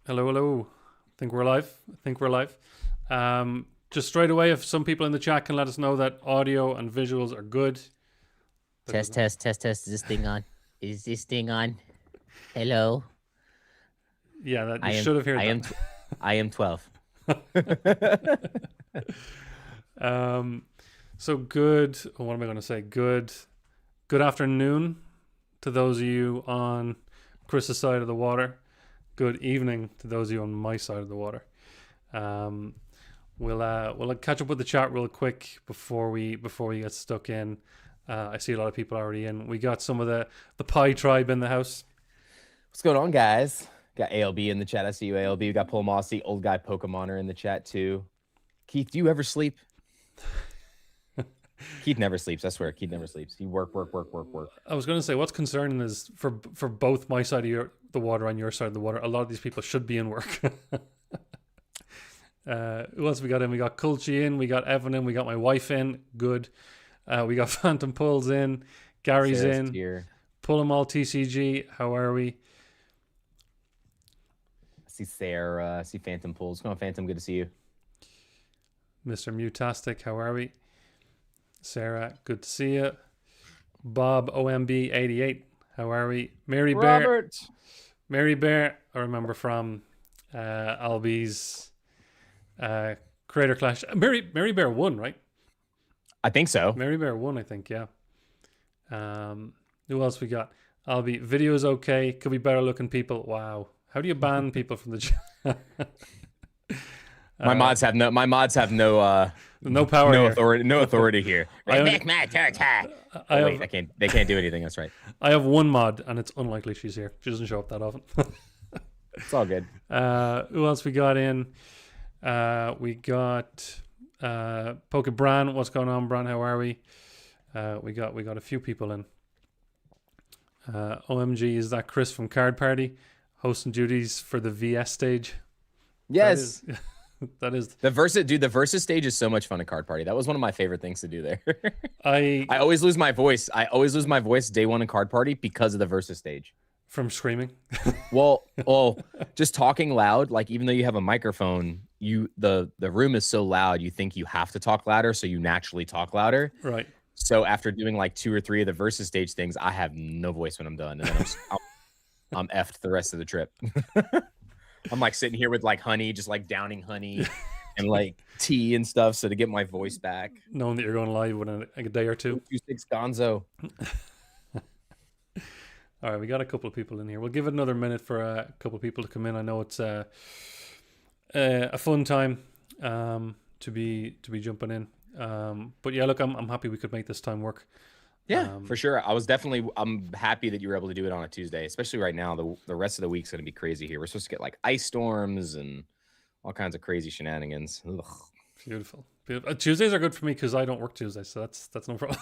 Hello, hello. Think we're live. I think we're live. Just straight away, if some people in the chat can let us know that audio and visuals are good. Test. Is this thing on? Is this thing on? Hello. Yeah, that you should have heard that. I am 12. So good. What am I going to say? Good afternoon to those of you on Chris's side of the water. Good evening to those of you on my side of the water. We'll catch up with the chat real quick before we get stuck in. I see a lot of people already in. We got some of the Py tribe in the house. What's going on, guys? Got ALB in the chat. I see you, ALB. We got Paul Mossy, old guy Pokemoner in the chat too. Keith, do you ever sleep? Keith never sleeps. I swear, Keith never sleeps. He work. I was going to say, what's concerning is for both my side of the water and your side of the water, a lot of these people should be in work. Who else we got in? We got Kulchi in. We got Evan in. We got my wife in. Good. We got Phantom Pulls in. Gary's Sarah's in. here. Pull 'em all TCG. How are we? I see Sarah. I see Phantom Pulls. Come on, Phantom. Good to see you. Mr. Mutastic. How are we? Sarah, good to see you. Bob OMB88. How are we? Mary Bear. Mary Bear, I remember from Albi's Creator Clash. Mary Bear won, right? I think so. Mary Bear won, I think, yeah. Who else we got? Albi, video's okay. Could be better looking people. Wow. How do you ban people from the chat? My mods have no power. No authority here. They can't do anything. That's right. I have one mod, and it's unlikely she's here. She doesn't show up that often. It's all good. Who else we got in? We got Poke Bran. What's going on, Bran? How are we? We got a few people in. OMG, is that Chris from Card Party hosting duties for the VS stage? Yes. That is the Versus stage is so much fun at Card Party. That was one of my favorite things to do there. I always lose my voice. Day one in Card Party because of the Versus stage. From screaming. well, just talking loud. Like, even though you have a microphone, the room is so loud, you think you have to talk louder, so you naturally talk louder. Right. So after doing like 2 or 3 of the Versus stage things, I have no voice when I'm done, and then I'm effed the rest of the trip. I'm like sitting here with like honey, just like downing honey and like tea and stuff, so to get my voice back. Knowing that you're going live within a day or two. 26 Gonzo. All right, we got a couple of people in here. We'll give it another minute for a couple of people to come in. I know it's a fun time to be jumping in. But yeah, look, I'm happy we could make this time work. Yeah, for sure. I'm happy that you were able to do it on a Tuesday, especially right now. The rest of the week's going to be crazy here. We're supposed to get like ice storms and all kinds of crazy shenanigans. Ugh. Beautiful. Tuesdays are good for me because I don't work Tuesdays, so that's no problem.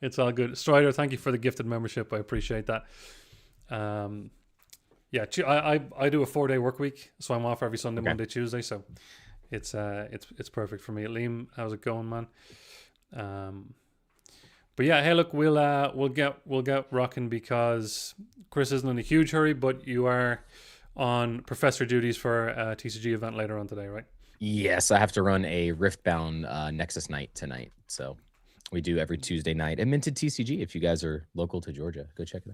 It's all good. Strider, thank you for the gifted membership. I appreciate that. Yeah, I do a 4-day work week, so I'm off every Sunday, Monday, Tuesday. So it's perfect for me. Liam, how's it going, man? But yeah, hey, look, we'll get rocking because Chris isn't in a huge hurry, but you are on professor duties for a TCG event later on today, right? Yes, I have to run a Riftbound Nexus night tonight. So we do every Tuesday night at Minted TCG. If you guys are local to Georgia, go check it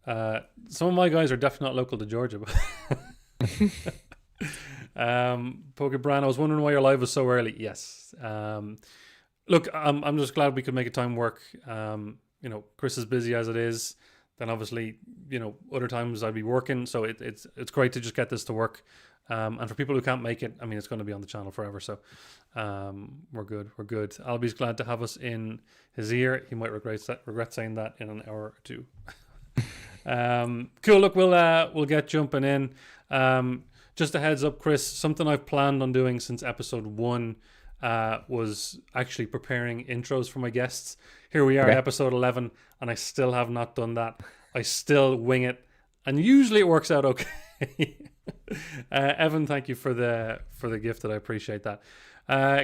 out. Some of my guys are definitely not local to Georgia. But Poke Bran, I was wondering why your live was so early. Yes. Look, I'm just glad we could make a time work. Chris is busy as it is. Then obviously, other times I'd be working. So it's great to just get this to work. And for people who can't make it, I mean, it's going to be on the channel forever. So we're good. Albie's glad to have us in his ear. He might regret saying that in an hour or two. Cool. Look, we'll get jumping in. Just a heads up, Chris, something I've planned on doing since episode 1 was actually preparing intros for my guests. Here we are, episode 11, and I still have not done that. I still wing it, and usually it works out okay. Evan, thank you for the gift. I appreciate that.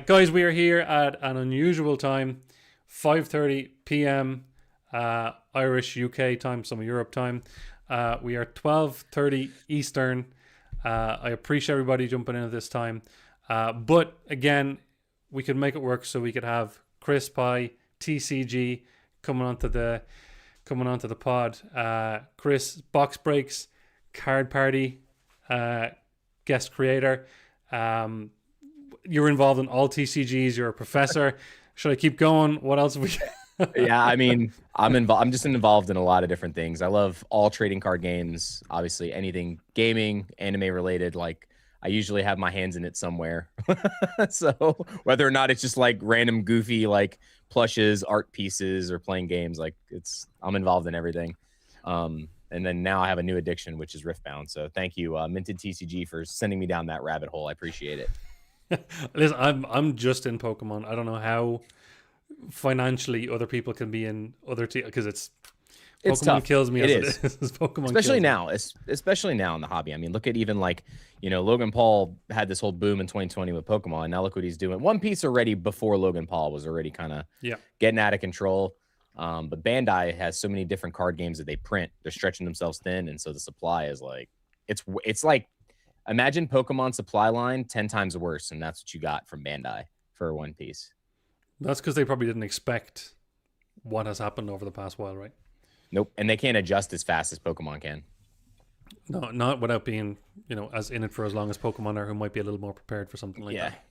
Guys, we are here at an unusual time, 5:30 p.m. Irish UK time, some of Europe time. We are 12:30 Eastern. I appreciate everybody jumping in at this time. But again, we could make it work so we could have Chris Py TCG coming onto the pod. Chris, box breaks, card party, guest creator. You're involved in all TCGs. You're a professor. Should I keep going? What else have we? Yeah, I mean, I'm just involved in a lot of different things. I love all trading card games. Obviously, anything gaming, anime related. Like, I usually have my hands in it somewhere. So whether or not it's just like random goofy like plushes, art pieces, or playing games, like I'm involved in everything. And then now I have a new addiction, which is Riftbound. So thank you, Minted TCG, for sending me down that rabbit hole. I appreciate it. Listen, I'm just in Pokemon. I don't know how financially other people can be in other because it's Pokemon tough. kills me. It as is. it is. Pokemon especially kills now, especially now in the hobby. I mean, look at even like, Logan Paul had this whole boom in 2020 with Pokemon. Now look what he's doing. One Piece already before Logan Paul was already kind of getting out of control. But Bandai has so many different card games that they print. They're stretching themselves thin, and so the supply is like it's like, imagine Pokemon supply line 10 times worse, and that's what you got from Bandai for One Piece. That's because they probably didn't expect what has happened over the past while, right? Nope, and they can't adjust as fast as Pokemon can. No, not without being, as in it for as long as Pokemon are, who might be a little more prepared for something like that.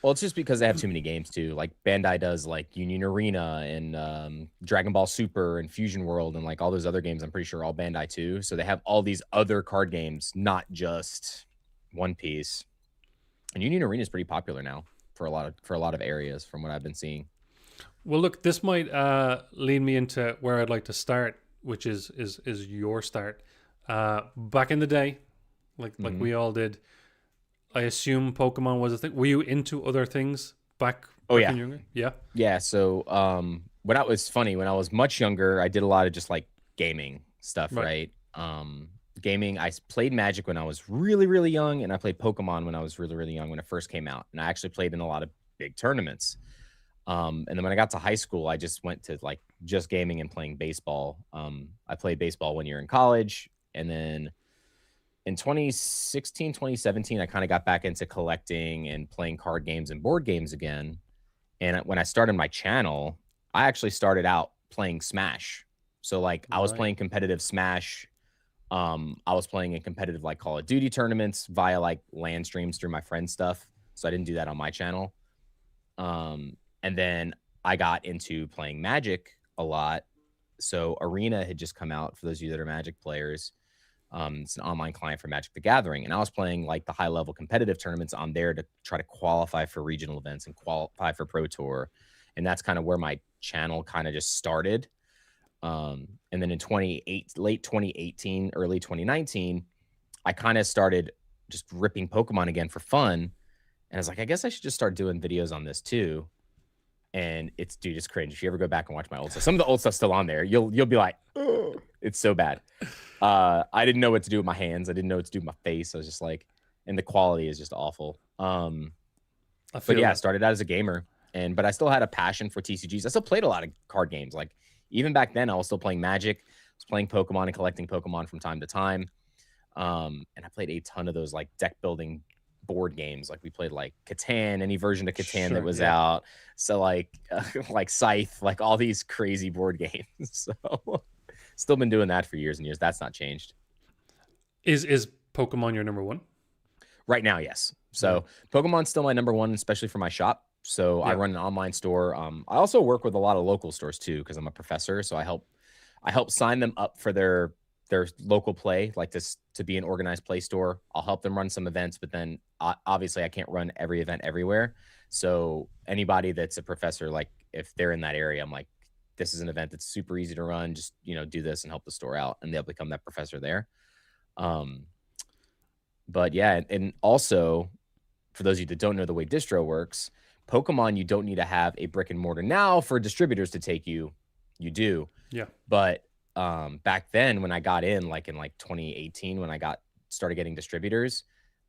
Well, it's just because they have too many games too. Like Bandai does like Union Arena and Dragon Ball Super and Fusion World and like all those other games. I'm pretty sure all Bandai too. So they have all these other card games, not just One Piece. And Union Arena is pretty popular now for a lot of areas from what I've been seeing. Well, look, this might lead me into where I'd like to start, which is your start. Back in the day, like we all did, I assume Pokemon was a thing. Were you into other things back when you were younger? Yeah. Yeah. So when I was much younger, I did a lot of just like gaming stuff, right? Gaming, I played Magic when I was really, really young, and I played Pokemon when I was really, really young when it first came out. And I actually played in a lot of big tournaments. And then when I got to high school, I just went to like just gaming and playing baseball. I played baseball 1 year in college, and then in 2016, 2017, I kind of got back into collecting and playing card games and board games again. And when I started my channel, I actually started out playing Smash. So like I was playing competitive Smash. I was playing in competitive like Call of Duty tournaments via like LAN streams through my friend's stuff. So I didn't do that on my channel. And then I got into playing Magic a lot. So Arena had just come out, for those of you that are Magic players. It's an online client for Magic the Gathering. And I was playing like the high level competitive tournaments on there to try to qualify for regional events and qualify for Pro Tour. And that's kind of where my channel kind of just started. And then in late 2018, early 2019, I kind of started just ripping Pokemon again for fun. And I was like, I guess I should just start doing videos on this too. And it's cringe. If you ever go back and watch my old stuff, some of the old stuff's still on there. You'll be like, oh, it's so bad. I didn't know what to do with my hands. I didn't know what to do with my face. I was just like, and the quality is just awful. I started out as a gamer, but I still had a passion for TCGs. I still played a lot of card games. Like even back then, I was still playing Magic. I was playing Pokemon and collecting Pokemon from time to time. And I played a ton of those like deck building board games. Like we played like Catan, any version of Catan that was out. So like Scythe, like all these crazy board games. So still been doing that for years and years. That's not changed. Is Pokemon your number one? Right now, yes. So Pokemon's still my number one, especially for my shop. So I run an online store. I also work with a lot of local stores too, because I'm a professor. So I help sign them up for their local play, like this, to be an organized play store. I'll help them run some events, but then obviously I can't run every event everywhere. So anybody that's a professor, like if they're in that area, I'm like, this is an event that's super easy to run. Just, do this and help the store out, and they'll become that professor there. But yeah, and also for those of you that don't know the way distro works, Pokemon, you don't need to have a brick and mortar. Now for distributors to take you do. Yeah. But back then when I got in, like in 2018, when I started getting distributors,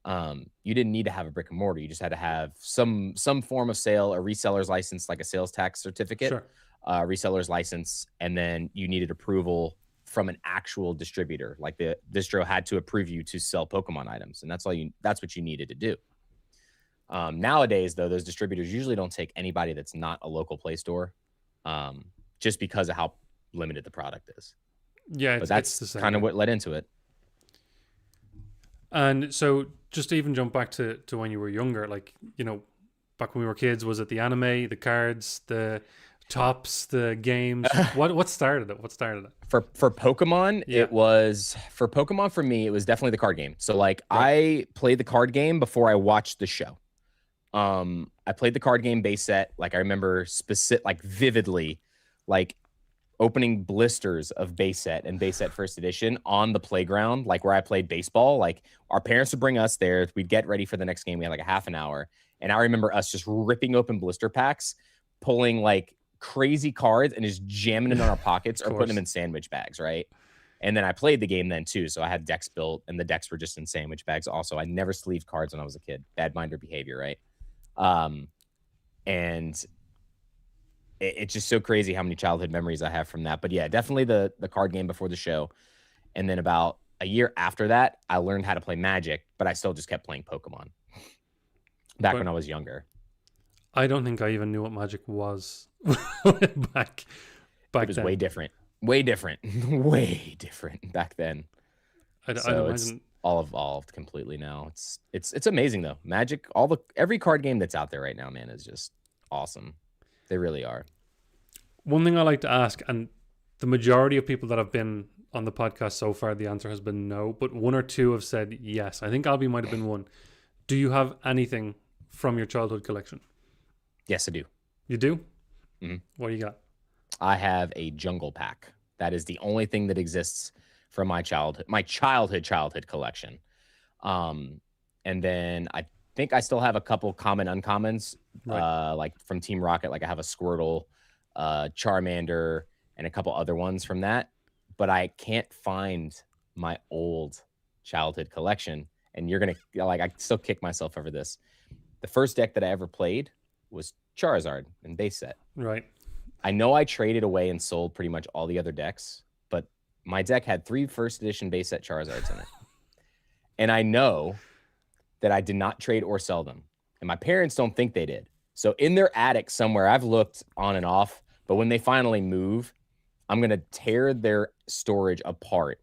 you didn't need to have a brick and mortar. You just had to have some form of sale, a reseller's license, like a sales tax certificate, reseller's license, and then you needed approval from an actual distributor. Like the distro had to approve you to sell Pokemon items, and that's what you needed to do. Nowadays, though, those distributors usually don't take anybody that's not a local Play Store, just because of how limited the product is. Yeah, but that's kind of what led into it. And so, just to even jump back to when you were younger, like, you know, back when we were kids, was it the anime, the cards, the tops, the games? What started it? What started it? For Pokemon, it was for Pokemon. For me, it was definitely the card game. So like, I played the card game before I watched the show. I played the card game base set. Like I remember vividly, like opening blisters of base set and base set first edition on the playground, like where I played baseball. Like our parents would bring us there. We'd get ready for the next game. We had like a half an hour. And I remember us just ripping open blister packs, pulling like crazy cards and just jamming them in our pockets or putting them in sandwich bags, right? And then I played the game then too. So I had decks built and the decks were just in sandwich bags also. I never sleeved cards when I was a kid. Bad minder behavior, right? And it's just so crazy how many childhood memories I have from that. But yeah, definitely the card game before the show. And then about a year after that, I learned how to play Magic, but I still just kept playing Pokemon when I was younger. I don't think I even knew what Magic was back it was then. way different back then. It's all evolved completely now. It's amazing though. Magic, every card game that's out there right now, man, is just awesome. They really are. One thing I like to ask, and the majority of people that have been on the podcast so far, the answer has been no, but one or two have said yes. I think Albie might have been one. Do you have anything from your childhood collection? Yes, I do. You do? Mm-hmm. What do you got? I have a jungle pack. That is the only thing that exists from my childhood collection. And then I think I still have a couple common uncommons, like from Team Rocket. Like I have a Squirtle, Charmander, and a couple other ones from that. But I can't find my old childhood collection. And you're going to, like, I still kick myself over this. The first deck that I ever played was Charizard in base set. Right. I know I traded away and sold pretty much all the other decks, but my deck had 3 first edition base set Charizards in it. And I know that I did not trade or sell them. And my parents don't think they did. So in their attic somewhere, I've looked on and off, but when they finally move, I'm going to tear their storage apart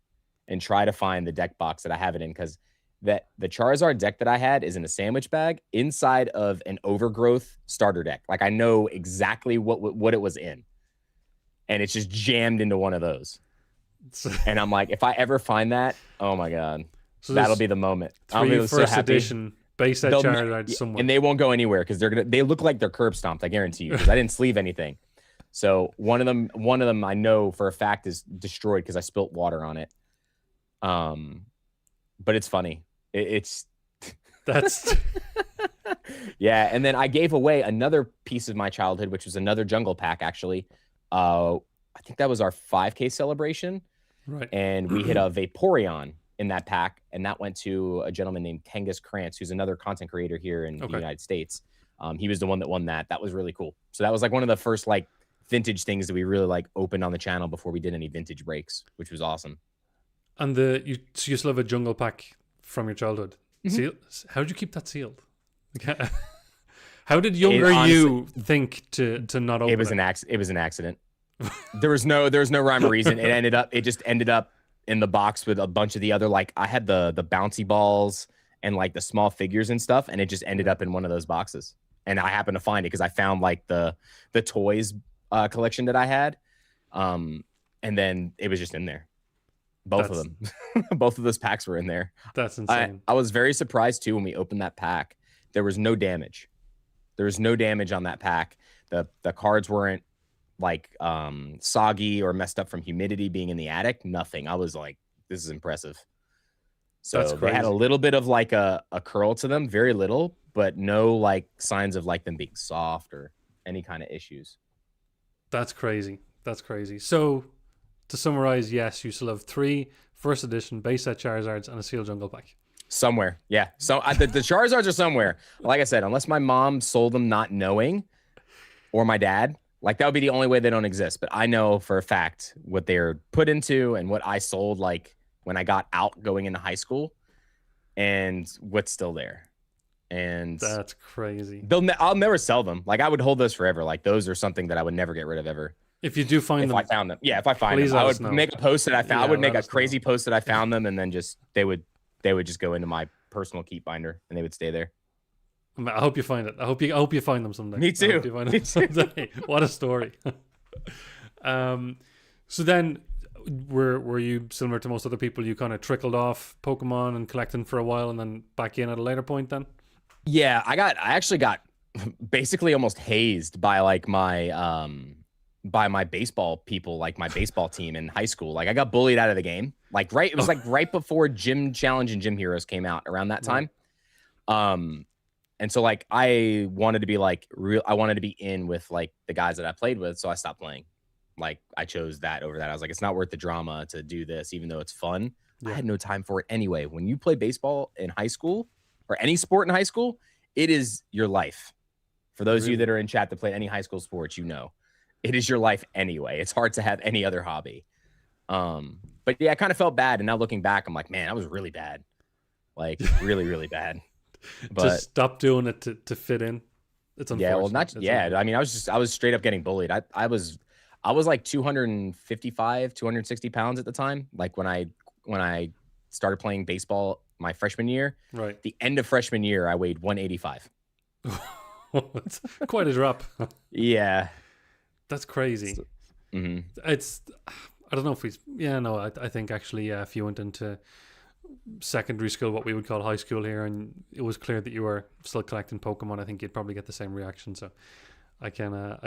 and try to find the deck box that I have it in, because the Charizard deck that I had is in a sandwich bag inside of an Overgrowth starter deck. Like I know exactly what it was in. And it's just jammed into one of those. And I'm like, if I ever find that, oh my God, so that'll be the moment. 3 first edition base set Charizard somewhere. And they won't go anywhere because they look like they're curb stomped, I guarantee you, because I didn't sleeve anything. So one of them I know for a fact is destroyed because I spilt water on it. But it's funny. That's yeah. And then I gave away another piece of my childhood, which was another jungle pack, actually. I think that was our 5K celebration. Right. And we hit a Vaporeon in that pack. And that went to a gentleman named Kangas Krantz, who's another content creator here in the United States. He was the one that won that. That was really cool. So that was like one of the first like vintage things that we really like opened on the channel before we did any vintage breaks, which was awesome. And you still have a jungle pack from your childhood. Mm-hmm. How did you keep that sealed? How did younger you think to not open it? It was an accident. There was no rhyme or reason. It just ended up in the box with a bunch of the other, like I had the bouncy balls and like the small figures and stuff, and it just ended up in one of those boxes. And I happened to find it because I found like the toys collection that I had. And then it was just in there. Both of them. Both of those packs were in there. That's insane. I was very surprised too when we opened that pack. There was no damage. There was no damage on that pack. The cards weren't like soggy or messed up from humidity being in the attic. Nothing. I was like, this is impressive. So they had a little bit of like a curl to them, very little, but no like signs of like them being soft or any kind of issues. That's crazy. So to summarize, yes, you still have 3 first edition base set Charizards and a sealed jungle pack. Somewhere, yeah. So the Charizards are somewhere. Like I said, unless my mom sold them not knowing, or my dad, Like that would be the only way they don't exist. But I know for a fact what they're put into and what I sold like when I got out going into high school and what's still there. And That's crazy. I'll never sell them. Like I would hold those forever. Like those are something that I would never get rid of ever. If you do find If them, I found them, yeah. If I find them, I would make a post that I found. Yeah, I would make let a us know. crazy post that I found them, and then just they would just go into my personal keep binder, and they would stay there. I hope you find it. I hope you find them someday. Me too. I hope you find them someday. What a story. So then, were you similar to most other people? You kind of trickled off Pokemon and collecting for a while, and then back in at a later point. Then, yeah, I actually got basically almost hazed by like my baseball people, like my baseball team in high school. Like I got bullied out of the game. Like it was like right before Gym Challenge and Gym Heroes came out around that time. And so like I wanted to be like I wanted to be in with like the guys that I played with, so I stopped playing. Like I chose that over that. I was like, it's not worth the drama to do this, even though it's fun. I had no time for it anyway. When you play baseball in high school or any sport in high school, it is your life. For those of you that are in chat that play any high school sports, you know, it is your life anyway. It's hard to have any other hobby. But yeah, I kind of felt bad. And now looking back, I'm like, man, I was really bad. Like really, really bad. But just stop doing it to fit in. It's unfortunate. Yeah, well, I mean, I was straight up getting bullied. I was like 255, 260 pounds at the time. Like when I started playing baseball my freshman year. Right. The end of freshman year, I weighed 185. It's quite a drop. Yeah. That's crazy. It's, I don't know if I think actually, if you went into secondary school, what we would call high school here, and it was clear that you were still collecting Pokemon, I think you'd probably get the same reaction. So I can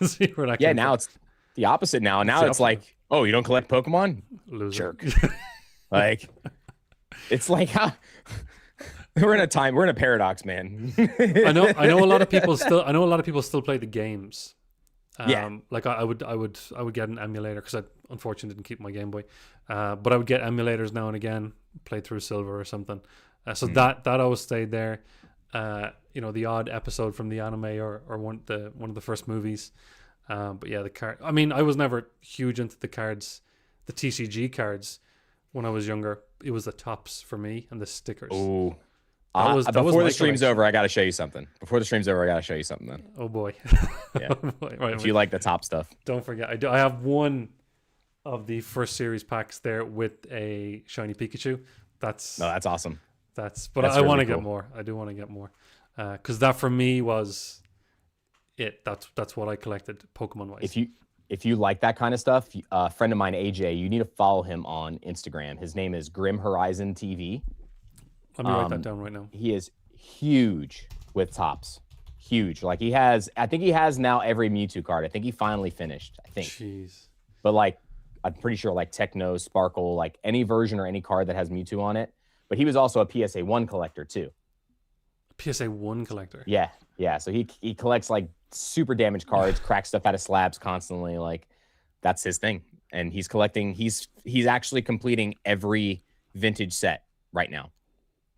see where that. Yeah, now it's the opposite. Now it's like, oh, you don't collect Pokemon? Loser. Jerk. Like, it's like how. We're in a paradox, man. I know a lot of people still play the games. Like I would get an emulator because I unfortunately didn't keep my Game Boy, but I would get emulators now and again, play through Silver or something. So that always stayed there. The odd episode from the anime or one of the first movies. But yeah, the card. I mean, I was never huge into the cards, the TCG cards when I was younger. It was the tops for me and the stickers. Oh. Before the stream's over, I got to show you something. Then. Oh boy. Yeah. Oh boy. Right, if you like the top stuff. Don't forget, I have one of the first series packs there with a shiny Pikachu. That's awesome. But I want to get more. I do want to get more. Because that for me was it. That's what I collected Pokemon wise. If you like that kind of stuff, a friend of mine, AJ, you need to follow him on Instagram. His name is Grim Horizon TV. Let me write that down right now. He is huge with tops. Huge. Like I think he has now every Mewtwo card. I think he finally finished. I think. Jeez. But like, I'm pretty sure like Techno, Sparkle, like any version or any card that has Mewtwo on it. But he was also a PSA 1 collector too. PSA 1 collector? Yeah. Yeah. So he collects like super damaged cards, cracks stuff out of slabs constantly. Like that's his thing. And he's collecting, he's actually completing every vintage set right now.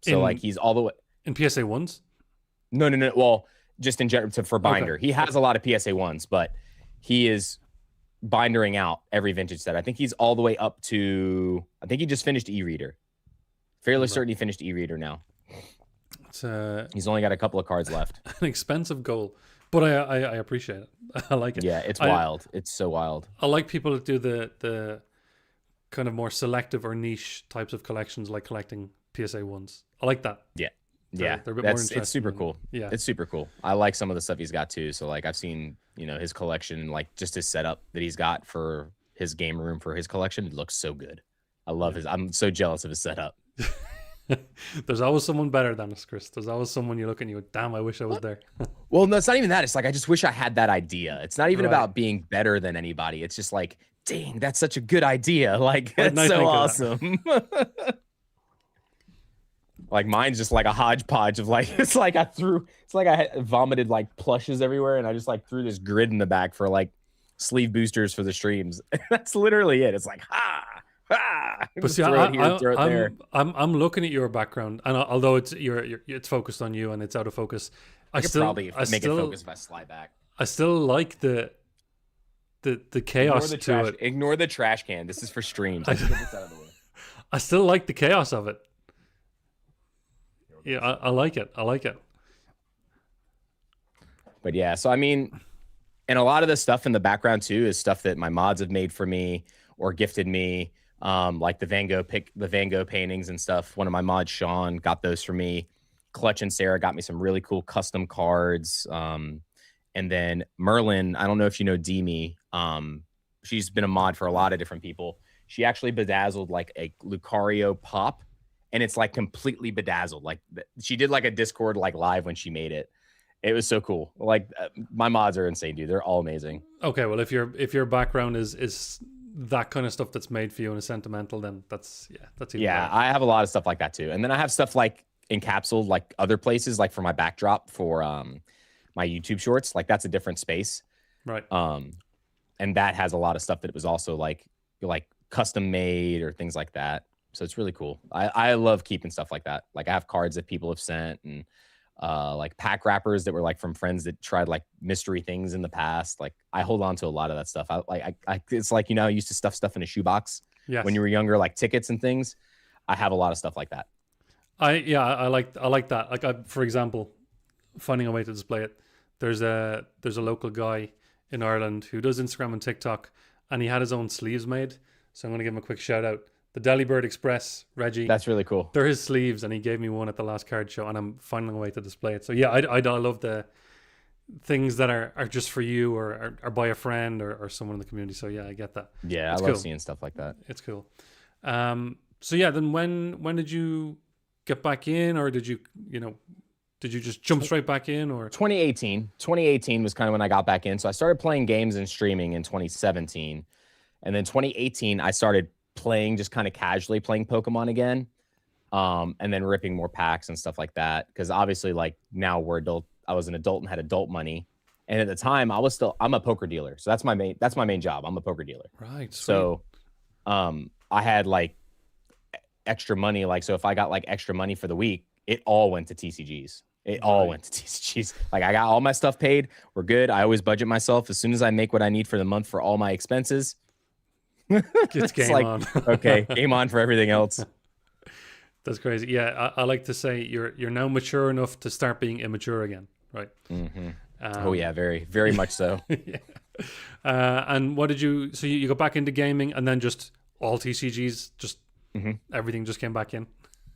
So like he's all the way in PSA 1s? No. Well, just in general for binder. Okay. He has a lot of PSA 1s, but he is bindering out every vintage set. I think he's all the way up to, I think he just finished e-reader. Fairly certain he finished e-reader now. He's only got a couple of cards left. An expensive goal, but I appreciate it. I like it. Yeah, it's wild. It's so wild. I like people that do the kind of more selective or niche types of collections, like collecting PSA 1s. I like that. Yeah. They're a bit more interesting. It's super cool. Yeah. It's super cool. I like some of the stuff he's got too. So like I've seen, his collection, like just his setup that he's got for his game room for his collection. It looks so good. I love I'm so jealous of his setup. There's always someone better than us, Chris. There's always someone you look and you go, damn, I wish I was there. Well, no, it's not even that. It's like, I just wish I had that idea. It's not even about being better than anybody. It's just like, dang, that's such a good idea. Like, it's so awesome. Like mine's just like a hodgepodge of like, it's like I vomited like plushes everywhere. And I just like threw this grid in the back for like sleeve boosters for the streams. That's literally it. It's like, but see, I'm looking at your background, and although it's focused on you and it's out of focus, I still probably make it focus if I slide back. I still like the the chaos to it. Ignore the trash can. This is for streams. Let's get this out of the way. I still like the chaos of it. Yeah, I like it. I like it. But yeah, so I mean, and a lot of the stuff in the background too is stuff that my mods have made for me or gifted me. Like the Van Gogh paintings and stuff. One of my mods, Sean, got those for me. Clutch and Sarah got me some really cool custom cards. And then Merlin, I don't know if you know Demi. She's been a mod for a lot of different people. She actually bedazzled like a Lucario pop, and it's like completely bedazzled. Like she did like a Discord like live when she made it. It was so cool. Like my mods are insane, dude. They're all amazing. Okay, well if your background is that kind of stuff that's made for you and is sentimental, then that's even better. I have a lot of stuff like that too. And then I have stuff like encapsulated like other places, like for my backdrop for my YouTube shorts. Like that's a different space. Right. And that has a lot of stuff that it was also like custom made or things like that. So it's really cool. I love keeping stuff like that. Like I have cards that people have sent and like pack wrappers that were like from friends that tried like mystery things in the past. Like I hold on to a lot of that stuff. I it's like, you know, I used to stuff in a shoebox when you were younger, like tickets and things. I have a lot of stuff like that. I like that. Like for example, finding a way to display it. There's a local guy in Ireland who does Instagram and TikTok, and he had his own sleeves made. So I'm going to give him a quick shout out. The Delibird Express, Reggie. That's really cool. They're his sleeves, and he gave me one at the last card show, and I'm finding a way to display it. So yeah, I love the things that are just for you or are by a friend or someone in the community. So yeah, I get that. Yeah, I love seeing stuff like that. It's cool. So yeah, then when did you get back in, or did you just jump straight back in? Or 2018 was kind of when I got back in. So I started playing games and streaming in 2017, and then 2018 I started playing just kind of casually playing Pokemon again, and then ripping more packs and stuff like that, because obviously like now I was an adult and had adult money, and at the time I'm a poker dealer, so that's my main job. I'm a poker dealer, right? Sweet. So I had like extra money, like so if I got like extra money for the week, it all went to TCGs. Like I got all my stuff paid. We're good. I always budget myself. As soon as I make what I need for the month for all my expenses, it's game like, on. Okay, game on for everything else. That's crazy. Yeah, I like to say you're now mature enough to start being immature again, right? Mm-hmm. Oh yeah, very, very much so. Yeah. And what did you? So you got back into gaming, and then just all TCGs, just everything just came back in.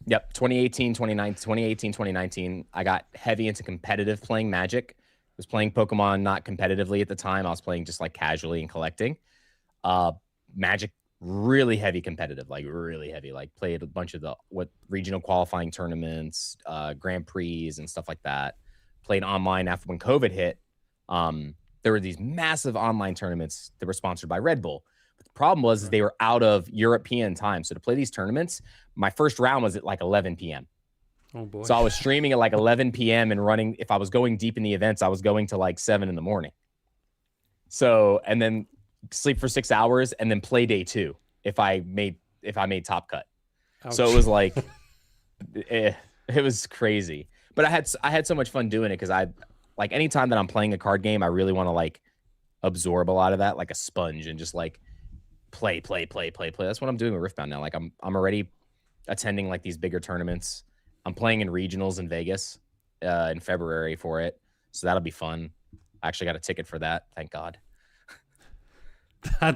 Yep, 2019, I got heavy into competitive playing Magic. I was playing Pokemon not competitively at the time. I was playing just like casually and collecting. Magic, really heavy competitive, like really heavy. Like played a bunch of the regional qualifying tournaments, Grand Prix and stuff like that. Played online after when COVID hit. There were these massive online tournaments that were sponsored by Red Bull. But the problem was they were out of European time. So to play these tournaments, my first round was at like 11 p.m. Oh boy. So I was streaming at like 11 p.m. and running. If I was going deep in the events, I was going to like 7 a.m. So, and then sleep for 6 hours and then play day 2 if I made top cut. Ouch. So it was like it was crazy. But I had so much fun doing it, because I like anytime that I'm playing a card game, I really want to like absorb a lot of that like a sponge and just like play. That's what I'm doing with Riftbound now. Like I'm already attending like these bigger tournaments. I'm playing in regionals in Vegas in February for it. So that'll be fun. I actually got a ticket for that. Thank God.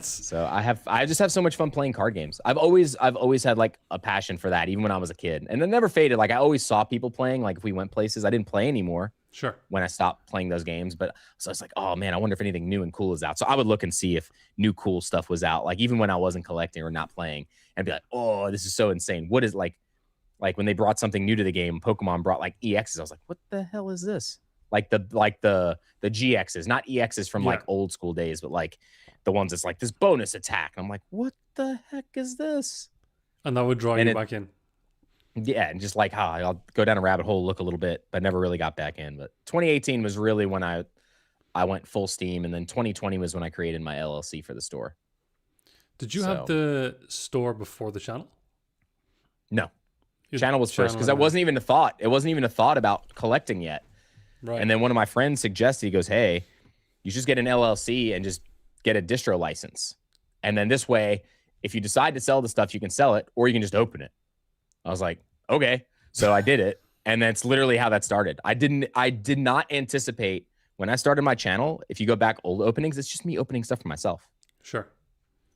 So I just have so much fun playing card games. I've always had like a passion for that, even when I was a kid, and it never faded. Like I always saw people playing. Like if we went places, I didn't play anymore. Sure. When I stopped playing those games, but so I was like, oh man, I wonder if anything new and cool is out. So I would look and see if new cool stuff was out. Like even when I wasn't collecting or not playing, and be like, oh, this is so insane. What is like when they brought something new to the game, Pokemon brought like EXs. I was like, what the hell is this? Like the GXs, not EXs from like old school days, but like the ones that's like this bonus attack. And I'm like, what the heck is this? And that would draw you back in. Yeah, and just like I'll go down a rabbit hole, look a little bit, but never really got back in. But 2018 was really when I went full steam, and then 2020 was when I created my LLC for the store. Did you have the store before the channel? No. Channel was first, because that wasn't even a thought. It wasn't even a thought about collecting yet. Right. And then one of my friends suggested, he goes, hey, you should get an LLC and just get a distro license. And then this way, if you decide to sell the stuff, you can sell it, or you can just open it. I was like, okay. So I did it. And that's literally how that started. I did not anticipate when I started my channel. If you go back old openings, it's just me opening stuff for myself. Sure.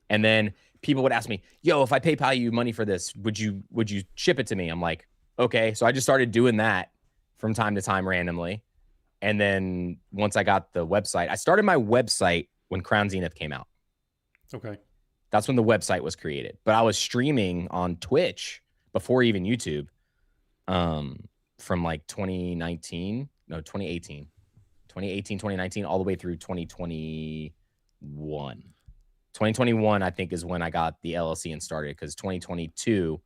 And then people would ask me, yo, if I PayPal you money for this, would you ship it to me? I'm like, okay. So I just started doing that from time to time randomly. And then once I got the website, I started my website when Crown Zenith came out. Okay. That's when the website was created. But I was streaming on Twitch before even YouTube, from like 2018, 2019, all the way through 2021. 2021, I think, is when I got the LLC and started, because 2022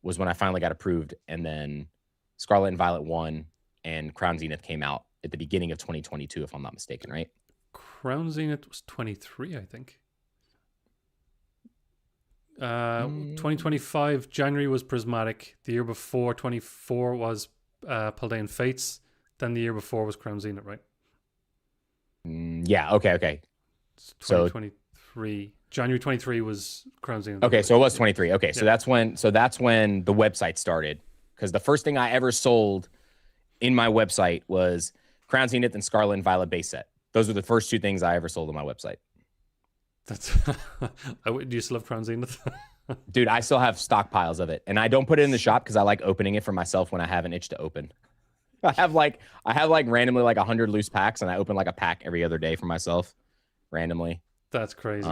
was when I finally got approved. And then Scarlet and Violet 1 and Crown Zenith came out at the beginning of 2022, if I'm not mistaken, right? Crown Zenith was 23, I think. 2025 January was Prismatic. The year before, 24, was Paldean Fates. Then the year before was Crown Zenith, right? Yeah. Okay. It's 2023. January 23 was Crown Zenith. Okay, so it was 23. Okay, so that's when the website started, because the first thing I ever sold in my website was Crown Zenith and Scarlet and Violet base set. Those were the first two things I ever sold on my website. That's do you still have Crown Zenith? Dude, I still have stockpiles of it, and I don't put it in the shop because I like opening it for myself when I have an itch to open. I have like randomly like 100 loose packs, and I open like a pack every other day for myself randomly. That's crazy.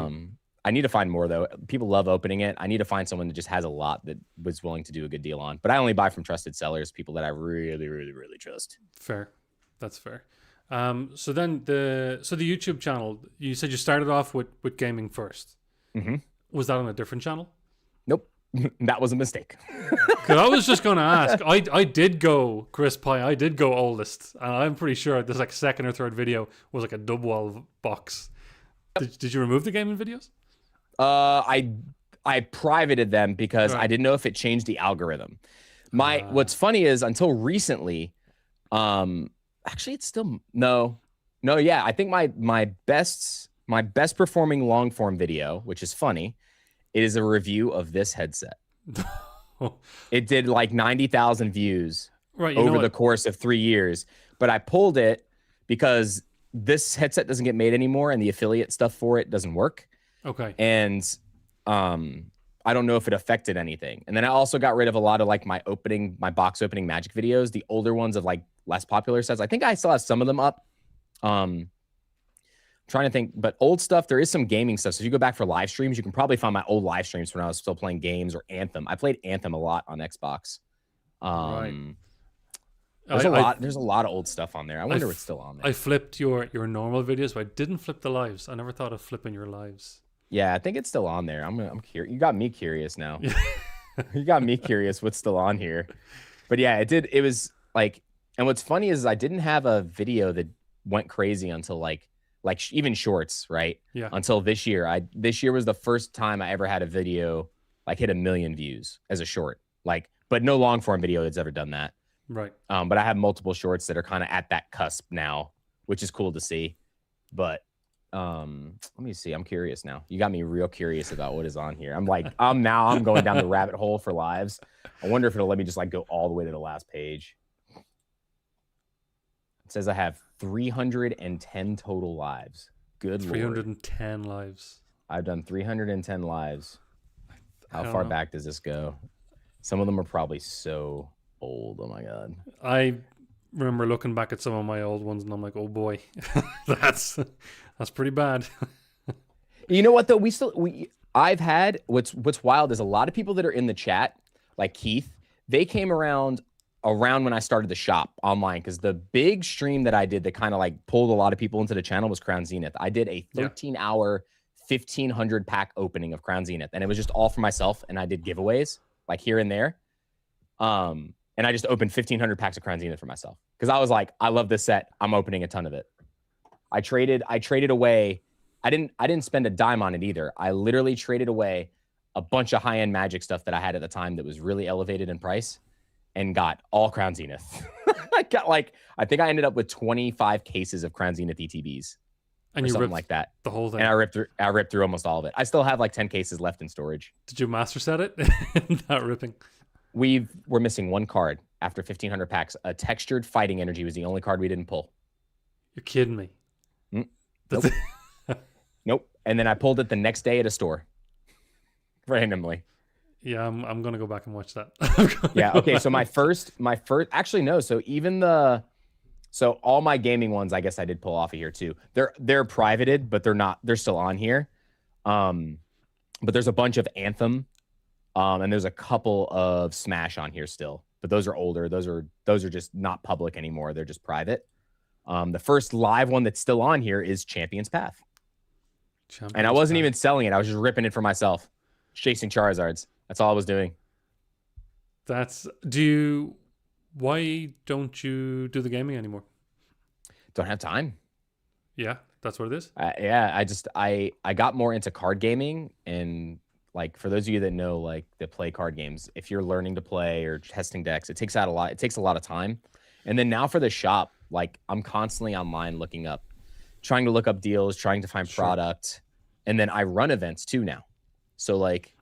I need to find more though. People love opening it. I need to find someone that just has a lot that was willing to do a good deal on. But I only buy from trusted sellers, people that I really, really, really trust. Fair. That's fair. So then the YouTube channel, you said you started off with gaming first. Mm-hmm. Was that on a different channel? Nope. That was a mistake. Because I was just going to ask. I did go Chris Py. I did go oldest. And I'm pretty sure there's like second or third video was like a dub wall box. Did you remove the gaming videos? I privated them because I didn't know if it changed the algorithm. What's funny is until recently, actually it's still yeah. I think my best performing long form video, which is funny, is a review of this headset. It did like 90,000 views over the course of 3 years, but I pulled it because this headset doesn't get made anymore and the affiliate stuff for it doesn't work. Okay. And I don't know if it affected anything. And then I also got rid of a lot of like my box opening magic videos, the older ones of like less popular sets. I think I still have some of them up. Trying to think, but old stuff, there is some gaming stuff. So if you go back for live streams, you can probably find my old live streams when I was still playing games or Anthem. I played Anthem a lot on Xbox. Right. There's a lot of old stuff on there. I wonder what's still on there. I flipped your normal videos, but I didn't flip the lives. I never thought of flipping your lives. I'm think it's still on there. I'm curious. You got me curious now. You got me curious what's still on here. But yeah, it was like, and what's funny is I didn't have a video that went crazy until like even shorts, right? Yeah. Until this year. This year was the first time I ever had a video like hit 1 million views as a short. Like, but no long form video that's ever done that. Right. But I have multiple shorts that are kind of at that cusp now, which is cool to see. But let me see. I'm curious now. You got me real curious about what is on here. I'm going down the rabbit hole for lives. I wonder if it'll let me just like go all the way to the last page. It says I have 310 total lives. Good 310 lives. I've done 310 lives. How far back does this go? Some of them are probably so old. Oh my god. I remember looking back at some of my old ones and I'm like, oh boy, that's pretty bad. You know what though? I've had what's wild is a lot of people that are in the chat, like Keith, they came around when I started the shop online, because the big stream that I did that kind of like pulled a lot of people into the channel was Crown Zenith. I did a 13-hour 1,500 pack opening of Crown Zenith, and it was just all for myself, and I did giveaways like here and there. And I just opened 1,500 packs of Crown Zenith for myself because I was like, I love this set. I'm opening a ton of it. I traded away. I didn't spend a dime on it either. I literally traded away a bunch of high-end Magic stuff that I had at the time that was really elevated in price, and got all Crown Zenith. I think I ended up with 25 cases of Crown Zenith ETBs. And or you something ripped like that. the whole thing. And I ripped through almost all of it. I still have like 10 cases left in storage. Did you master set it? Not ripping. We're missing one card after 1,500 packs. A textured fighting energy was the only card we didn't pull. You're kidding me. Nope. Nope. And then I pulled it the next day at a store, randomly. Yeah, I'm gonna go back and watch that. Yeah. Okay. So my first, actually no. So so all my gaming ones, I guess I did pull off of here too. They're privated, but they're still on here. But there's a bunch of Anthem, and there's a couple of Smash on here still, but those are older. Those are just not public anymore. They're just private. The first live one that's still on here is Champion's Path. And I wasn't even selling it. I was just ripping it for myself, chasing Charizards. That's all I was doing. Why don't you do the gaming anymore? Don't have time. Yeah, that's what it is. Yeah, I got more into card gaming, and like for those of you that know, like that play card games, if you're learning to play or testing decks, it takes a lot of time. And then now for the shop, like I'm constantly online trying to look up deals, trying to find product, and then I run events too now. So like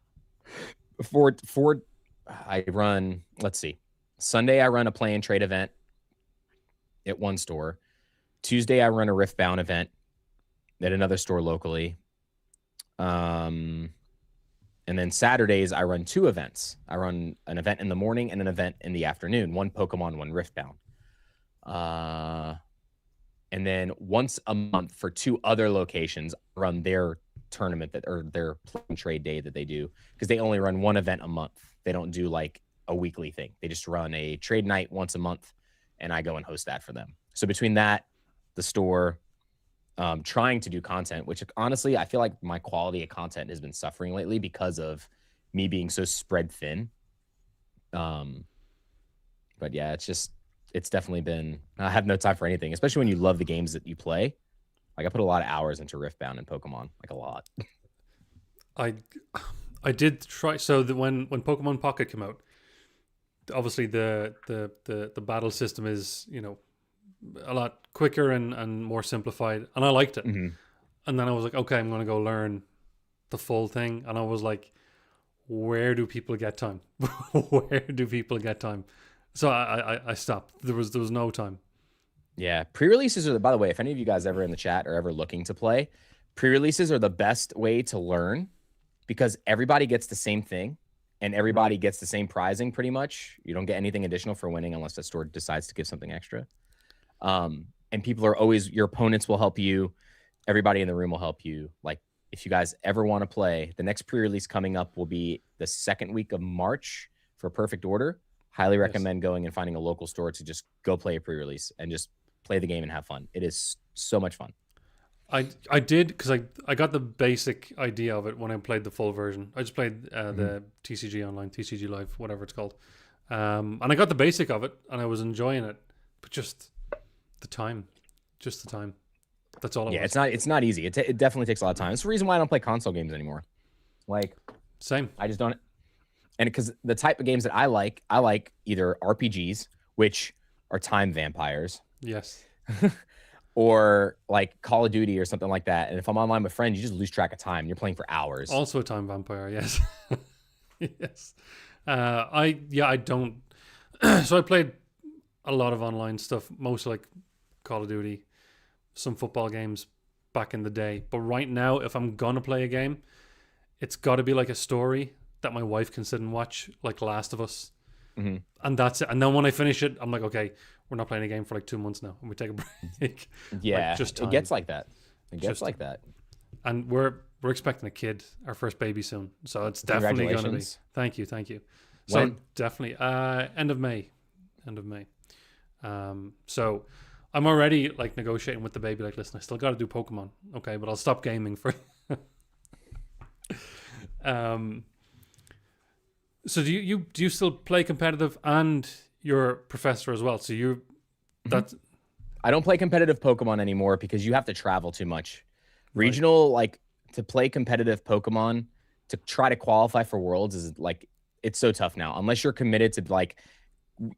I run, let's see, Sunday I run a play and trade event at one store. Tuesday I run a Riftbound event at another store locally. And then Saturdays I run 2 events. I run an event in the morning and an event in the afternoon, one Pokemon, one Riftbound. And then once a month for 2 other locations, I run their tournament or their play and trade day that they do, because they only run 1 event a month. They don't do like a weekly thing. They just run a trade night once a month, and I go and host that for them. So between that, the store, trying to do content, which honestly, I feel like my quality of content has been suffering lately because of me being so spread thin. But yeah, it's definitely been, I have no time for anything, especially when you love the games that you play. Like I put a lot of hours into Riftbound and Pokemon, like a lot. I did try. So when Pokemon Pocket came out, obviously the battle system is, a lot quicker and more simplified, and I liked it. Mm-hmm. And then I was like, okay, I'm gonna go learn the full thing, and I was like, where do people get time? Where do people get time? So I stopped. There was no time. Yeah, pre-releases are by the way, if any of you guys ever in the chat are ever looking to play, pre-releases are the best way to learn, because everybody gets the same thing and everybody gets the same prizing pretty much. You don't get anything additional for winning unless the store decides to give something extra. And people are always, your opponents will help you. Everybody in the room will help you. Like if you guys ever want to play, the next pre-release coming up will be the 2nd week of March for Perfect Order. Highly recommend going and finding a local store to just go play a pre-release and just play the game and have fun. It is so much fun. I did, because I got the basic idea of it when I played the full version. I just played the TCG Online, TCG Live, whatever it's called. And I got the basic of it and I was enjoying it, but just the time. That's all it was. Yeah, it's not easy. It definitely takes a lot of time. It's the reason why I don't play console games anymore. Like, same. I just don't. And because the type of games that I like either RPGs, which are time vampires. Yes. Or like Call of Duty or something like that. And if I'm online with friends, you just lose track of time. You're playing for hours. Also a time vampire, yes. Yes. I don't. So I played a lot of online stuff, mostly like Call of Duty, some football games back in the day. But right now, if I'm gonna play a game, it's got to be like a story that my wife can sit and watch, like Last of Us. Mm-hmm. And that's it. And then when I finish it, I'm like, okay, we're not playing a game for like 2 months now, and we take a break. Yeah, like, just time. It gets like that. And we're expecting a kid, our first baby soon, so it's definitely going to be. Thank you. So when? Definitely end of May. So I'm already like negotiating with the baby. Like, listen, I still got to do Pokemon, okay, but I'll stop gaming for. So do you still play competitive, and you're a professor as well? So that's. I don't play competitive Pokemon anymore because you have to travel too much. Regional, like to play competitive Pokemon, to try to qualify for Worlds is like, it's so tough now. Unless you're committed to like,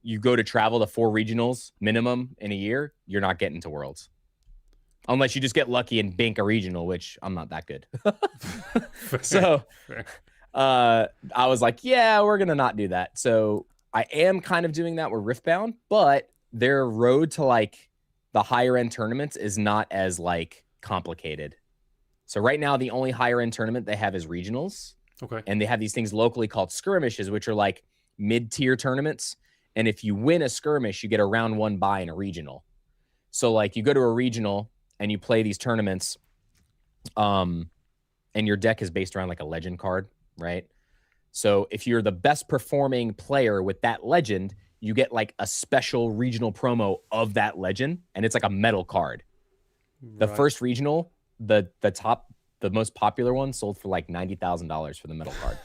you go to travel to 4 regionals minimum in a year, you're not getting to Worlds. unless you just get lucky and bank a regional, which I'm not that good. Fair, So fair. I was like, yeah, we're gonna not do that. So I am kind of doing that with Riftbound, but their road to like the higher end tournaments is not as like complicated. So right now, the only higher end tournament they have is regionals. Okay. And they have these things locally called skirmishes, which are like mid-tier tournaments. And if you win a skirmish, you get a round 1 bye in a regional. So like you go to a regional and you play these tournaments, and your deck is based around like a legend card, right? So if you're the best performing player with that legend, you get like a special regional promo of that legend, and it's like a metal card. The Right. first regional, the most popular one, sold for like $90,000 for the metal card.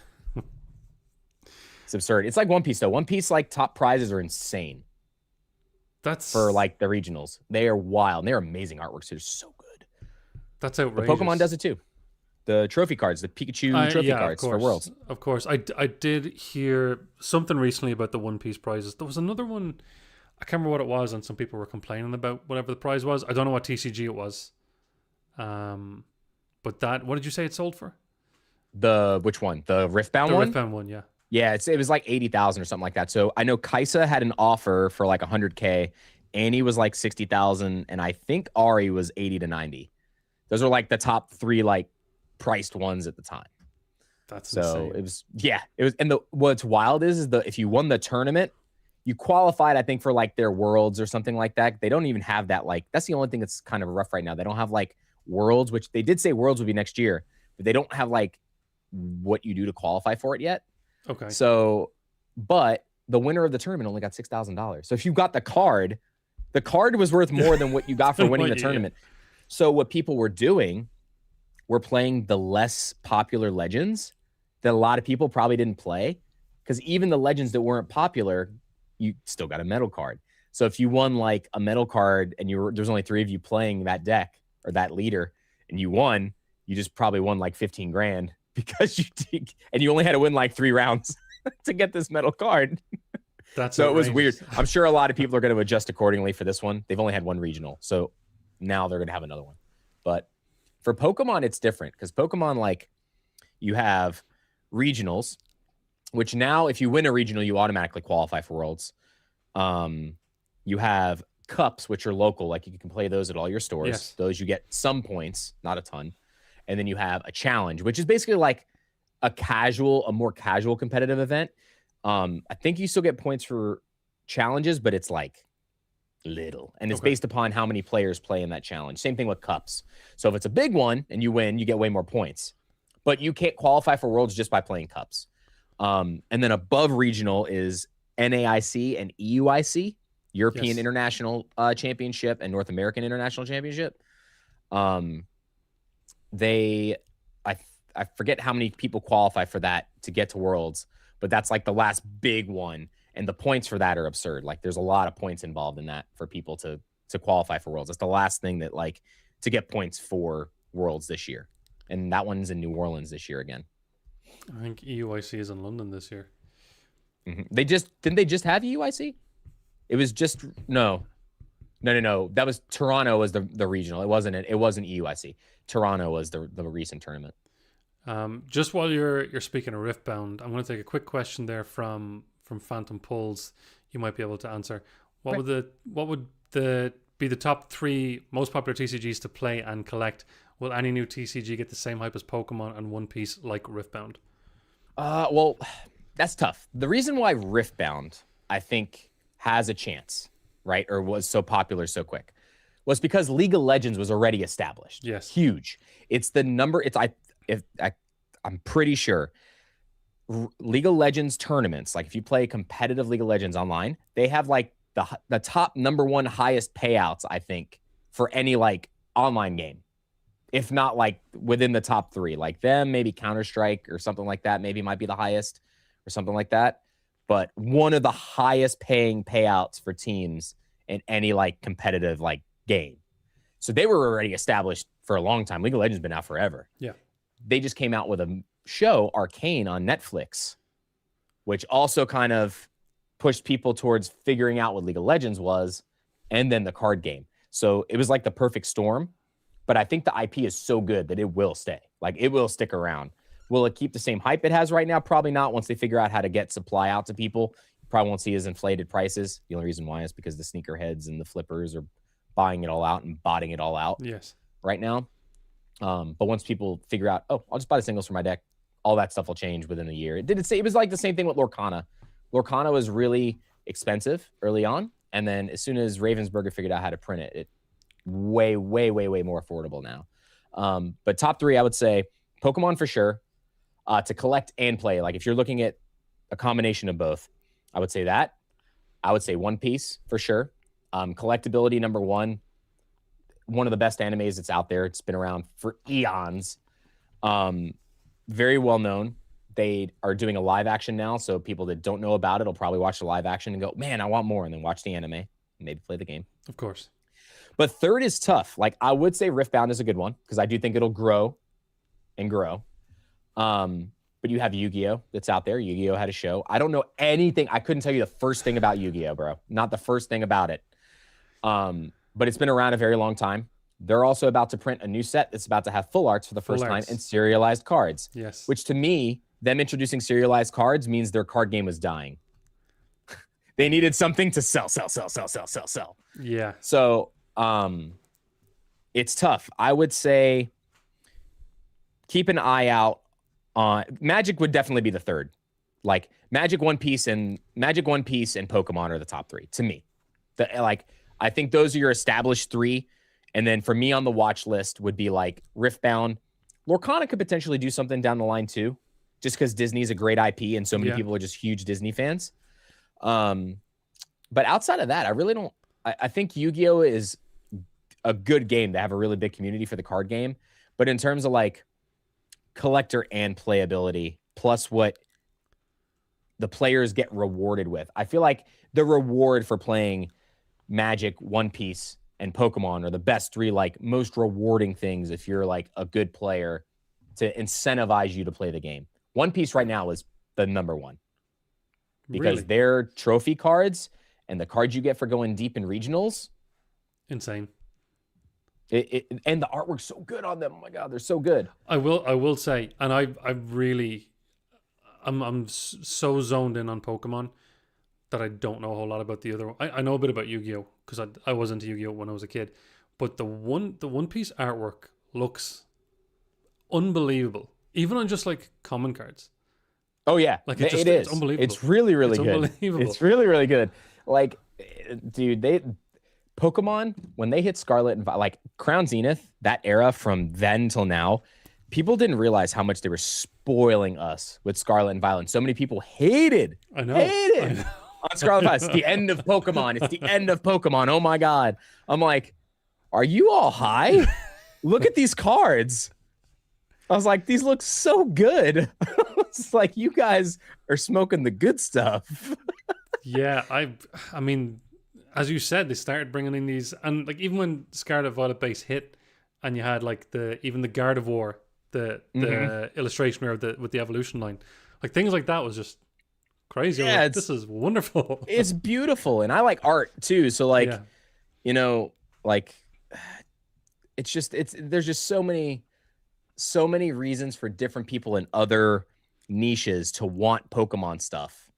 It's absurd. It's like One Piece though. One Piece like top prizes are insane. That's For like the regionals. They are wild. And they're amazing artworks. They're so good. That's The outrageous. Pokemon does it too. The trophy cards, the Pikachu trophy cards for Worlds. Of course. I did hear something recently about the One Piece prizes. There was another one, I can't remember what it was, and some people were complaining about whatever the prize was. I don't know what TCG it was. But that, what did you say it sold for? Which one? The Riftbound The one? Riftbound one, yeah. Yeah, it was like 80,000 or something like that. So I know Kaisa had an offer for like 100K. Annie was like 60,000, and I think Ari was 80 to 90. Those are like the top 3 like priced ones at the time. That's So insane. it was, and what's wild is if you won the tournament, you qualified, I think, for like their Worlds or something like that. They don't even have that. Like, that's the only thing that's kind of rough right now. They don't have like Worlds, which they did say Worlds would be next year, but they don't have like what you do to qualify for it yet. Okay. So, but the winner of the tournament only got $6,000. So if you got the card was worth more than what you got for winning the tournament. So what people were doing were playing the less popular legends that a lot of people probably didn't play, because even the legends that weren't popular, you still got a metal card. So if you won like a metal card and there's only 3 of you playing that deck or that leader and you won, you just probably won like 15 grand because you only had to win like 3 rounds to get this metal card. That's so outrageous. It was weird. outrageous. I'm sure a lot of people are going to adjust accordingly for this one. They've only had 1 regional, so now they're going to have another one. But for Pokemon, it's different because Pokemon, like, you have regionals, which now if you win a regional, you automatically qualify for Worlds. You have cups, which are local, like you can play those at all your stores. Yes. Those you get some points, not a ton. And then you have a challenge, which is basically like a more casual competitive event. I think you still get points for challenges, but it's like little. And it's based upon how many players play in that challenge. Same thing with cups. So if it's a big one and you win, you get way more points. But you can't qualify for Worlds just by playing cups. And then above regional is NAIC and EUIC, European International Championship and North American International Championship. I forget how many people qualify for that to get to Worlds, but that's like the last big one. And the points for that are absurd. Like, there's a lot of points involved in that for people to qualify for Worlds. That's the last thing that, like, to get points for Worlds this year. And that one's in New Orleans this year again. I think EUIC is in London this year. Mm-hmm. Didn't they just have EUIC? It was just no. That was Toronto was the regional. It wasn't EUIC. Toronto was the recent tournament. Just while you're speaking of Riftbound, I'm going to take a quick question there from Phantom Pulls. You might be able to answer. What would be the top 3 most popular TCGs to play and collect? Will any new TCG get the same hype as Pokemon and One Piece like Riftbound? Well, that's tough. The reason why Riftbound, I think, has a chance, right, or was so popular so quick, was because League of Legends was already established. Yes. Huge. It's the number. I'm pretty sure League of Legends tournaments, like if you play competitive League of Legends online, they have like the top number 1 highest payouts, I think, for any like online game. If not like within the top 3, like them, maybe Counter-Strike or something like that, maybe might be the highest or something like that. But one of the highest paying payouts for teams in any like competitive like game. So they were already established for a long time. League of Legends has been out forever. Yeah. They just came out with a show, Arcane, on Netflix, which also kind of pushed people towards figuring out what League of Legends was, and then the card game. So it was like the perfect storm. but I think the IP is so good that it will stay. Like, it will stick around. Will it keep the same hype it has right now? Probably not. Once they figure out how to get supply out to people, you probably won't see as inflated prices. The only reason why is because the sneakerheads and the flippers are buying it all out and botting it all out right now. But once people figure out, oh, I'll just buy the singles for my deck, all that stuff will change within a year. It was like the same thing with Lorcana. Lorcana was really expensive early on, and then as soon as Ravensburger figured out how to print it, it way more affordable now. But top 3, I would say Pokemon for sure. To collect and play, like if you're looking at a combination of both, I would say that. I would say One Piece for sure. Collectability number 1. One of the best animes that's out there. It's been around for eons. Very well known. They are doing a live action now, so people that don't know about it will probably watch the live action and go, man, I want more, and then watch the anime and maybe play the game. Of course. But third is tough. Like, I would say Riftbound is a good one because I do think it'll grow and grow. But you have Yu-Gi-Oh! That's out there. Yu-Gi-Oh! Had a show. I don't know anything. I couldn't tell you the first thing about Yu-Gi-Oh!, bro. Not the first thing about it. But it's been around a very long time. They're also about to print a new set that's about to have full arts for the first time and serialized cards. Yes. Which to me, them introducing serialized cards means their card game was dying. They needed something to sell. Yeah. So, it's tough. I would say keep an eye out on Magic would definitely be the third. Like Magic, One Piece, and Pokemon are the top 3 to me. I think those are your established 3. And then for me on the watch list would be like Riftbound. Lorcana could potentially do something down the line too, just because Disney's a great IP and so many people are just huge Disney fans. But outside of that, I really don't. I think Yu-Gi-Oh! Is a good game to have a really big community for the card game. But in terms of like collector and playability, plus what the players get rewarded with, I feel like the reward for playing Magic, One Piece, and Pokemon are the best 3 like most rewarding things if you're like a good player to incentivize you to play the game. One Piece right now is the number 1 because their trophy cards and the cards you get for going deep in regionals, insane. And the artwork's so good on them. Oh my god, they're so good. I will say, and I'm so zoned in on Pokemon that I don't know a whole lot about the other one. I know a bit about Yu-Gi-Oh! Because I was into Yu-Gi-Oh! When I was a kid. But the One Piece artwork looks unbelievable. Even on just like common cards. Oh yeah. Like it is. It's unbelievable. It's really good. Unbelievable. It's really good. Like, dude, Pokemon, when they hit Scarlet and like Crown Zenith, that era from then till now, people didn't realize how much they were spoiling us with Scarlet and Violet. So many people hated on Scarlet and Violet. It's the end of Pokemon. It's the end of Pokemon. Oh my god. I'm like, are you all high? Look at these cards. I was like, these look so good. It's like, you guys are smoking the good stuff. Yeah, I mean, as you said, they started bringing in these, and like even when Scarlet Violet base hit, and you had like the Gardevoir, the illustration with the evolution line, like things like that was just crazy. Yeah, like, this is wonderful. It's beautiful, and I like art too. So like, you know, like there's just so many reasons for different people in other niches to want Pokemon stuff,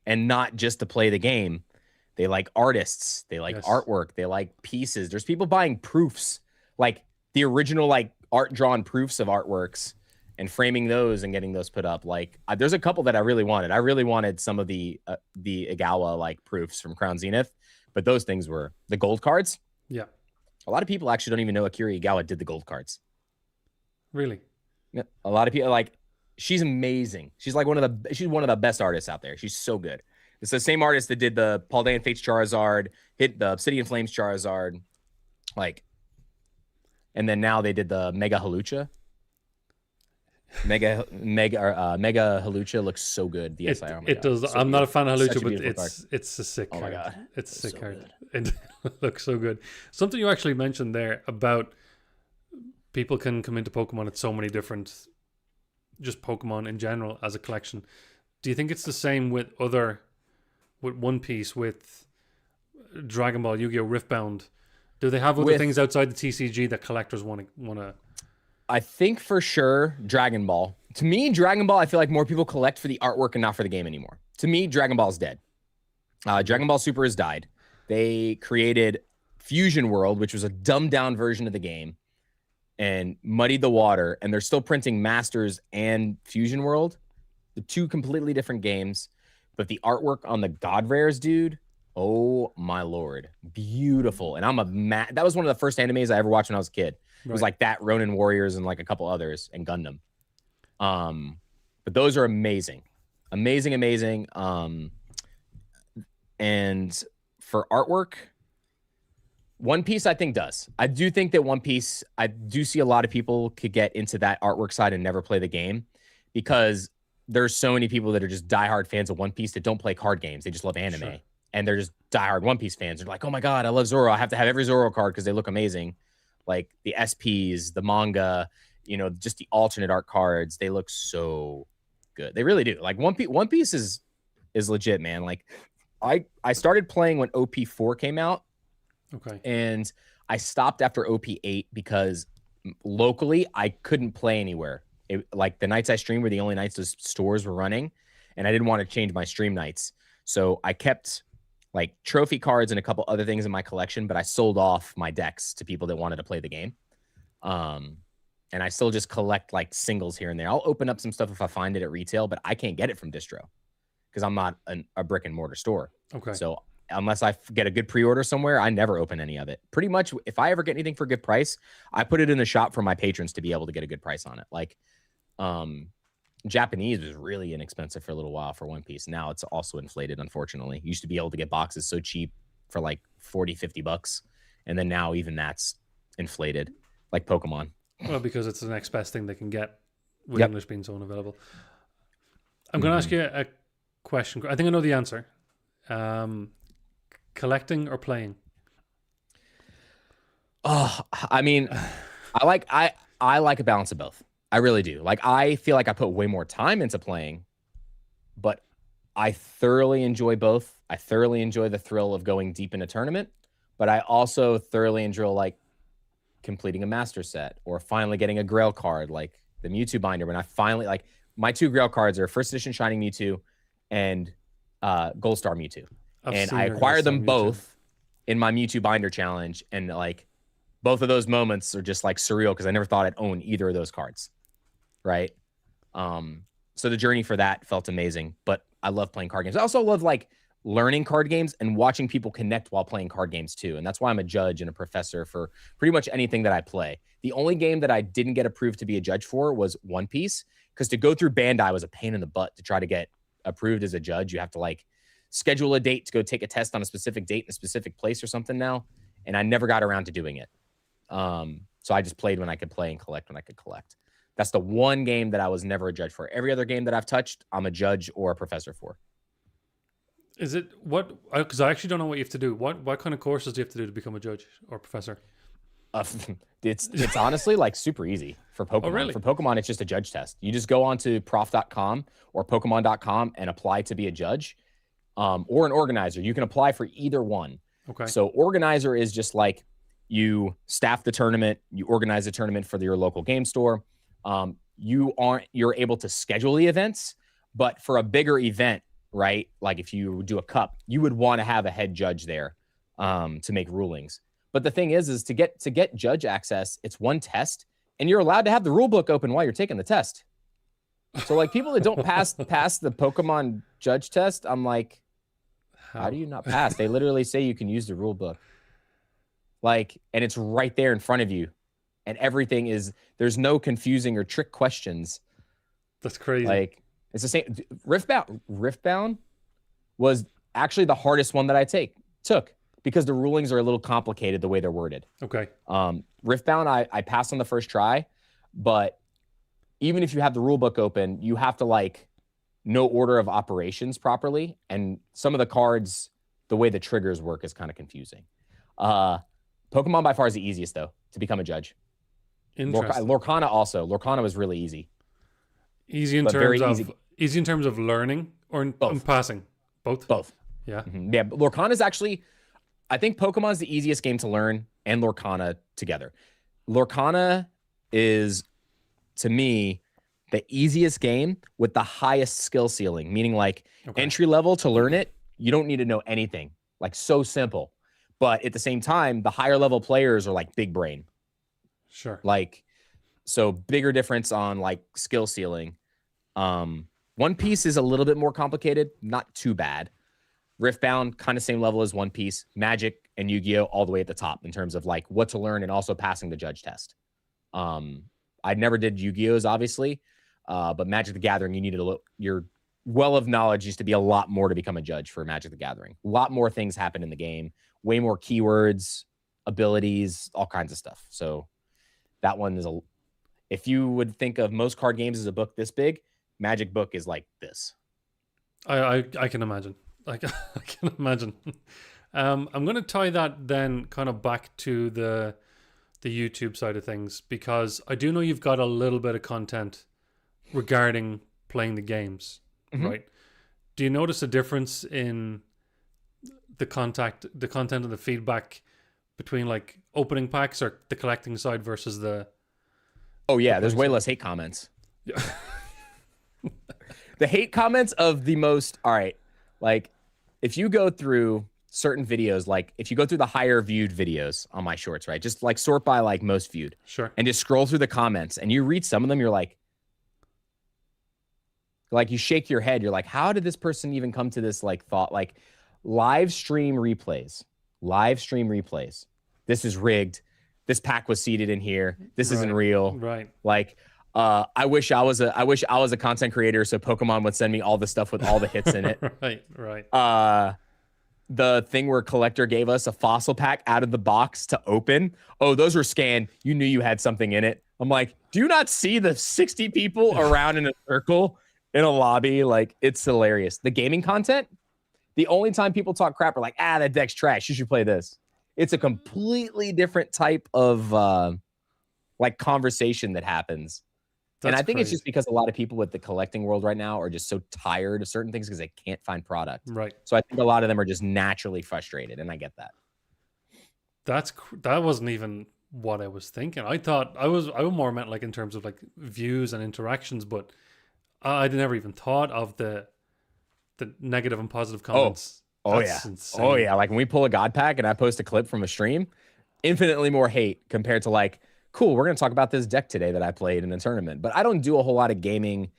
and not just to play the game. They like artists, they like artwork, they like pieces. There's people buying proofs, like the original like art drawn proofs of artworks, and framing those and getting those put up. Like there's a couple that I really wanted. I really wanted some of the Igawa like proofs from Crown Zenith, but those things were the gold cards. Yeah, a lot of people actually don't even know Akira Igawa did the gold cards. Really? Yeah, a lot of people like. She's amazing. She's like one of the best artists out there. She's so good. It's the same artist that did the Paldean Fates Charizard, hit the Obsidian Flames Charizard, like, and then now they did the Mega Halucha. Mega Halucha looks so good. The SIR, it does. So I'm not a fan of Halucha, but it's a sick card. Oh my god, it's a sick card. It looks so good. Something you actually mentioned there about people can come into Pokemon at so many different, just Pokemon in general as a collection. Do you think it's the same with One Piece, with Dragon Ball, Yu-Gi-Oh, Riftbound? Do they have other With- things outside the TCG that collectors want to? I think for sure Dragon Ball. To me, Dragon Ball, I feel like more people collect for the artwork and not for the game anymore. To me, Dragon Ball is dead. Dragon Ball Super has died. They created Fusion World, which was a dumbed down version of the game, and muddied the water. And they're still printing Masters and Fusion World, the two completely different games. But the artwork on the God Rares, dude, oh my lord, beautiful. And that was one of the first animes I ever watched when I was a kid. It was like that, Ronin Warriors, and like a couple others, and Gundam. But those are amazing, amazing. And for artwork, One Piece, I think does. I do think that One Piece, I do see a lot of people could get into that artwork side and never play the game, because there's so many people that are just diehard fans of One Piece that don't play card games. They just love anime. Sure. And they're just diehard One Piece fans. They're like, oh my God, I love Zoro. I have to have every Zoro card because they look amazing. Like the SPs, the manga, you know, just the alternate art cards. They look so good. They really do. Like One Piece is legit, man. Like I started playing when OP4 came out. Okay. And I stopped after OP8 because locally I couldn't play anywhere. Like the nights I streamed were the only nights the stores were running, and I didn't want to change my stream nights. So I kept like trophy cards and a couple other things in my collection, but I sold off my decks to people that wanted to play the game. And I still just collect like singles here and there. I'll open up some stuff if I find it at retail, but I can't get it from distro because I'm not a brick and mortar store. Okay. So unless I get a good pre-order somewhere, I never open any of it. Pretty much, if I ever get anything for a good price, I put it in the shop for my patrons to be able to get a good price on it. Like, Japanese was really inexpensive for a little while for One Piece. Now it's also inflated, unfortunately. You used to be able to get boxes so cheap for like 40, 50 bucks. And then now even that's inflated, like Pokemon. Well, because it's the next best thing they can get with English being so unavailable. I'm going to ask you a question. I think I know the answer. Collecting or playing? Oh, I mean, I like a balance of both. I really do. Like, I feel like I put way more time into playing, but I thoroughly enjoy both. I thoroughly enjoy the thrill of going deep in a tournament, but I also thoroughly enjoy like completing a master set or finally getting a Grail card, like the Mewtwo binder. When I finally, like, my two Grail cards are first edition Shining Mewtwo and Gold Star Mewtwo. And I acquired them both in my Mewtwo binder challenge. And like both of those moments are just like surreal because I never thought I'd own either of those cards. Right. So the journey for that felt amazing, but I love playing card games. I also love like learning card games and watching people connect while playing card games too. And that's why I'm a judge and a professor for pretty much anything that I play. The only game that I didn't get approved to be a judge for was One Piece, because to go through Bandai was a pain in the butt to try to get approved as a judge. You have to like schedule a date to go take a test on a specific date in a specific place or something now. And I never got around to doing it. So I just played when I could play and collect when I could collect. That's the one game that I was never a judge for. Every other game that I've touched, I'm a judge or a professor for. Is it what? Because I actually don't know what you have to do. What kind of courses do you have to do to become a judge or professor? It's honestly like super easy for Pokemon. Oh, really? For Pokemon, it's just a judge test. You just go onto prof.com or Pokemon.com and apply to be a judge or an organizer. You can apply for either one. Okay. So organizer is just like you staff the tournament, you organize the tournament for your local game store. You're able to schedule the events, but for a bigger event, right? Like if you do a cup, you would want to have a head judge there to make rulings. But the thing is to get judge access, it's one test, and you're allowed to have the rule book open while you're taking the test. So like people that don't pass the Pokemon judge test, I'm like, how do you not pass? They literally say you can use the rule book. Like, and it's right there in front of you. And everything is, there's no confusing or trick questions. That's crazy. Like, it's the same. Riftbound was actually the hardest one that I took because the rulings are a little complicated the way they're worded. Okay. Riftbound, I passed on the first try, but even if you have the rule book open, you have to like know order of operations properly. And some of the cards, the way the triggers work is kind of confusing. Pokemon by far is the easiest though to become a judge. Lorcana also. Lorcana was really easy. Easy in terms of learning or in passing? Both? Both. Yeah. Mm-hmm. Yeah, but Lorcana is actually, I think Pokemon is the easiest game to learn, and Lorcana together. Lorcana is, to me, the easiest game with the highest skill ceiling, meaning like entry level to learn it, you don't need to know anything. Like so simple. But at the same time, the higher level players are like big brain. Sure. Like, so bigger difference on like skill ceiling. One Piece is a little bit more complicated, not too bad. Riftbound, kind of same level as One Piece. Magic and Yu-Gi-Oh! All the way at the top in terms of like what to learn and also passing the judge test. I never did Yu-Gi-Oh's, obviously, but Magic the Gathering, you needed your well of knowledge used to be a lot more to become a judge for Magic the Gathering. A lot more things happen in the game, way more keywords, abilities, all kinds of stuff. So that one is if you would think of most card games as a book this big, Magic book is like this. I can imagine. I can imagine. I'm going to tie that then kind of back to the YouTube side of things, because I do know you've got a little bit of content regarding playing the games, right? Do you notice a difference in the content and the feedback between like opening packs or the collecting side versus the... Oh yeah, there's way less hate comments. Yeah. The hate comments of the most, all right, like if you go through certain videos, like if you go through the higher viewed videos on my shorts, right? Just like sort by like most viewed. Sure. And just scroll through the comments and you read some of them, you're like you shake your head. You're like, how did this person even come to this like thought? Like live stream replays. This is rigged. This pack was seeded in here. This isn't real. Right. Like, I wish I was a content creator so Pokemon would send me all the stuff with all the hits in it. Right. The thing where Collector gave us a fossil pack out of the box to open. Oh, those were scanned. You knew you had something in it. I'm like, do you not see the 60 people around in a circle in a lobby? Like, it's hilarious. The gaming content, the only time people talk crap are like, that deck's trash. You should play this. It's a completely different type of like conversation that happens. And I think it's just because a lot of people with the collecting world right now are just so tired of certain things because they can't find product. Right. So I think a lot of them are just naturally frustrated, and I get that. That wasn't even what I was thinking. I more meant like in terms of like views and interactions, but I never even thought of the negative and positive comments. That's insane. Oh yeah. Like when we pull a God pack and I post a clip from a stream, infinitely more hate compared to like, cool, we're going to talk about this deck today that I played in the tournament. But I don't do a whole lot of gaming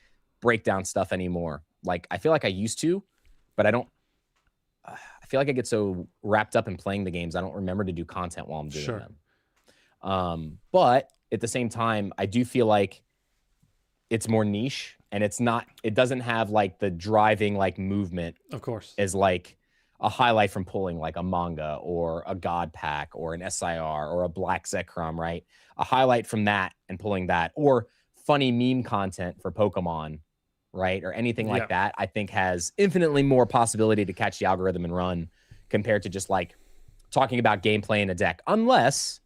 breakdown stuff anymore. Like, I feel like I used to, but I don't. I feel like I get so wrapped up in playing the games, I don't remember to do content while I'm doing them. But at the same time, I do feel like it's more niche and it doesn't have like the driving like movement, of course, as like a highlight from pulling like a manga or a God pack or an SIR or a Black Zekrom, right? A highlight from that and pulling that, or funny meme content for Pokemon, right? Or anything like that, I think has infinitely more possibility to catch the algorithm and run compared to just like talking about gameplay in a deck. Unless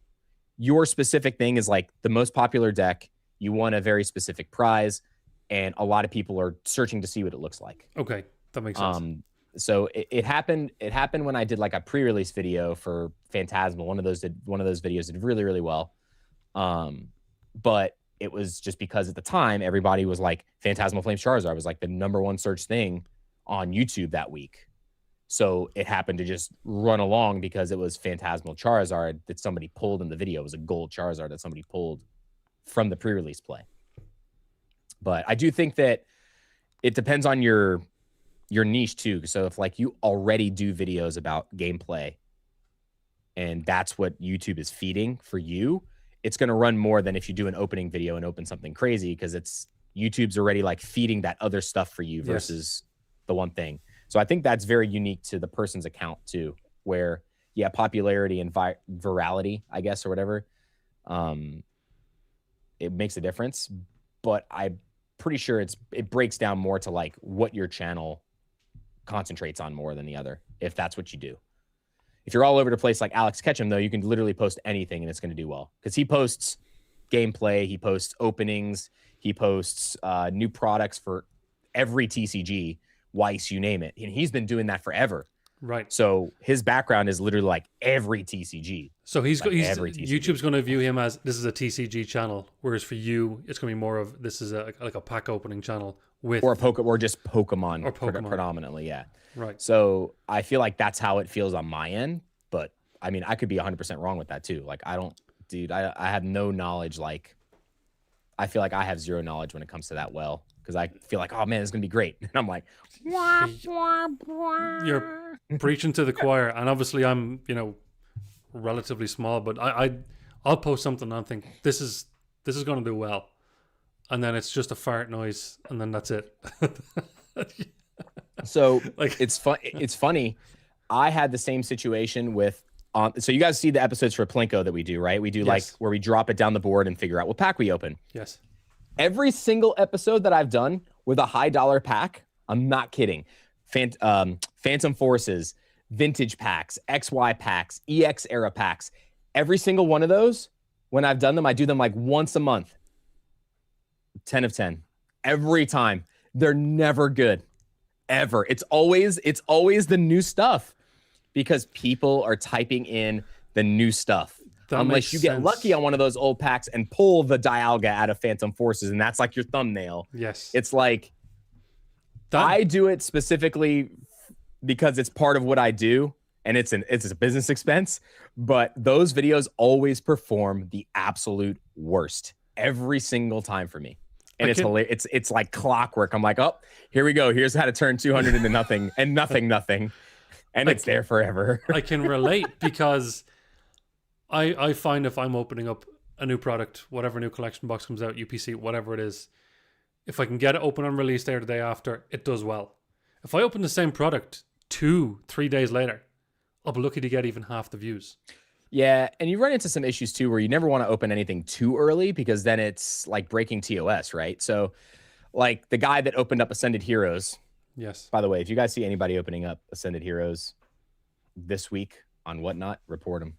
your specific thing is like the most popular deck, you won a very specific prize, and a lot of people are searching to see what it looks like. Okay, that makes sense. So it happened when I did like a pre-release video for Phantasmal. One of those videos did really, really well. But it was just because at the time everybody was like, Phantasmal Flames Charizard was like the #1 search thing on YouTube that week. So it happened to just run along because it was Phantasmal Charizard that somebody pulled in the video. It was a gold Charizard that somebody pulled from the pre-release play. But I do think that it depends on your niche too. So if like you already do videos about gameplay and that's what YouTube is feeding for you, it's going to run more than if you do an opening video and open something crazy, because YouTube's already like feeding that other stuff for you versus the one thing. So I think that's very unique to the person's account too, where popularity and virality, I guess, or whatever, it makes a difference. But I'm pretty sure it breaks down more to like what your channel concentrates on more than the other, if that's what you do. If you're all over the place like Alex Ketchum, though, you can literally post anything and it's going to do well, because he posts gameplay, he posts openings, he posts new products for every TCG, Weiss, you name it, and he's been doing that forever. Right. So his background is literally like every TCG. So he's every TCG. YouTube's going to view him as this is a TCG channel, whereas for you, it's going to be more of this is like a pack opening channel with or just Pokemon, or Pokemon. predominantly. Yeah. Right. So I feel like that's how it feels on my end. But I mean, I could be 100% wrong with that too. Like, I have no knowledge. Like, I feel like I have zero knowledge when it comes to that well, because I feel like, oh man, it's going to be great. And I'm like, you're preaching to the choir. And obviously I'm, relatively small, but I'll post something and I think this is going to do well. And then it's just a fart noise. And then that's it. So like, it's funny. I had the same situation with, so you guys see the episodes for Plinko that we do, right? We do like where we drop it down the board and figure out what pack we open. Yes. Every single episode that I've done with a high dollar pack, I'm not kidding. Phantom Forces, vintage packs, XY packs, EX era packs. Every single one of those, when I've done them, I do them like once a month. 10 of 10. Every time. They're never good. Ever. It's always the new stuff, because people are typing in the new stuff. Unless you get lucky on one of those old packs and pull the Dialga out of Phantom Forces, and that's like your thumbnail. Yes. It's like, I do it specifically because it's part of what I do, and it's a business expense, but those videos always perform the absolute worst every single time for me. And it's hilarious. It's like clockwork. I'm like, oh, here we go. Here's how to turn 200 into nothing and nothing. And it's there forever. I can relate, because I find if I'm opening up a new product, whatever new collection box comes out, UPC, whatever it is, if I can get it open on release day or the day after, it does well. If I open the same product 2-3 days later, I'll be lucky to get even half the views. Yeah, and you run into some issues too where you never want to open anything too early, because then it's like breaking TOS, right? So like the guy that opened up Ascended Heroes. Yes. By the way, if you guys see anybody opening up Ascended Heroes this week on Whatnot, report them.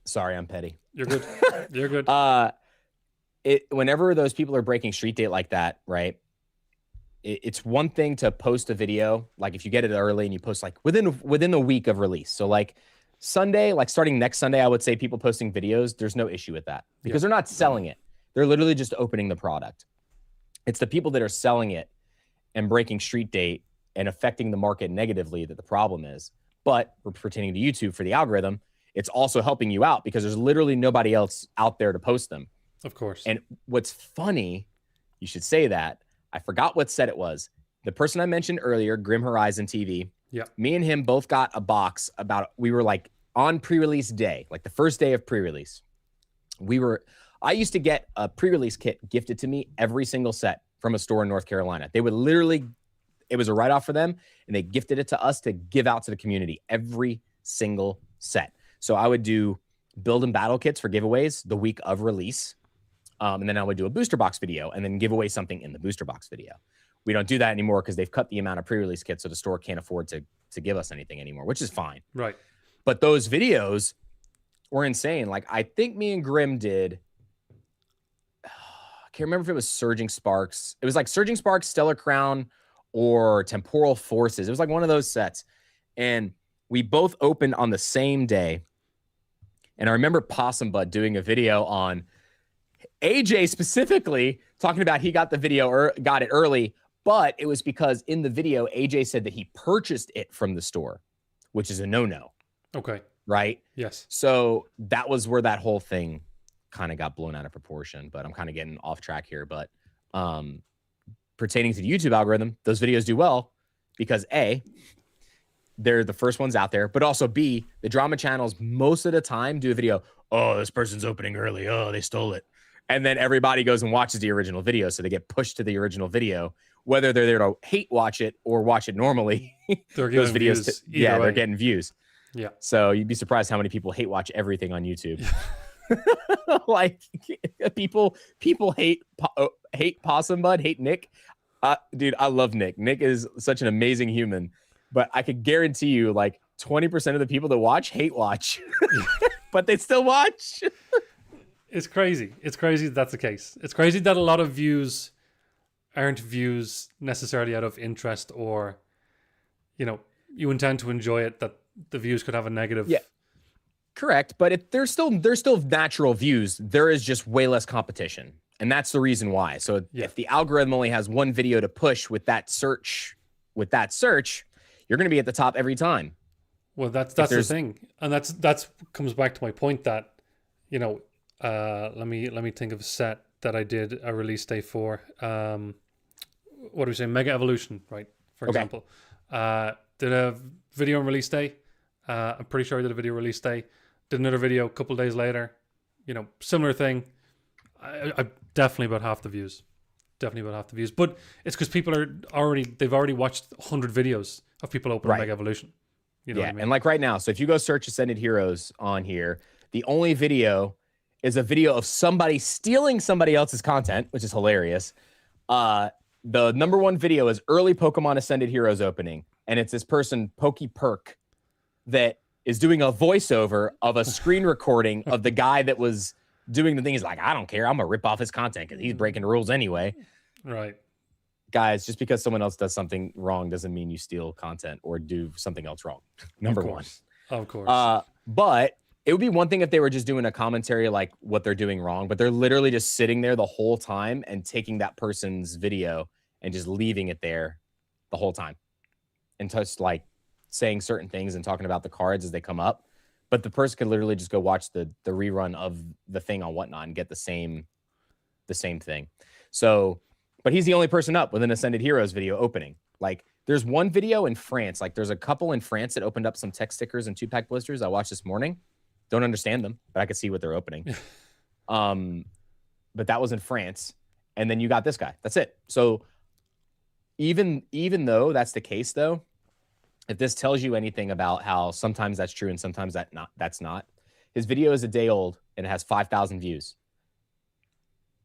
Sorry, I'm petty. You're good. You're good. Whenever those people are breaking street date like that, right? It's one thing to post a video, like if you get it early and you post like within a week of release. So like Sunday, like starting next Sunday, I would say people posting videos, there's no issue with that, because they're not selling it. They're literally just opening the product. It's the people that are selling it and breaking street date and affecting the market negatively that the problem is. But we're pertaining to YouTube for the algorithm, it's also helping you out because there's literally nobody else out there to post them. Of course. And what's funny, you should say that, I forgot what set it was. The person I mentioned earlier, Grim Horizon TV. Yeah. Me and him both got a box we were like on pre-release day, like the first day of pre-release. I used to get a pre-release kit gifted to me every single set from a store in North Carolina. They would literally, it was a write-off for them, and they gifted it to us to give out to the community every single set. So I would do build and battle kits for giveaways the week of release. And then I would do a booster box video and then give away something in the booster box video. We don't do that anymore because they've cut the amount of pre-release kits, so the store can't afford to give us anything anymore, which is fine. Right. But those videos were insane. Like, I think me and Grim did, I can't remember if it was Surging Sparks. It was like Surging Sparks, Stellar Crown, or Temporal Forces. It was like one of those sets. And we both opened on the same day. And I remember Possum Bud doing a video on AJ specifically talking about he got the video or got it early, but it was because in the video, AJ said that he purchased it from the store, which is a no-no. Okay. Right? Yes. So that was where that whole thing kind of got blown out of proportion, but I'm kind of getting off track here. But pertaining to the YouTube algorithm, those videos do well because A, they're the first ones out there, but also B, the drama channels most of the time do a video, oh, this person's opening early, oh, they stole it. And then everybody goes and watches the original video, so they get pushed to the original video, whether they're there to hate watch it or watch it normally. They're those videos, views they're getting views. Yeah. So you'd be surprised how many people hate watch everything on YouTube. Like people hate Possum Bud, hate Nick. Dude, I love Nick. Nick is such an amazing human, but I could guarantee you, like 20% of the people that watch hate watch, but they still watch. It's crazy. It's crazy that's the case. It's crazy that a lot of views aren't views necessarily out of interest or, you intend to enjoy it, that the views could have a negative. Yeah. Correct, but there's still natural views. There is just way less competition, and that's the reason why. So if the algorithm only has one video to push with that search, you're going to be at the top every time. Well, that's the thing, and that's comes back to my point that, you know, let me think of a set that I did a release day for. What do we say? Mega Evolution, right? For example, did a video on release day. I'm pretty sure I did a video release day. Did another video a couple days later. You know, similar thing. I definitely about half the views. But it's because people they've already watched 100 videos of people opening Mega Evolution. You know what I mean? And like right now, so if you go search Ascended Heroes on here, the only video is a video of somebody stealing somebody else's content, which is hilarious. The number one video is early Pokemon Ascended Heroes opening, and it's this person, Pokey Perk, that is doing a voiceover of a screen recording of the guy that was doing the thing. He's like, I don't care. I'm going to rip off his content because he's breaking the rules anyway. Right. Guys, just because someone else does something wrong doesn't mean you steal content or do something else wrong. Number one. Of course. But it would be one thing if they were just doing a commentary like what they're doing wrong, but they're literally just sitting there the whole time and taking that person's video and just leaving it there the whole time. And just like saying certain things and talking about the cards as they come up, but the person could literally just go watch the rerun of the thing on Whatnot and get the same thing. So, but he's the only person up with an Ascended Heroes video opening. Like there's one video in France, like there's a couple in France that opened up some tech stickers and 2-pack blisters I watched this morning. Don't understand them, but I could see what they're opening. But that was in France. And then you got this guy. That's it. So even though that's the case though, if this tells you anything about how sometimes that's true and sometimes that's not, his video is a day old and it has 5,000 views.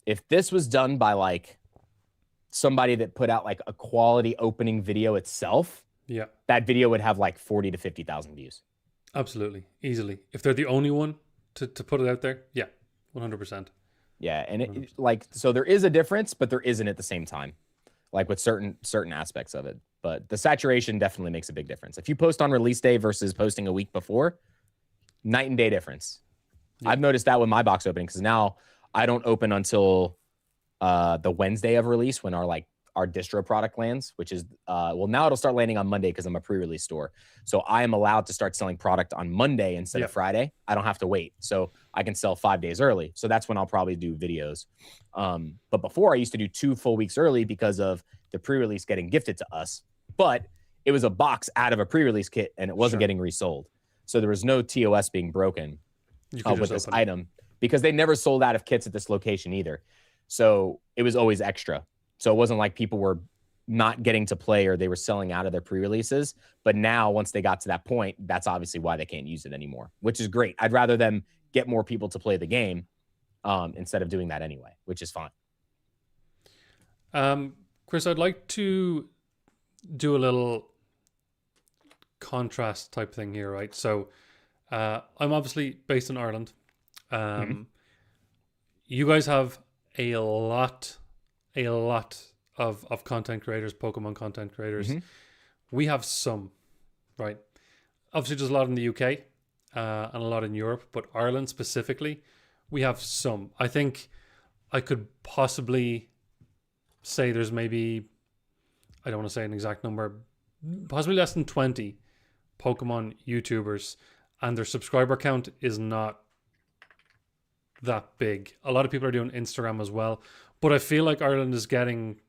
If this was done by like somebody that put out like a quality opening video itself, that video would have like 40 to 50,000 views. Absolutely, easily. If they're the only one to put it out there, 100%. Yeah, and so there is a difference, but there isn't at the same time, like with certain aspects of it. But the saturation definitely makes a big difference. If you post on release day versus posting a week before, night and day difference. Yeah. I've noticed that with my box opening because now I don't open until the Wednesday of release when our distro product lands, which is now it'll start landing on Monday because I'm a pre-release store. So I am allowed to start selling product on Monday instead of Friday. I don't have to wait. So I can sell 5 days early. So that's when I'll probably do videos. But before I used to do 2 full weeks early because of the pre-release getting gifted to us. But it was a box out of a pre-release kit and it wasn't getting resold. So there was no TOS being broken with this item because they never sold out of kits at this location either. So it was always extra. So it wasn't like people were not getting to play or they were selling out of their pre-releases. But now once they got to that point, that's obviously why they can't use it anymore, which is great. I'd rather them get more people to play the game instead of doing that anyway, which is fine. Chris, I'd like to do a little contrast type thing here, right? So I'm obviously based in Ireland. You guys have a lot of content creators, Pokemon content creators. We have some, right? Obviously, there's a lot in the UK and a lot in Europe, but Ireland specifically, we have some. I think I could possibly say there's maybe, I don't want to say an exact number, possibly less than 20 Pokemon YouTubers, and their subscriber count is not that big. A lot of people are doing Instagram as well, but I feel like Ireland is getting,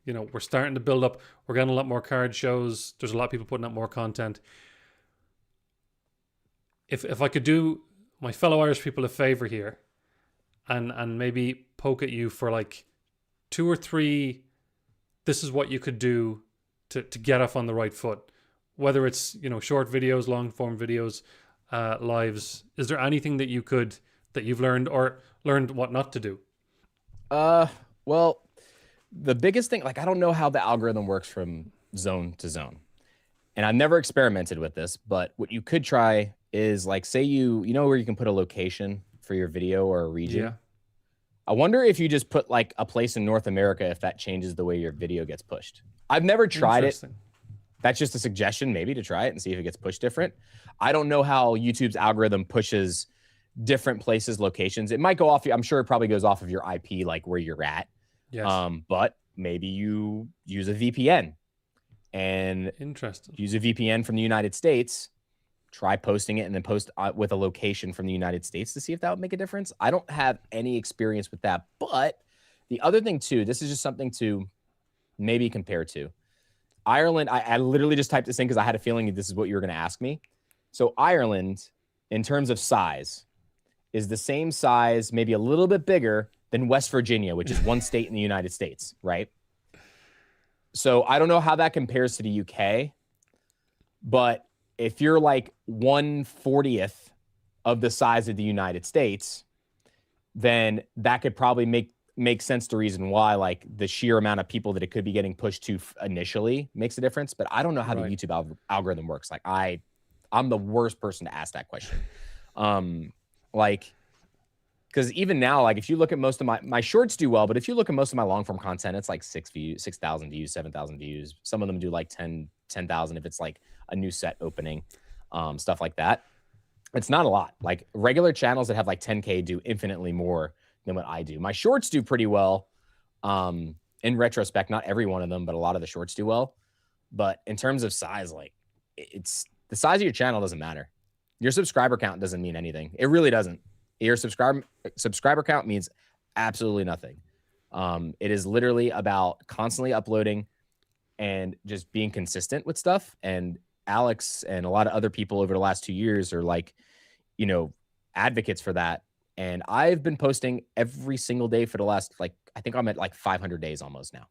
we're starting to build up. We're getting a lot more card shows. There's a lot of people putting out more content. If I could do my fellow Irish people a favor here and maybe poke at you for like 2 or 3, this is what you could do to get off on the right foot. Whether it's, short videos, long form videos, lives. Is there anything that you've learned or learned what not to do? Well, the biggest thing, I don't know how the algorithm works from zone to zone. And I've never experimented with this, but what you could try is say you know where you can put a location for your video or a region. Yeah. I wonder if you just put a place in North America, if that changes the way your video gets pushed. I've never tried it. That's just a suggestion, maybe, to try it and see if it gets pushed different. I don't know how YouTube's algorithm pushes different places, locations. It might go off. I'm sure it probably goes off of your IP, like where you're at. Yes. But maybe you use a VPN and use a VPN from the United States. Try posting it and then post with a location from the United States to see if that would make a difference. I don't have any experience with that. But the other thing too, this is just something to maybe compare to. Ireland, I literally just typed this in because I had a feeling this is what you were going to ask me. So Ireland, in terms of size, is the same size, maybe a little bit bigger than West Virginia, which is one state in the United States, right? So I don't know how that compares to the UK, but if you're like 1/40th of the size of the United States, then that could probably make sense. The reason why, like the sheer amount of people that it could be getting pushed to initially makes a difference. But I don't know how the YouTube algorithm works. Like I'm the worst person to ask that question. Like, because even now, like if you look at most of my shorts do well, but if you look at most of my long form content, it's like 6,000 views, 7,000 views. Some of them do like 10,000 if it's like a new set opening, stuff like that. It's not a lot. Like regular channels that have like 10K do infinitely more than what I do. My shorts do pretty well. In retrospect, not every one of them, but a lot of the shorts do well. But in terms of size, like it's the size of your channel doesn't matter. Your subscriber count doesn't mean anything. It really doesn't. Your subscriber count means absolutely nothing. It is literally about constantly uploading and just being consistent with stuff. And Alex and a lot of other people over the last 2 years are like, you know, advocates for that. And I've been posting every single day for the last, like, I think I'm at like 500 days almost now.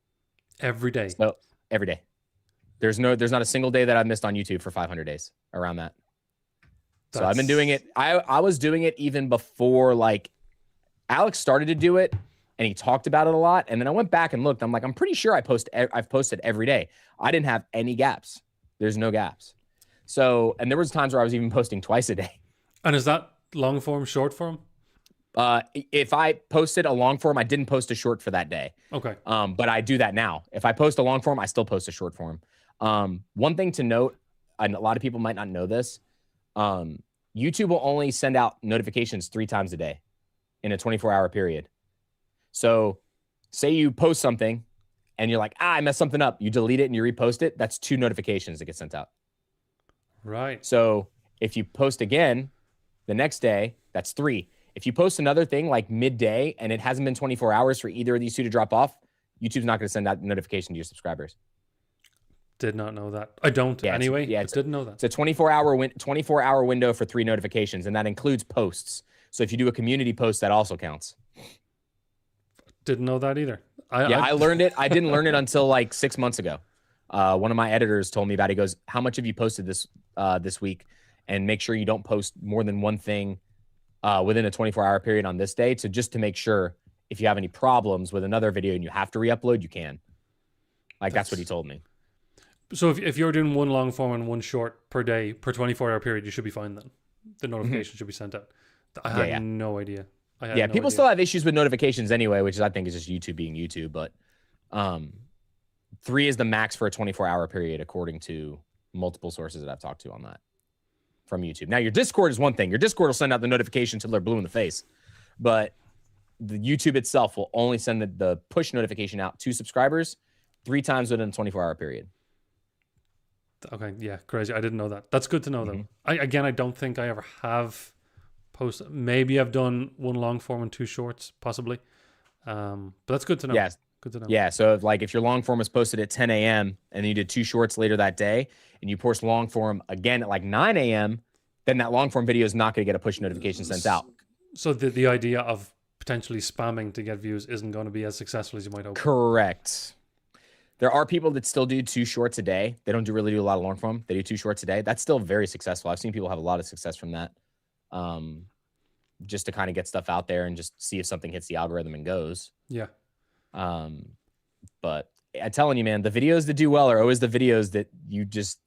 Every day. So every day. There's not a single day that I've missed on YouTube for 500 days around that. So I've been doing it. I was doing it even before like Alex started to do it and he talked about it a lot. And then I went back and looked. I'm like, I'm pretty sure I've posted every day. I didn't have any gaps. There's no gaps. So, and there was times where I was even posting twice a day. And is that long form, short form? If I posted a long form, I didn't post a short for that day. Okay. But I do that now. If I post a long form, I still post a short form. One thing to note, and a lot of people might not know this, YouTube will only send out notifications 3 times a day in a 24-hour period. So say you post something and you're like, I messed something up. You delete it and you repost it. That's 2 notifications that get sent out. Right. So if you post again the next day, that's 3. If you post another thing like midday and it hasn't been 24 hours for either of these 2 to drop off, YouTube's not going to send out notification to your subscribers. Did not know that. I don't anyway. Didn't know that. It's a 24-hour window for 3 notifications, and that includes posts. So if you do a community post, that also counts. Didn't know that either. I learned it. I didn't learn it until like 6 months ago. One of my editors told me about it. He goes, how much have you posted this week? And make sure you don't post more than one thing within a 24-hour period on this day, just to make sure if you have any problems with another video and you have to re-upload, you can. Like that's what he told me. So if you're doing 1 long form and 1 short per day per 24-hour period, you should be fine then. The notification should be sent out. I had no idea. People still have issues with notifications anyway, which I think is just YouTube being YouTube. But 3 is the max for a 24-hour period, according to multiple sources that I've talked to on that from YouTube. Now, your Discord is one thing. Your Discord will send out the notification until they're blue in the face. But the YouTube itself will only send the push notification out to subscribers 3 times within a 24-hour period. Okay, yeah, crazy. I didn't know that. That's good to know, though. I don't think I ever have posted. Maybe I've done 1 long form and 2 shorts, possibly. But that's good to know. Yes. Good to know. Yeah, so if your long form was posted at 10 a.m. and then you did 2 shorts later that day, and you post long form again at like 9 a.m., then that long form video is not going to get a push notification sent out. So the idea of potentially spamming to get views isn't going to be as successful as you might hope. Correct. There are people that still do 2 shorts a day. They don't really do a lot of long form. They do 2 shorts a day. That's still very successful. I've seen people have a lot of success from that. Just to kind of get stuff out there and just see if something hits the algorithm and goes. Yeah. But I'm telling you, man, the videos that do well are always the videos that you just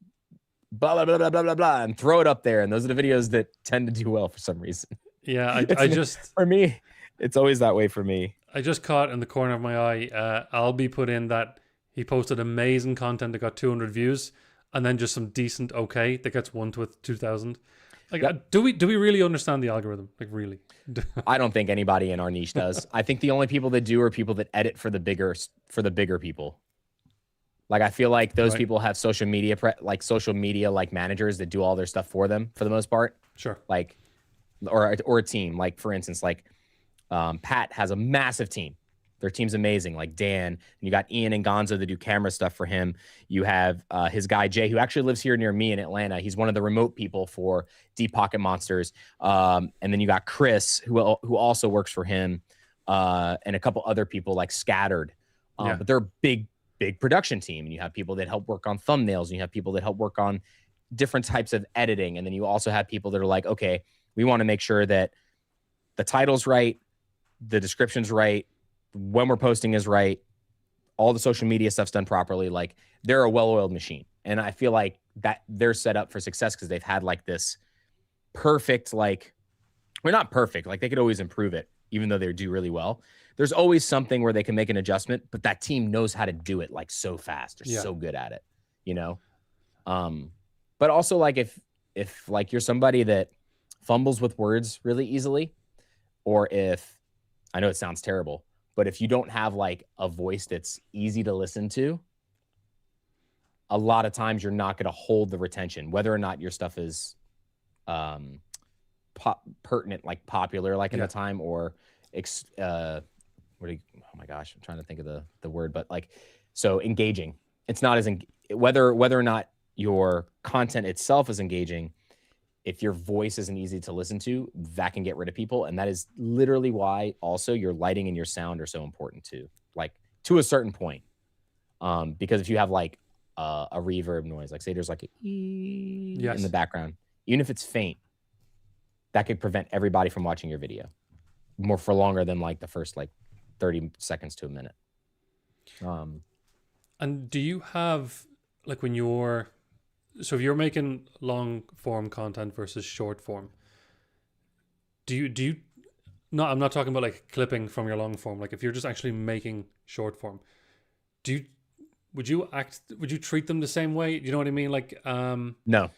blah, blah, blah, blah, blah, blah, blah, and throw it up there. And those are the videos that tend to do well for some reason. Yeah. I just, for me, it's always that way for me. I just caught in the corner of my eye, Albie put in that he posted amazing content that got 200 views. and then just some decent okay that gets 1 to 2,000. Like, Yep. do we really understand the algorithm? Like, really? I don't think anybody in our niche does. I think the only people that do are people that edit for the bigger people. Like, I feel like those Right. people have social media like managers that do all their stuff for them for the most part. Sure. Like, or a team. Like, for instance, like Pat has a massive team. Their team's amazing. Like Dan, and you got Ian and Gonzo that do camera stuff for him. You have his guy Jay, who actually lives here near me in Atlanta. He's one of the remote people for Deep Pocket Monsters. And then you got Chris, who also works for him, and a couple other people like scattered. But they're a big production team. And you have people that help work on thumbnails, and you have people that help work on different types of editing. And then you also have people that are like, okay, we want to make sure that the title's right, the description's right, when we're posting is right, all the social media stuff's done properly. Like, they're a well-oiled machine. And I feel like that they're set up for success because they've had like this perfect, like, we're not perfect. Like, they could always improve it, even though they do really well. There's always something where they can make an adjustment, but that team knows how to do it like so fast. They're so good at it, you know? But also, like, if like you're somebody that fumbles with words really easily, or if, I know it sounds terrible, but if you don't have like a voice that's easy to listen to, a lot of times you're not going to hold the retention, whether or not your stuff is pertinent, like popular, like in the time, or oh my gosh, I'm trying to think of the word, but like, so engaging. It's not as whether or not your content itself is engaging. If your voice isn't easy to listen to, that can get rid of people. And that is literally why also your lighting and your sound are so important too, like to a certain point. Because if you have like a reverb noise, like say there's like a in the background, even if it's faint, that could prevent everybody from watching your video more for longer than like the first like 30 seconds to a minute. And do you have, like, when you're, so if you're making long form content versus short form, do you no, I'm not talking about like clipping from your long form. Like, if you're just actually making short form, would you treat them the same way? You know what I mean? Like, no.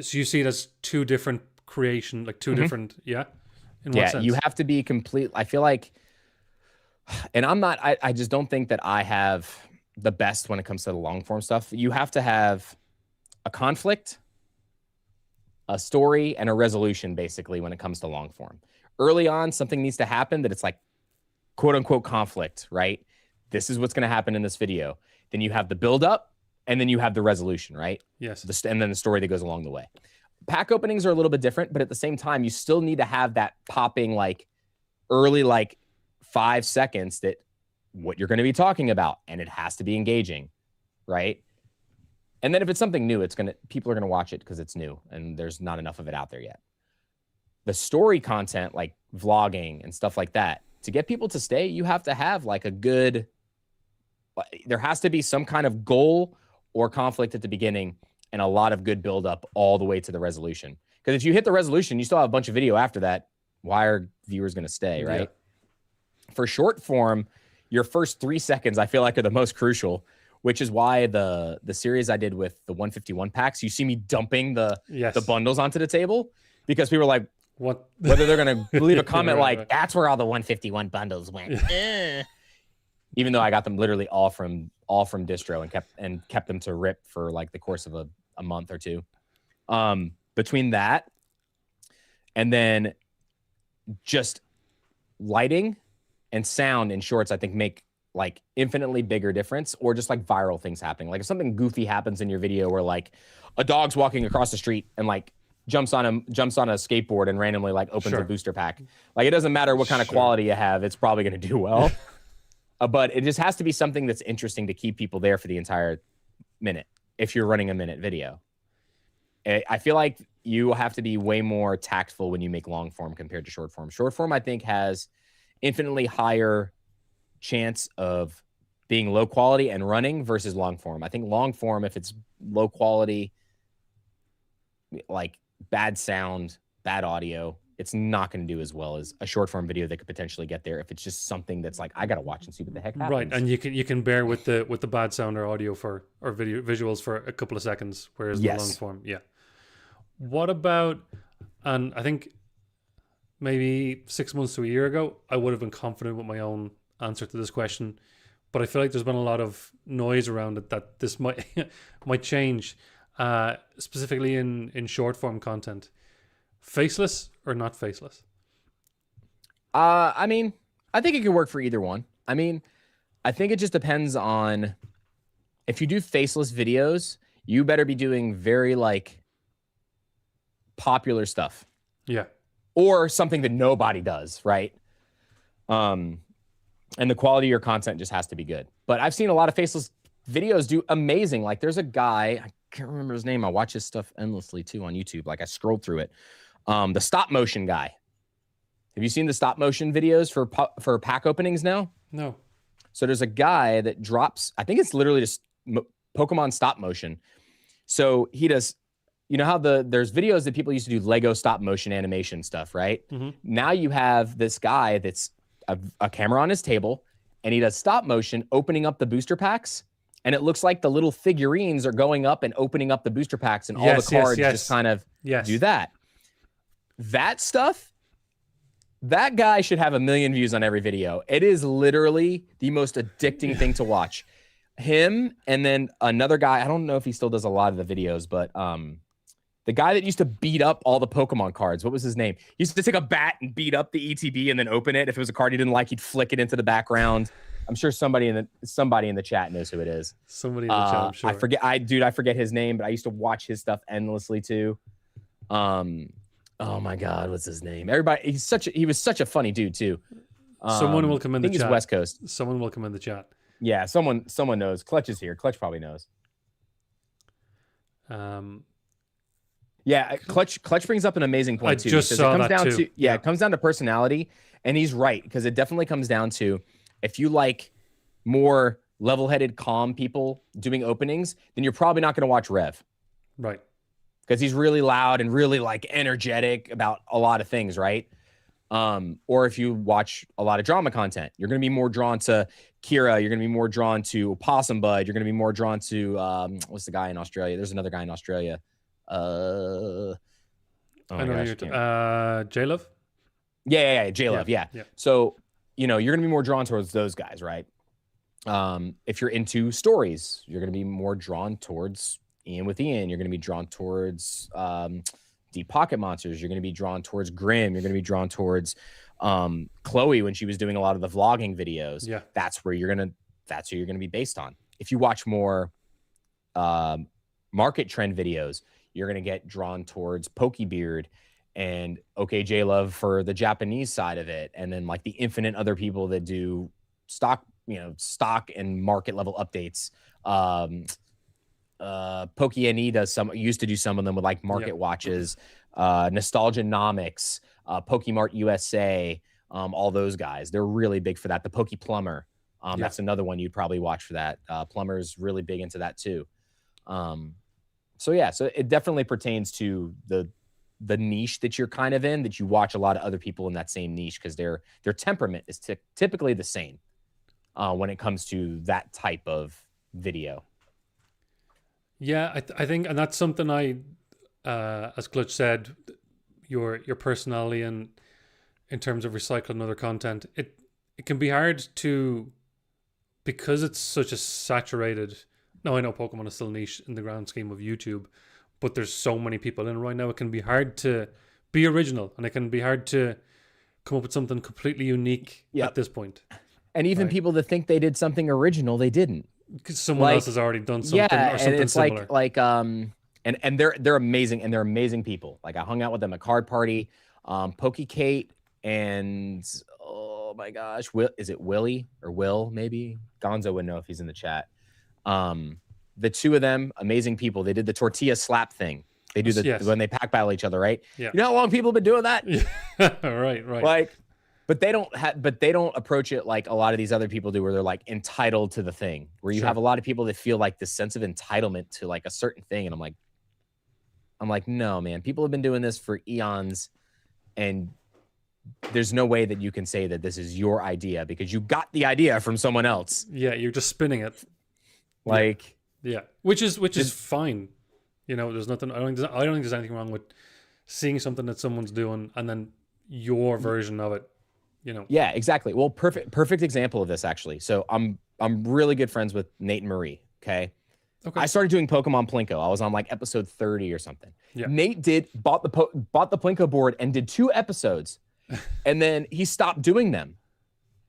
So you see it as two different creation, like two different, In what sense? You have to be complete. I feel like, and I just don't think that I have the best when it comes to the long form stuff. You have to have a conflict, a story, and a resolution, basically, when it comes to long form. Early on, something needs to happen that it's like, quote unquote, conflict, right? This is what's going to happen in this video. Then you have the build up, and then you have the resolution, right? Yes. And then the story that goes along the way. Pack openings are a little bit different, but at the same time, you still need to have that popping, like, early, like 5 seconds that what you're going to be talking about, and it has to be engaging, right? And then if it's something new, people are going to watch it because it's new and there's not enough of it out there yet. The story content, like vlogging and stuff like that, to get people to stay, you have to have like there has to be some kind of goal or conflict at the beginning and a lot of good buildup all the way to the resolution. Because if you hit the resolution, you still have a bunch of video after that. Why are viewers going to stay, right? Yeah. For short form, your first 3 seconds, I feel like, are the most crucial, which is why the series I did with the 151 packs, you see me dumping the bundles onto the table because people are like, what? Whether they're going to leave a comment right. That's where all the 151 bundles went. Even though I got them literally all from distro and kept them to rip for like the course of a month or two. Between that and then just lighting and sound in shorts, I think make like infinitely bigger difference, or just like viral things happening. Like if something goofy happens in your video where like a dog's walking across the street and like jumps on a skateboard and randomly like opens a booster pack. Like it doesn't matter what kind of quality you have, it's probably going to do well. But it just has to be something that's interesting to keep people there for the entire minute if you're running a minute video. I feel like you have to be way more tactful when you make long form compared to short form. Short form, I think, has infinitely higher chance of being low quality and running versus long form. I think long form, if it's low quality, like bad sound, bad audio, it's not going to do as well as a short form video that could potentially get there if it's just something that's like I got to watch and see what the heck happens. Right, and you can bear with the bad sound or audio or visuals for a couple of seconds, whereas the long form, yeah. What about, and I think maybe 6 months to a year ago, I would have been confident with my own answer to this question, but I feel like there's been a lot of noise around it that this might might change, specifically in short form content. Faceless or not faceless? I mean, I think it could work for either one. I mean, I think it just depends on if you do faceless videos, you better be doing very like popular stuff. Yeah. Or something that nobody does, right? And the quality of your content just has to be good. But I've seen a lot of faceless videos do amazing. Like there's a guy, I can't remember his name. I watch his stuff endlessly too on YouTube. Like I scrolled through it. The stop motion guy. Have you seen the stop motion videos for pack openings now? No. So there's a guy that drops, I think it's literally just Pokemon stop motion. So he does, you know how there's videos that people used to do Lego stop motion animation stuff, right? Mm-hmm. Now you have this guy that's a camera on his table and he does stop motion opening up the booster packs. And it looks like the little figurines are going up and opening up the booster packs and all the cards just kind of do that. That stuff, that guy should have 1 million views on every video. It is literally the most addicting thing to watch. Him and then another guy, I don't know if he still does a lot of the videos, but the guy that used to beat up all the Pokemon cards, what was his name? He used to take a bat and beat up the ETB and then open it. If it was a card he didn't like, he'd flick it into the background. I'm sure somebody in the chat knows who it is. Somebody in the chat, I'm sure. I forget his name, but I used to watch his stuff endlessly too. Oh my God, what's his name? Everybody, he was such a funny dude too. Someone will come in the chat. I think he's West Coast. Someone will come in the chat. Yeah, someone knows. Clutch is here. Clutch probably knows. Yeah, Clutch brings up an amazing point too. I just saw that too. It comes down to personality, and he's right because it definitely comes down to if you like more level-headed, calm people doing openings, then you're probably not going to watch Rev. Right. Because he's really loud and really like energetic about a lot of things, right? Or if you watch a lot of drama content, you're going to be more drawn to Kira. You're going to be more drawn to Possum Bud. You're going to be more drawn to what's the guy in Australia? There's another guy in Australia. I know J-Love? Yeah, J-Love, yeah. So, you're going to be more drawn towards those guys, right? If you're into stories, you're going to be more drawn towards Ian with Ian. You're going to be drawn towards Deep Pocket Monsters. You're going to be drawn towards Grimm. You're going to be drawn towards Chloe when she was doing a lot of the vlogging videos. Yeah. That's who you're going to be based on. If you watch more market trend videos, you're going to get drawn towards Pokebeard and OKJ Love for the Japanese side of it. And then like the infinite other people that do stock and market level updates. PokeNE used to do some of them with like market watches, Nostalgianomics, Pokemart USA, all those guys. They're really big for that. The Poke Plumber. That's another one you'd probably watch for that. Plumber's really big into that too. So it definitely pertains to the niche that you're kind of in, that you watch a lot of other people in that same niche because their temperament is typically the same when it comes to that type of video. Yeah, I think, and that's something as Clutch said, your personality and in terms of recycling other content, it can be hard to, because it's such a saturated. Now I know Pokemon is still niche in the grand scheme of YouTube, but there's so many people in right now. It can be hard to be original, and it can be hard to come up with something completely unique at this point. And even people that think they did something original, they didn't. Because someone else has already done something or something it's similar. And they're amazing, and they're amazing people. Like I hung out with them at Card Party, PokeKate, and oh my gosh, is it Willie or Will? Maybe Gonzo would know if he's in the chat. The two of them, amazing people. They did the tortilla slap thing. They do when they pack battle each other, right? Yeah. You know how long people have been doing that? Right. Like, but they don't approach it like a lot of these other people do, where they're like entitled to the thing. Where you have a lot of people that feel like this sense of entitlement to like a certain thing, and I'm like, no, man. People have been doing this for eons. and there's no way that you can say that this is your idea because you got the idea from someone else. Yeah, you're just spinning it. Like, yeah, which is fine. You know, there's nothing. I don't think there's anything wrong with seeing something that someone's doing and then your version of it. You know. Yeah, exactly. Well, perfect example of this actually. So I'm really good friends with Nate and Marie. Okay. I started doing Pokemon Plinko. I was on like episode 30 or something. Yeah. Nate bought the Plinko board and did 2 episodes, and then he stopped doing them.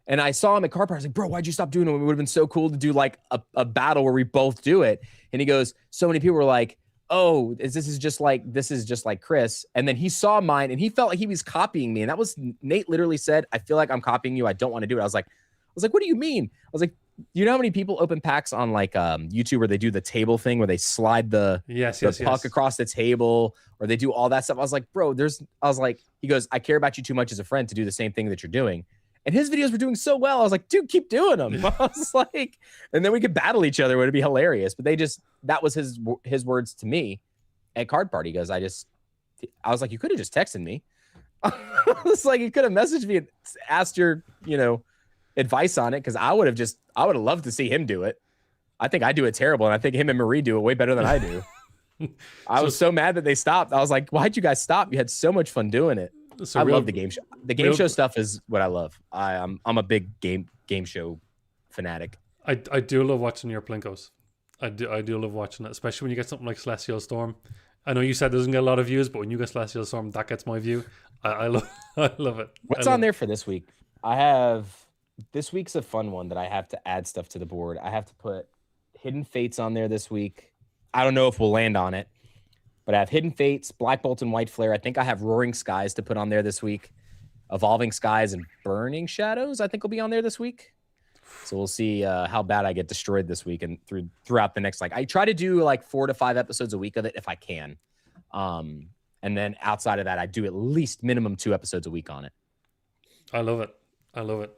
And I saw him at Car Park. I was like, bro, why'd you stop doing them? It would have been so cool to do like a battle where we both do it. And he goes, so many people were like, oh, this is just like Chris. And then he saw mine and he felt like he was copying me. And that was, Nate literally said, I feel like I'm copying you. I don't want to do it. I was like, what do you mean? I was like, you know how many people open packs on like YouTube where they do the table thing where they slide the puck across the table, or they do all that stuff? I was like, bro, he goes, I care about you too much as a friend to do the same thing that you're doing. And his videos were doing so well. I was like, dude, keep doing them. I was like, and then we could battle each other. It would be hilarious. But that was his words to me at Card Party. He goes, I was like, you could have just texted me. I was like, you could have messaged me and asked your, advice on it. Cause I would have loved to see him do it. I think I do it terrible. And I think him and Marie do it way better than I do. I was so mad that they stopped. I was like, why'd you guys stop? You had so much fun doing it. I love the game show. The game show stuff is what I love. I'm a big game show fanatic. I do love watching your Plinkos. I do love watching it, especially when you get something like Celestial Storm. I know you said it doesn't get a lot of views, but when you get Celestial Storm, that gets my view. I love it. What's on there for this week? This week's a fun one that I have to add stuff to the board. I have to put Hidden Fates on there this week. I don't know if we'll land on it, but I have Hidden Fates, Black Bolt, and White Flare. I think I have Roaring Skies to put on there this week. Evolving Skies and Burning Shadows, I think, will be on there this week. So we'll see how bad I get destroyed this week and throughout the next. Like, I try to do like 4 to 5 episodes a week of it if I can. And then outside of that, I do at least minimum 2 episodes a week on it. I love it.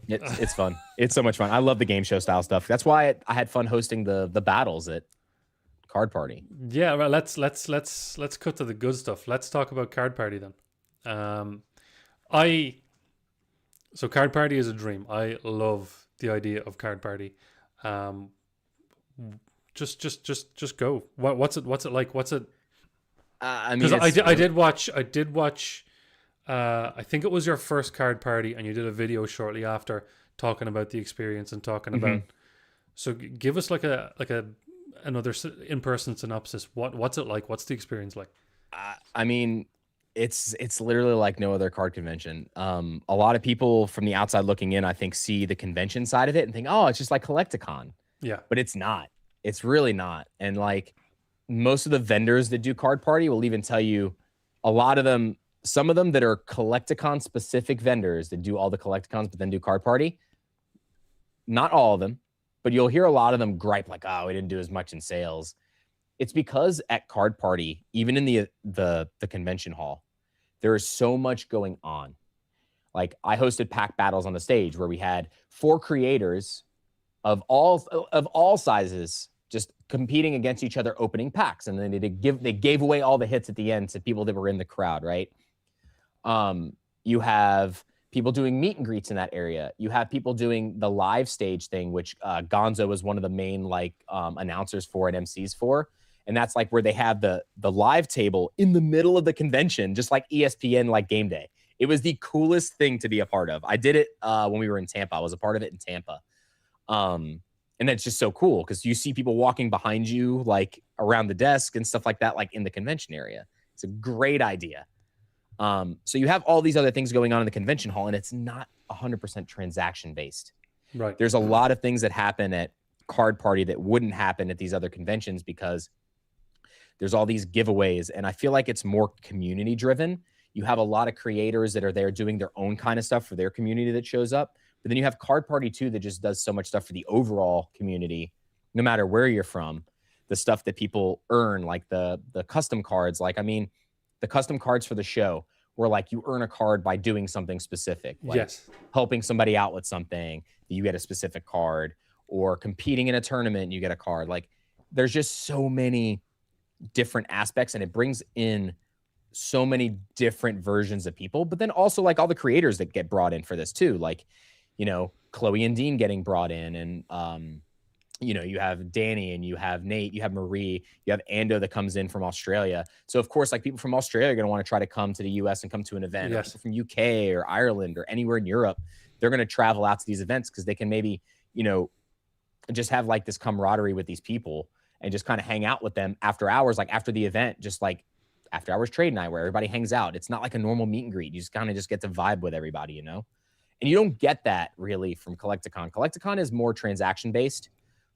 It's fun. It's so much fun. I love the game show style stuff. That's why I had fun hosting the battles at Card Party. Yeah, well, let's cut to the good stuff. Let's talk about Card Party then. So Card Party is a dream. I love the idea of Card Party. Just go. What's it like? What's it? I mean, I did watch. I think it was your first Card Party, and you did a video shortly after talking about the experience and talking about. So give us like another in-person synopsis. What's it like? What's the experience like? I mean, it's literally like no other card convention. A lot of people from the outside looking in, I think, see the convention side of it and think, oh, it's just like Collecticon. Yeah, but it's not. It's really not. And like most of the vendors that do Card Party will even tell you, a lot of them. Some of them that are Collecticon specific vendors that do all the Collecticons, but then do Card Party. Not all of them, but you'll hear a lot of them gripe like, oh, we didn't do as much in sales. It's because at Card Party, even in the convention hall, there is so much going on. Like, I hosted pack battles on the stage where we had 4 creators of all sizes just competing against each other, opening packs. And then they gave away all the hits at the end to people that were in the crowd, right? You have people doing meet and greets in that area. You have people doing the live stage thing, which Gonzo was one of the main announcers for and MCs for. And that's like where they have the live table in the middle of the convention, just like ESPN, like game day. It was the coolest thing to be a part of. I did it when we were in Tampa. I was a part of it in Tampa. And that's just so cool because you see people walking behind you, like around the desk and stuff like that, like in the convention area. It's a great idea. So you have all these other things going on in the convention hall, and it's not 100% transaction based. Right. There's a lot of things that happen at Card Party that wouldn't happen at these other conventions because there's all these giveaways, and I feel like it's more community driven. You have a lot of creators that are there doing their own kind of stuff for their community that shows up. But then you have Card Party too that just does so much stuff for the overall community, no matter where you're from. The stuff that people earn, like the custom cards. Like, I mean, the custom cards for the show where like you earn a card by doing something specific. Like yes. Helping somebody out with something, you get a specific card, or competing in a tournament, you get a card. Like, there's just so many different aspects, and it brings in so many different versions of people, but then also like all the creators that get brought in for this too. Like, Chloe and Dean getting brought in, and you have Danny, and you have Nate, you have Marie, you have Ando that comes in from Australia. So of course, like, people from Australia are going to want to try to come to the US and come to an event. Or people from UK or Ireland or anywhere in Europe, they're going to travel out to these events because they can maybe, just have like this camaraderie with these people and just kind of hang out with them after hours, like after the event, just like after hours trade night where everybody hangs out. It's not like a normal meet and greet. You just kind of just get to vibe with everybody, And you don't get that really from Collecticon. Collecticon is more transaction based.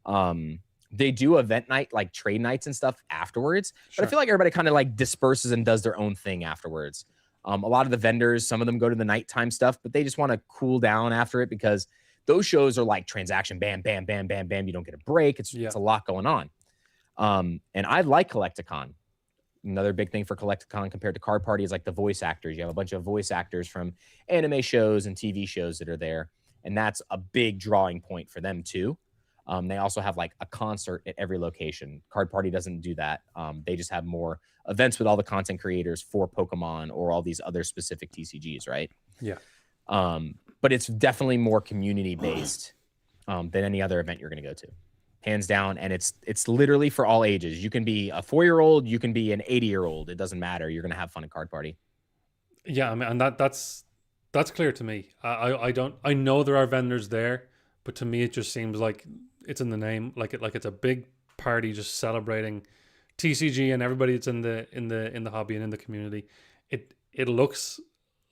They do event night, like trade nights and stuff afterwards, but I feel like everybody kind of like disperses and does their own thing afterwards. A lot of the vendors, some of them go to the nighttime stuff, but they just want to cool down after it because those shows are like transaction, bam, bam, bam, bam, bam. You don't get a break. It's a lot going on. And I like Collecticon. Another big thing for Collecticon compared to Card Party is like the voice actors. You have a bunch of voice actors from anime shows and TV shows that are there. And that's a big drawing point for them too. They also have like a concert at every location. Card Party doesn't do that. They just have more events with all the content creators for Pokemon or all these other specific TCGs, right? Yeah. But it's definitely more community based than any other event you're going to go to, hands down. And it's literally for all ages. You can be a 4-year-old, you can be an 80-year-old. It doesn't matter. You're going to have fun at Card Party. Yeah, I mean, and that's clear to me. I know there are vendors there, but to me it just seems like it's in the name, like it's a big party just celebrating TCG and everybody that's in the hobby and in the community. It looks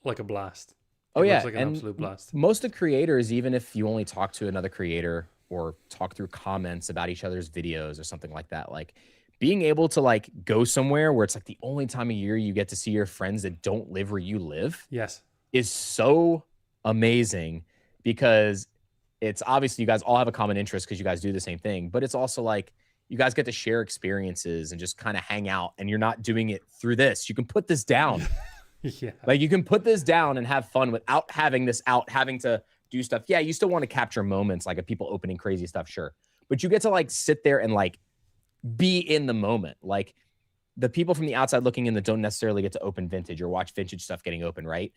like a blast. It looks like an absolute blast. Most of the creators, even if you only talk to another creator or talk through comments about each other's videos or something like that, like being able to like go somewhere where it's like the only time of year you get to see your friends that don't live where you live, yes, is so amazing, because it's obviously you guys all have a common interest because you guys do the same thing, but it's also like you guys get to share experiences and just kind of hang out, and you're not doing it through this. You can put this down. Yeah. Like you can put this down and have fun without having this out, having to do stuff. Yeah, you still want to capture moments like of people opening crazy stuff, sure. But you get to like sit there and like be in the moment. Like the people from the outside looking in that don't necessarily get to open vintage or watch vintage stuff getting open, right?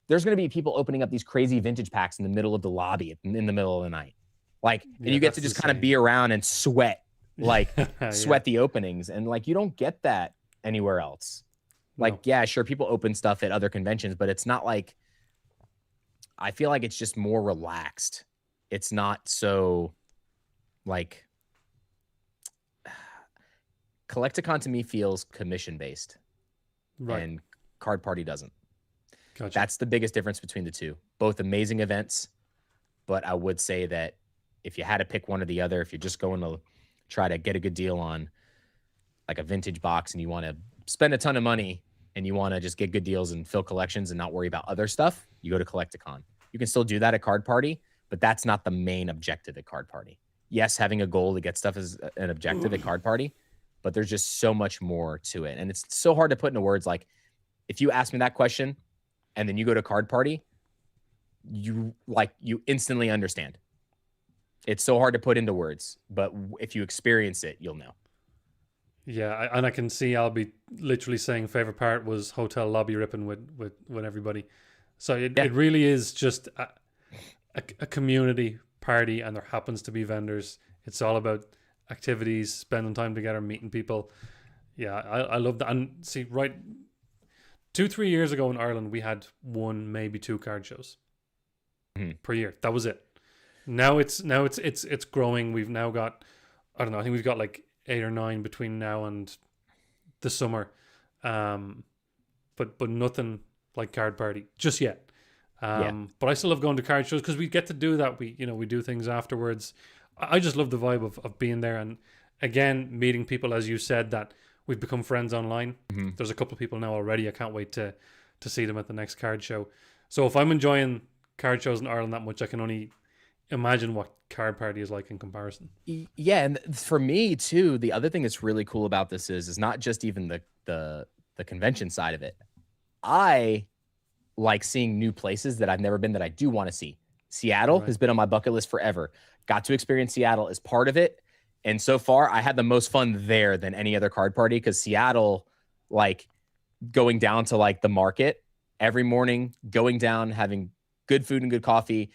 There's going to be people opening up these crazy vintage packs in the middle of the lobby in the middle of the night. Like, and you get to just kind of be around and sweat, like sweat the openings. And like, you don't get that anywhere else. Like, yeah, sure, people open stuff at other conventions, but it's not like, I feel like it's just more relaxed. It's not so like, Collecticon to me feels commission based, right? And Card Party doesn't. Gotcha. That's the biggest difference between the two. Both amazing events, but I would say that if you had to pick one or the other, if you're just going to try to get a good deal on like a vintage box and you want to spend a ton of money and you want to just get good deals and fill collections and not worry about other stuff, you go to Collecticon. You can still do that at Card Party, but that's not the main objective at Card Party. Yes, having a goal to get stuff is an objective at Card Party, but there's just so much more to it. And it's so hard to put into words. Like if you ask me that question and then you go to Card Party, you instantly understand. It's so hard to put into words, but if you experience it, you'll know. Yeah, and I can see I'll be literally saying favorite part was hotel lobby ripping with everybody. So it really is just a community party, and there happens to be vendors. It's all about activities, spending time together, meeting people. Yeah, I love that. And see, right, 2-3 years ago in Ireland, we had 1, maybe 2 card shows per year. That was it. Now it's growing. We've now got, I don't know, I think we've got like 8 or 9 between now and the summer, but nothing like Card Party just yet. But I still love going to card shows because we get to do that. We do things afterwards. I just love the vibe of being there, and again meeting people, as you said, that we've become friends online. There's a couple of people now already. I can't wait to see them at the next card show. So if I'm enjoying card shows in Ireland that much, I can only imagine what Card Party is like in comparison. Yeah, and for me too, the other thing that's really cool about this is not just even the convention side of it. I like seeing new places that I've never been that I do want to see. Seattle has been on my bucket list forever. Got to experience Seattle as part of it. And so far, I had the most fun there than any other Card Party, because Seattle, like, going down to like the market every morning, going down, having good food and good coffee,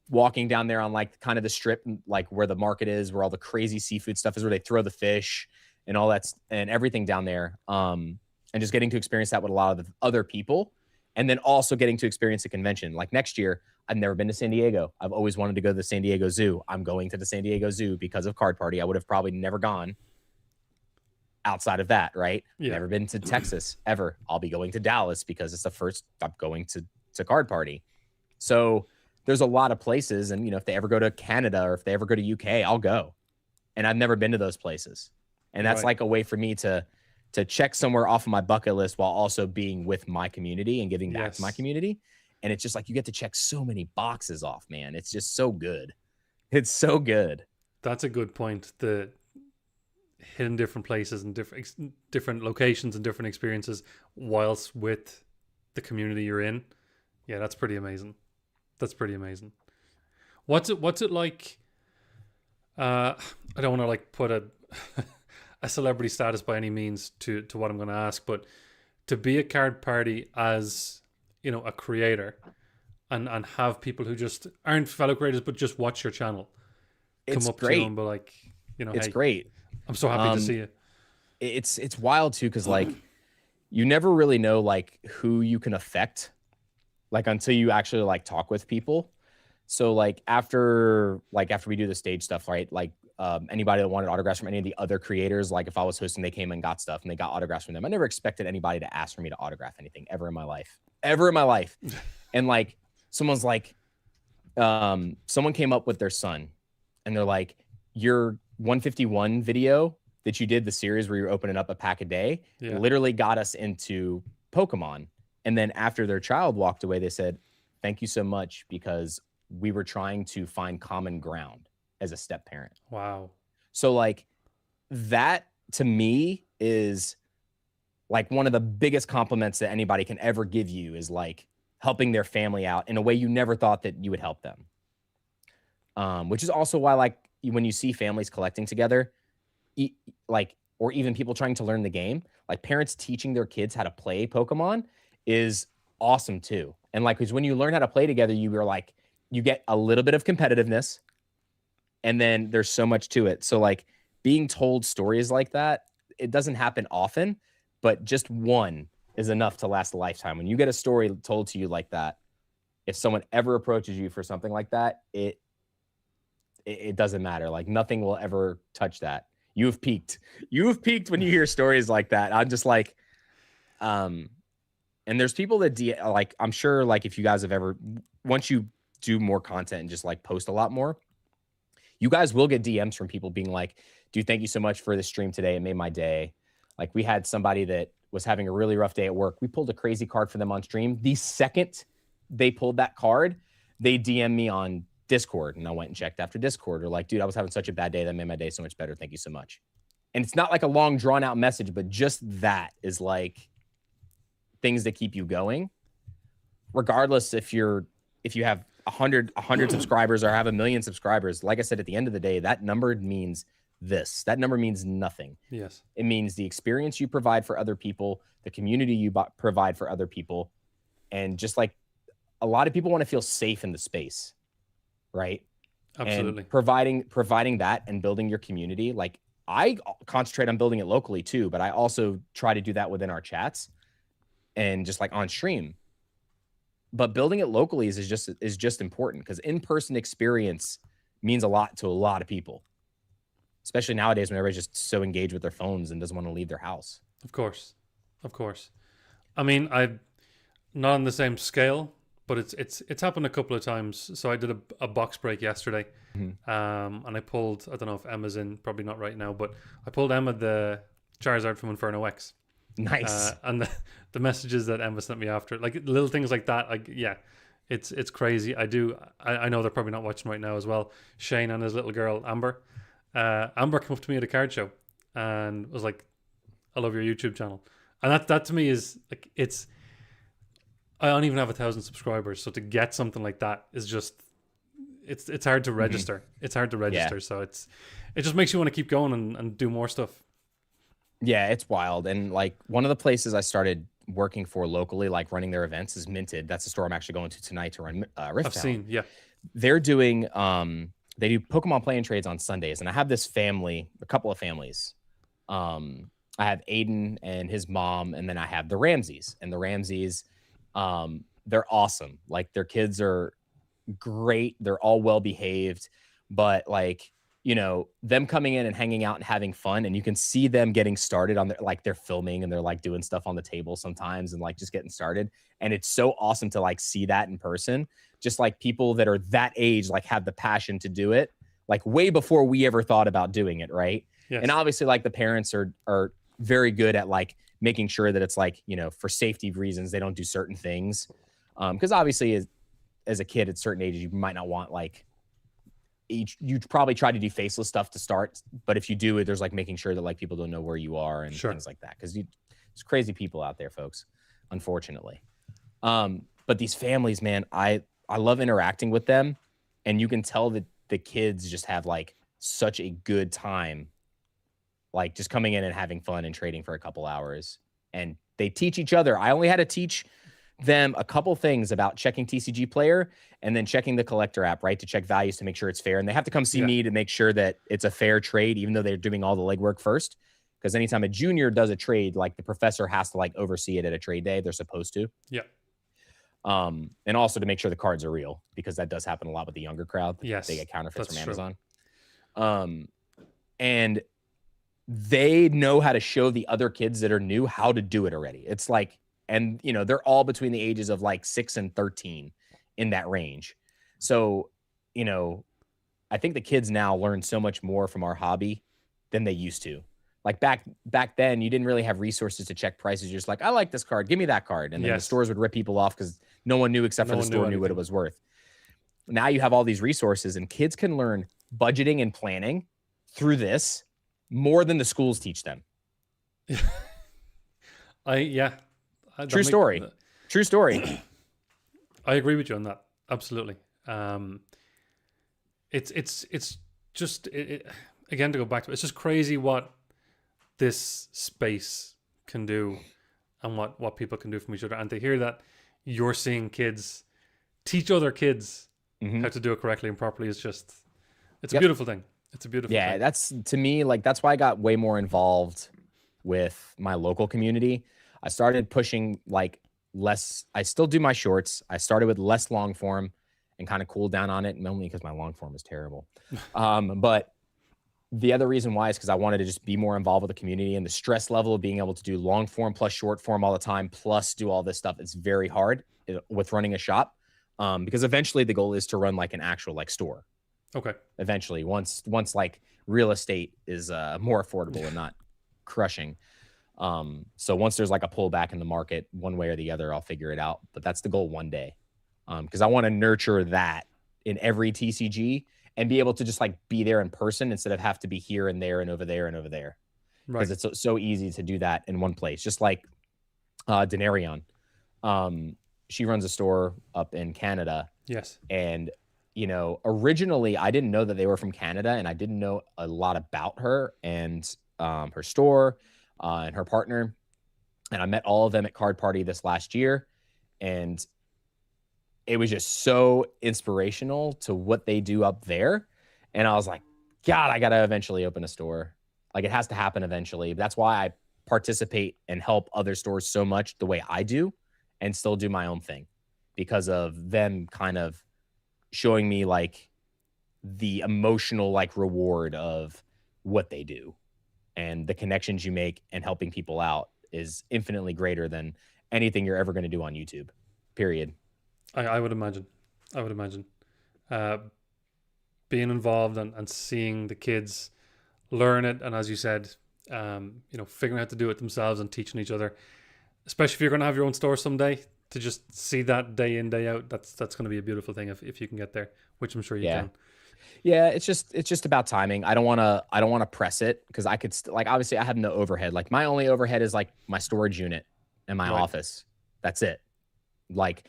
walking down there on like kind of the strip, like where the market is, where all the crazy seafood stuff is, where they throw the fish and all that and everything down there. And just getting to experience that with a lot of the other people. And then also getting to experience a convention. Like next year, I've never been to San Diego. I've always wanted to go to the San Diego Zoo. I'm going to the San Diego Zoo because of Card Party. I would have probably never gone outside of that, right? Yeah. Never been to Texas ever. I'll be going to Dallas because it's the first I'm going to Card Party. So there's a lot of places, and if they ever go to Canada or if they ever go to UK, I'll go. And I've never been to those places. And that's like a way for me to check somewhere off of my bucket list while also being with my community and giving back to my community. And it's just like you get to check so many boxes off, man. It's just so good. It's so good. That's a good point. The hitting different places and different locations and different experiences whilst with the community you're in. Yeah, that's pretty amazing. That's pretty amazing. What's it like? I don't want to like put a a celebrity status by any means to what I'm going to ask, but to be a Card Party as a creator and have people who just aren't fellow creators but just watch your channel it's come up great. to you and be like, it's hey, great. I'm so happy to see you. It's wild too, because like you never really know like who you can affect like until you actually like talk with people. So like after we do the stage stuff, right? Like anybody that wanted autographs from any of the other creators, like if I was hosting, they came and got stuff and they got autographs from them. I never expected anybody to ask for me to autograph anything ever in my life. And like someone's like, someone came up with their son and they're like, your 151 video that you did, the series where you're opening up a pack a day, literally got us into Pokemon. And then after their child walked away, they said, thank you so much, because we were trying to find common ground as a step parent. Wow. So like that to me is like one of the biggest compliments that anybody can ever give you, is like helping their family out in a way you never thought that you would help them. Which is also why like when you see families collecting together, like, or even people trying to learn the game, like parents teaching their kids how to play Pokemon is awesome too. And like, because when you learn how to play together, you get a little bit of competitiveness, and then there's so much to it. So like being told stories like that, it doesn't happen often, but just one is enough to last a lifetime. When you get a story told to you like that, if someone ever approaches you for something like that, it doesn't matter. Like nothing will ever touch that. You have peaked. You have peaked when you hear stories like that. I'm just like, and there's people that like, I'm sure like if you guys have ever, once you do more content and just like post a lot more, you guys will get DMs from people being like, dude, thank you so much for the stream today. It made my day. Like we had somebody that was having a really rough day at work. We pulled a crazy card for them on stream. The second they pulled that card, they DM me on Discord, and I went and checked after Discord. Or like, dude, I was having such a bad day. That made my day so much better. Thank you so much. And it's not like a long drawn out message, but just that is like things that keep you going. Regardless if you have 100 subscribers or have 1 million subscribers, like I said, at the end of the day, that number means this. That number means nothing. Yes. It means the experience you provide for other people, the community you provide for other people. And just like a lot of people want to feel safe in the space, right? Absolutely. And providing that and building your community. Like I concentrate on building it locally too, but I also try to do that within our chats and just like on stream. But building it locally is just important, because in-person experience means a lot to a lot of people, especially nowadays when everybody's just so engaged with their phones and doesn't want to leave their house. Of course. I mean, I'm not on the same scale, but it's happened a couple of times. So I did a box break yesterday, and I pulled, I don't know if Emma's in, probably not right now, but I pulled Emma the Charizard from Inferno X. Nice. And the messages that Emma sent me after, like little things like that, like it's crazy. I know they're probably not watching right now as well. Shane and his little girl Amber came up to me at a card show and was like, I love your YouTube channel. And that to me is like, I don't even have 1,000 subscribers, so to get something like that is just it's hard to register. It's hard to register. So it just makes you want to keep going and do more stuff. Yeah, it's wild. And like one of the places I started working for locally, like running their events, is Minted. That's the store I'm actually going to tonight to run Rift I've Town. seen, yeah. They're doing they do Pokemon play and trades on Sundays, and I have this family, a couple of families. I have Aiden and his mom, and then I have the Ramseys. And the Ramseys, they're awesome. Like, their kids are great. They're all well behaved, but like, you know, them coming in and hanging out and having fun, and you can see them getting started on their, like, they're filming and they're like doing stuff on the table sometimes and like just getting started. And it's so awesome to like see that in person. Just like people that are that age, like, have the passion to do it, like way before we ever thought about doing it. Right. Yes. And obviously, like, the parents are very good at like making sure that it's like, you know, for safety reasons, they don't do certain things. Because obviously as a kid at certain ages, you might not want like, you probably try to do faceless stuff to start, but if you do it, there's like making sure that like people don't know where you are and things like that, because there's crazy people out there, folks, unfortunately. But these families, man, I love interacting with them, and you can tell that the kids just have like such a good time, like just coming in and having fun and trading for a couple hours, and they teach each other. I only had to teach them a couple things about checking TCG Player and then checking the collector app, right, to check values to make sure it's fair. And they have to come see me to make sure that it's a fair trade, even though they're doing all the legwork first. Because anytime a junior does a trade, like, the professor has to like oversee it at a trade day. They're supposed to. Yeah. And also to make sure the cards are real, because that does happen a lot with the younger crowd. Yes, they get counterfeits from true. Amazon. And they know how to show the other kids that are new how to do it already. It's like, and, you know, they're all between the ages of like 6 and 13 in that range. So, you know, I think the kids now learn so much more from our hobby than they used to. Like back then, you didn't really have resources to check prices. You're just like, I like this card, give me that card. And then the stores would rip people off because no one knew except for the store knew what it was worth. Now you have all these resources, and kids can learn budgeting and planning through this more than the schools teach them. True story. True story. I agree with you on that. Absolutely. It's just again, to go back to it, it's just crazy what this space can do and what people can do from each other. And to hear that you're seeing kids teach other kids how to do it correctly and properly is just, it's a beautiful thing. It's a beautiful thing. That's, to me, like, that's why I got way more involved with my local community. I started pushing like less. I still do my shorts. I started with less long form and kind of cooled down on it, mainly because my long form is terrible. But the other reason why is because I wanted to just be more involved with the community, and the stress level of being able to do long form plus short form all the time, plus do all this stuff. It's very hard with running a shop, because eventually the goal is to run like an actual like store. Okay. Eventually, once like real estate is more affordable and not crushing. So once there's like a pullback in the market one way or the other, I'll figure it out. But that's the goal one day. Because I want to nurture that in every TCG and be able to just like be there in person instead of have to be here and there and over there and over there. Because it's so easy to do that in one place. Just like Denarion. She runs a store up in Canada. Yes. And, you know, originally I didn't know that they were from Canada, and I didn't know a lot about her and her store and her partner. And I met all of them at Card Party this last year. And it was just so inspirational to what they do up there. And I was like, God, I got to eventually open a store. Like, it has to happen eventually. That's why I participate and help other stores so much the way I do, and still do my own thing, because of them kind of showing me like the emotional like reward of what they do, and the connections you make and helping people out is infinitely greater than anything you're ever going to do on YouTube, period. I would imagine. Being involved and seeing the kids learn it, and as you said, you know, figuring out how to do it themselves and teaching each other, especially if you're going to have your own store someday, to just see that day in, day out, that's going to be a beautiful thing if you can get there, which I'm sure you can. Yeah, it's just about timing. I don't want to press it, because I could like, obviously I have no overhead. Like, my only overhead is like my storage unit and my office. That's it. Like,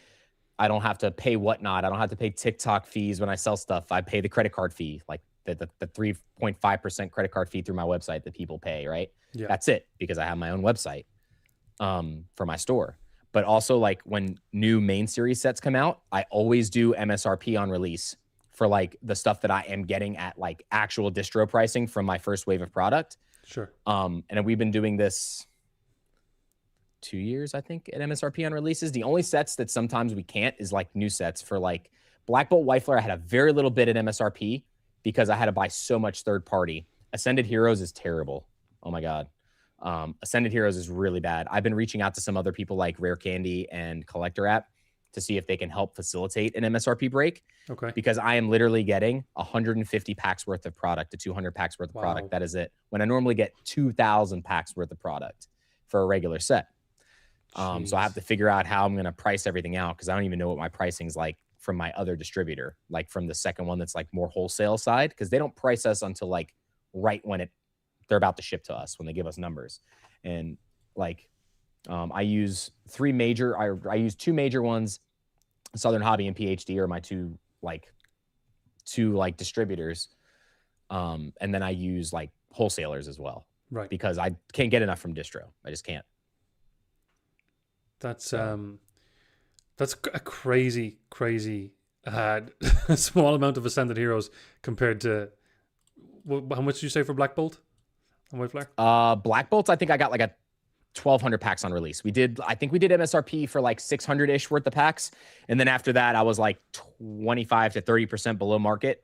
I don't have to pay whatnot. I don't have to pay TikTok fees when I sell stuff. I pay the credit card fee, like the 3.5% credit card fee through my website that people pay, right? Yeah. That's it, because I have my own website. for my store. But also like when new main series sets come out, I always do MSRP on release for like the stuff that I am getting at like actual distro pricing from my first wave of product. Sure. And we've been doing this 2 years, I think, at MSRP on releases. The only sets that sometimes we can't is like new sets for like Black Bolt Wifler. I had a very little bit at MSRP because I had to buy so much third party. Ascended Heroes is terrible. Oh my God. Ascended Heroes is really bad. I've been reaching out to some other people like Rare Candy and Collector App to see if they can help facilitate an MSRP break. Okay. Because I am literally getting 150 packs worth of product to 200 packs worth of product. That is it. When I normally get 2,000 packs worth of product for a regular set. So I have to figure out how I'm going to price everything out because I don't even know what my pricing's like from my other distributor, like from the second one that's like more wholesale side, because they don't price us until like right when they're about to ship to us, when they give us numbers. And like I use I use two major ones. Southern Hobby and PhD are my two distributors. And then I use like wholesalers as well. Right. Because I can't get enough from distro. I just can't. That's a crazy small amount of Ascended Heroes compared to how much did you say for Black Bolt and White Flare? Black Bolts, I think I got like a 1,200 packs on release. I think we did MSRP for like 600-ish worth of packs. And then after that, I was like 25 to 30% below market.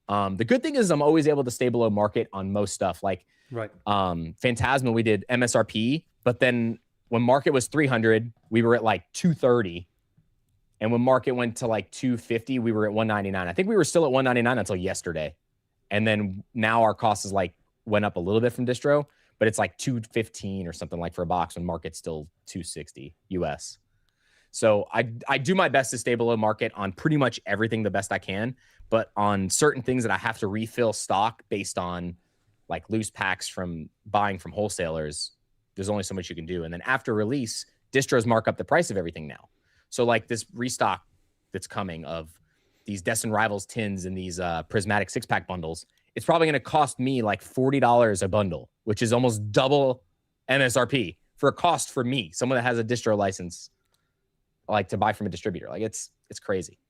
The good thing is I'm always able to stay below market on most stuff. Like right. Phantasma, we did MSRP, but then when market was 300, we were at like 230. And when market went to like 250, we were at 199. I think we were still at 199 until yesterday. And then now our cost is like went up a little bit from distro, but it's like 215 or something like for a box when market's still 260 US. So I do my best to stay below market on pretty much everything the best I can, but on certain things that I have to refill stock based on like loose packs from buying from wholesalers, there's only so much you can do. And then after release, distros mark up the price of everything now. So like this restock that's coming of these Destin Rivals tins and these prismatic 6-pack bundles, it's probably going to cost me like $40 a bundle, which is almost double MSRP for a cost for me, someone that has a distro license, like to buy from a distributor. Like it's crazy.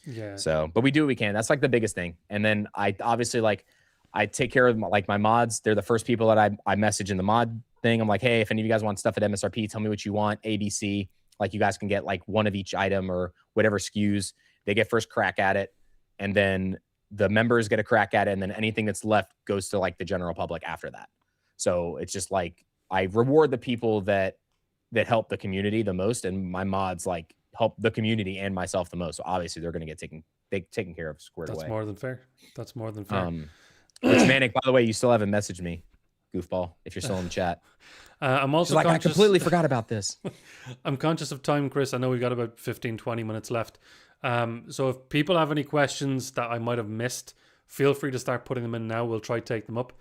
Yeah. So, but we do what we can. That's like the biggest thing. And then I obviously I take care of my mods. They're the first people that I message in the mod thing. I'm like, hey, if any of you guys want stuff at MSRP, tell me what you want. ABC, like you guys can get like one of each item or whatever SKUs. They get first crack at it, and then the members get a crack at it, and then anything that's left goes to like the general public after that. So it's just like I reward the people that help the community the most, and my mods like help the community and myself the most. So obviously they're going to get taken care of squared away. That's more than fair. That's more than fair. Rich Manic, by the way, you still haven't messaged me, goofball, if you're still in the chat. I'm also like, I completely forgot about this. I'm conscious of time, Chris. I know we've got about 15, 20 minutes left. So if people have any questions that I might have missed, feel free to start putting them in now. We'll try to take them up.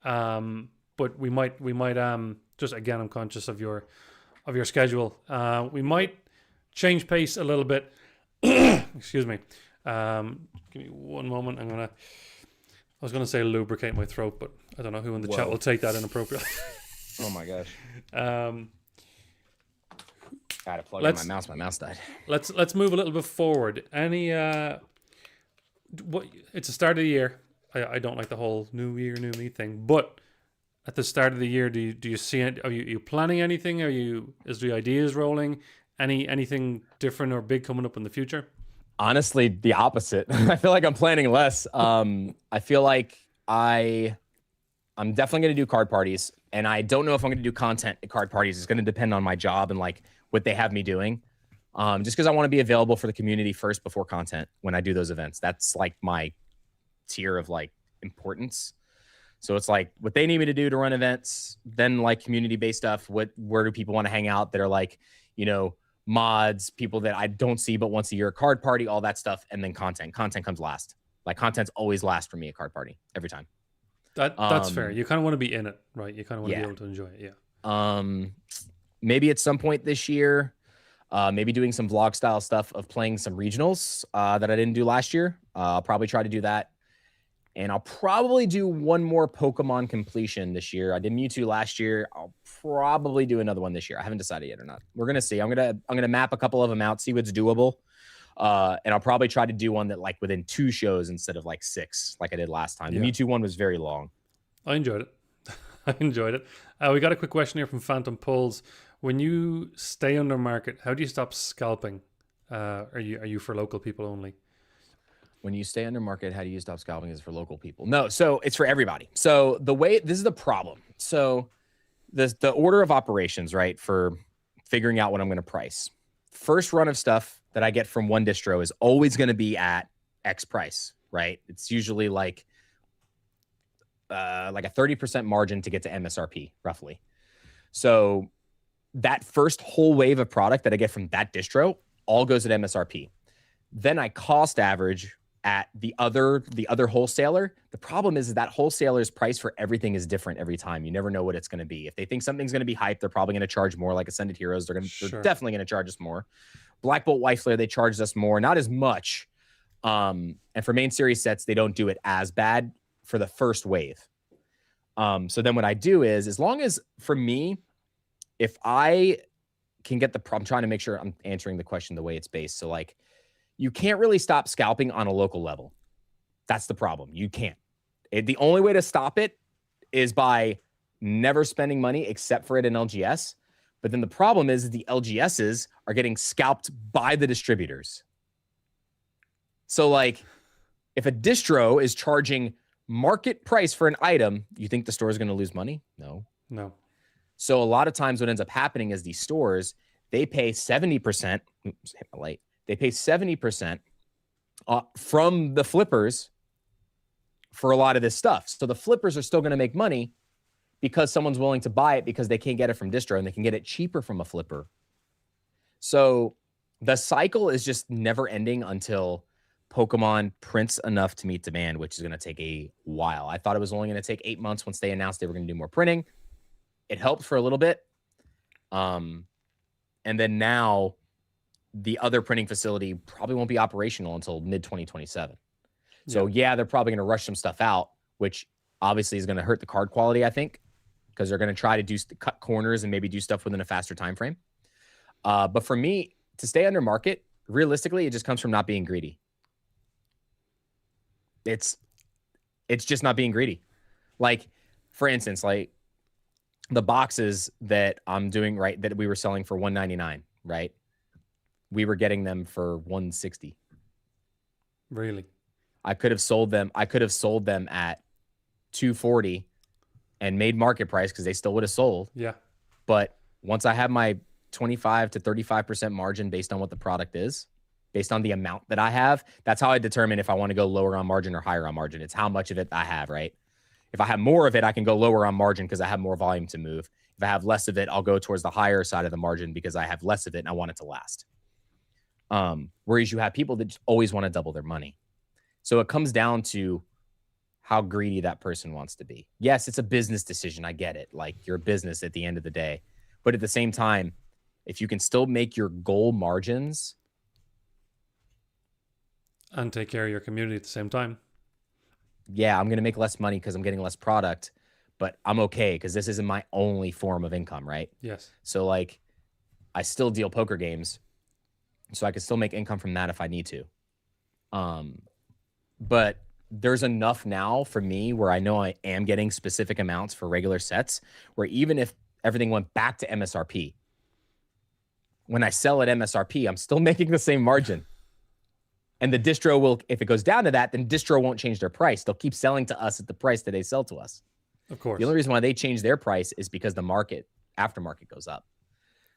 But we might just, again, I'm conscious of your schedule. We might change pace a little bit. Excuse me. Give me one moment. I was gonna say lubricate my throat, but I don't know who in the chat will take that inappropriately. Oh my gosh. I had to plug in my mouse. My mouse died. Let's move a little bit forward. Any it's the start of the year. I don't like the whole new year, new me thing, but at the start of the year, do you see it? Are you planning anything? Is the ideas rolling? Anything different or big coming up in the future? Honestly, the opposite. I feel like I'm planning less. I feel like I'm definitely going to do card parties, and I don't know if I'm going to do content at card parties. It's going to depend on my job and like what they have me doing. Just because I want to be available for the community first before content when I do those events. That's like my tier of like importance. So it's like what they need me to do to run events, then like community-based stuff. Where do people want to hang out that are like, mods, people that I don't see but once a year, card party, all that stuff, and then content. Content comes last. Like content's always last for me at card party every time. That's fair. You kind of want to be in it, right? You kind of want to be able to enjoy it. Yeah. Maybe at some point this year, maybe doing some vlog style stuff of playing some regionals that I didn't do last year. I'll probably try to do that. And I'll probably do one more Pokemon completion this year. I did Mewtwo last year. I'll probably do another one this year. I haven't decided yet or not. We're gonna see. I'm gonna map a couple of them out, see what's doable. And I'll probably try to do one that like within 2 shows instead of like 6, like I did last time. The Mewtwo one was very long. I enjoyed it. I enjoyed it. We got a quick question here from Phantom Pulls. When you stay under market, how do you stop scalping? Are you for local people only? When you stay under market, how do you stop scalping? Is for local people? No, so it's for everybody. So the way this is the problem. So the order of operations, right, for figuring out what I'm going to price. First run of stuff that I get from one distro is always going to be at X price, right? It's usually like a 30% margin to get to MSRP, roughly. So that first whole wave of product that I get from that distro all goes at MSRP. Then I cost average at the other wholesaler. The problem is that wholesaler's price for everything is different every time. You never know what it's going to be. If they think something's going to be hyped, they're probably going to charge more. Like Ascended Heroes, they're definitely going to charge us more. Black Bolt White Flare, they charged us more, not as much. And for main series sets, they don't do it as bad for the first wave. So then what I do is, as long as for me, if I can get I'm trying to make sure I'm answering the question the way it's based. So like, you can't really stop scalping on a local level. That's the problem. You can't. The only way to stop it is by never spending money except for at an LGS. But then the problem is the LGSs are getting scalped by the distributors. So like, if a distro is charging market price for an item, you think the store is going to lose money? No. So a lot of times what ends up happening is these stores, they pay 70%. Oops, hit my light. They pay 70% from the flippers for a lot of this stuff. So the flippers are still going to make money because someone's willing to buy it because they can't get it from distro and they can get it cheaper from a flipper. So the cycle is just never ending until Pokemon prints enough to meet demand, which is going to take a while. I thought it was only going to take 8 months once they announced they were going to do more printing. It helped for a little bit. And then now the other printing facility probably won't be operational until mid-2027. So yeah, they're probably going to rush some stuff out, which obviously is going to hurt the card quality, I think, because they're going to try to cut corners and maybe do stuff within a faster time frame. But for me, to stay under market, realistically, it just comes from not being greedy. It's just not being greedy. Like, for instance, like the boxes that I'm doing, right, that we were selling for $199, right? We were getting them for $160. Really? I could have sold them at $240 and made market price because they still would have sold. Yeah. But once I have my 25 to 35% margin based on what the product is, based on the amount that I have, that's how I determine if I want to go lower on margin or higher on margin. It's how much of it I have, right? If I have more of it, I can go lower on margin because I have more volume to move. If I have less of it, I'll go towards the higher side of the margin because I have less of it and I want it to last. Whereas you have people that just always want to double their money. So it comes down to how greedy that person wants to be. Yes, it's a business decision. I get it. Like, you're a business at the end of the day. But at the same time, if you can still make your goal margins and take care of your community at the same time. Yeah, I'm going to make less money because I'm getting less product, but I'm okay because this isn't my only form of income, right? Yes. So like, I still deal poker games, so I can still make income from that if I need to. But there's enough now for me where I know I am getting specific amounts for regular sets, where even if everything went back to MSRP, when I sell at MSRP, I'm still making the same margin. And the distro will, if it goes down to that, then distro won't change their price. They'll keep selling to us at the price that they sell to us. Of course. The only reason why they change their price is because the aftermarket goes up.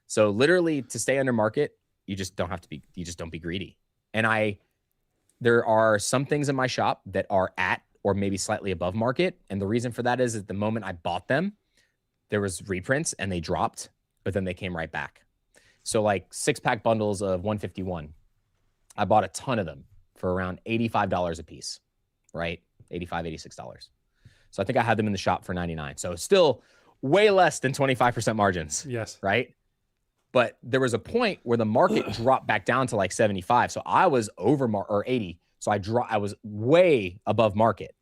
So literally, to stay under market, you just don't be greedy. And there are some things in my shop that are at or maybe slightly above market. And the reason for that is at the moment I bought them, there was reprints and they dropped, but then they came right back. So like 6-pack bundles of 151. I bought a ton of them for around $85 a piece, right? $85, $86. So I think I had them in the shop for $99. So still way less than 25% margins. Yes. Right? But there was a point where the market dropped back down to like 75. So I was over or 80. So I was way above market.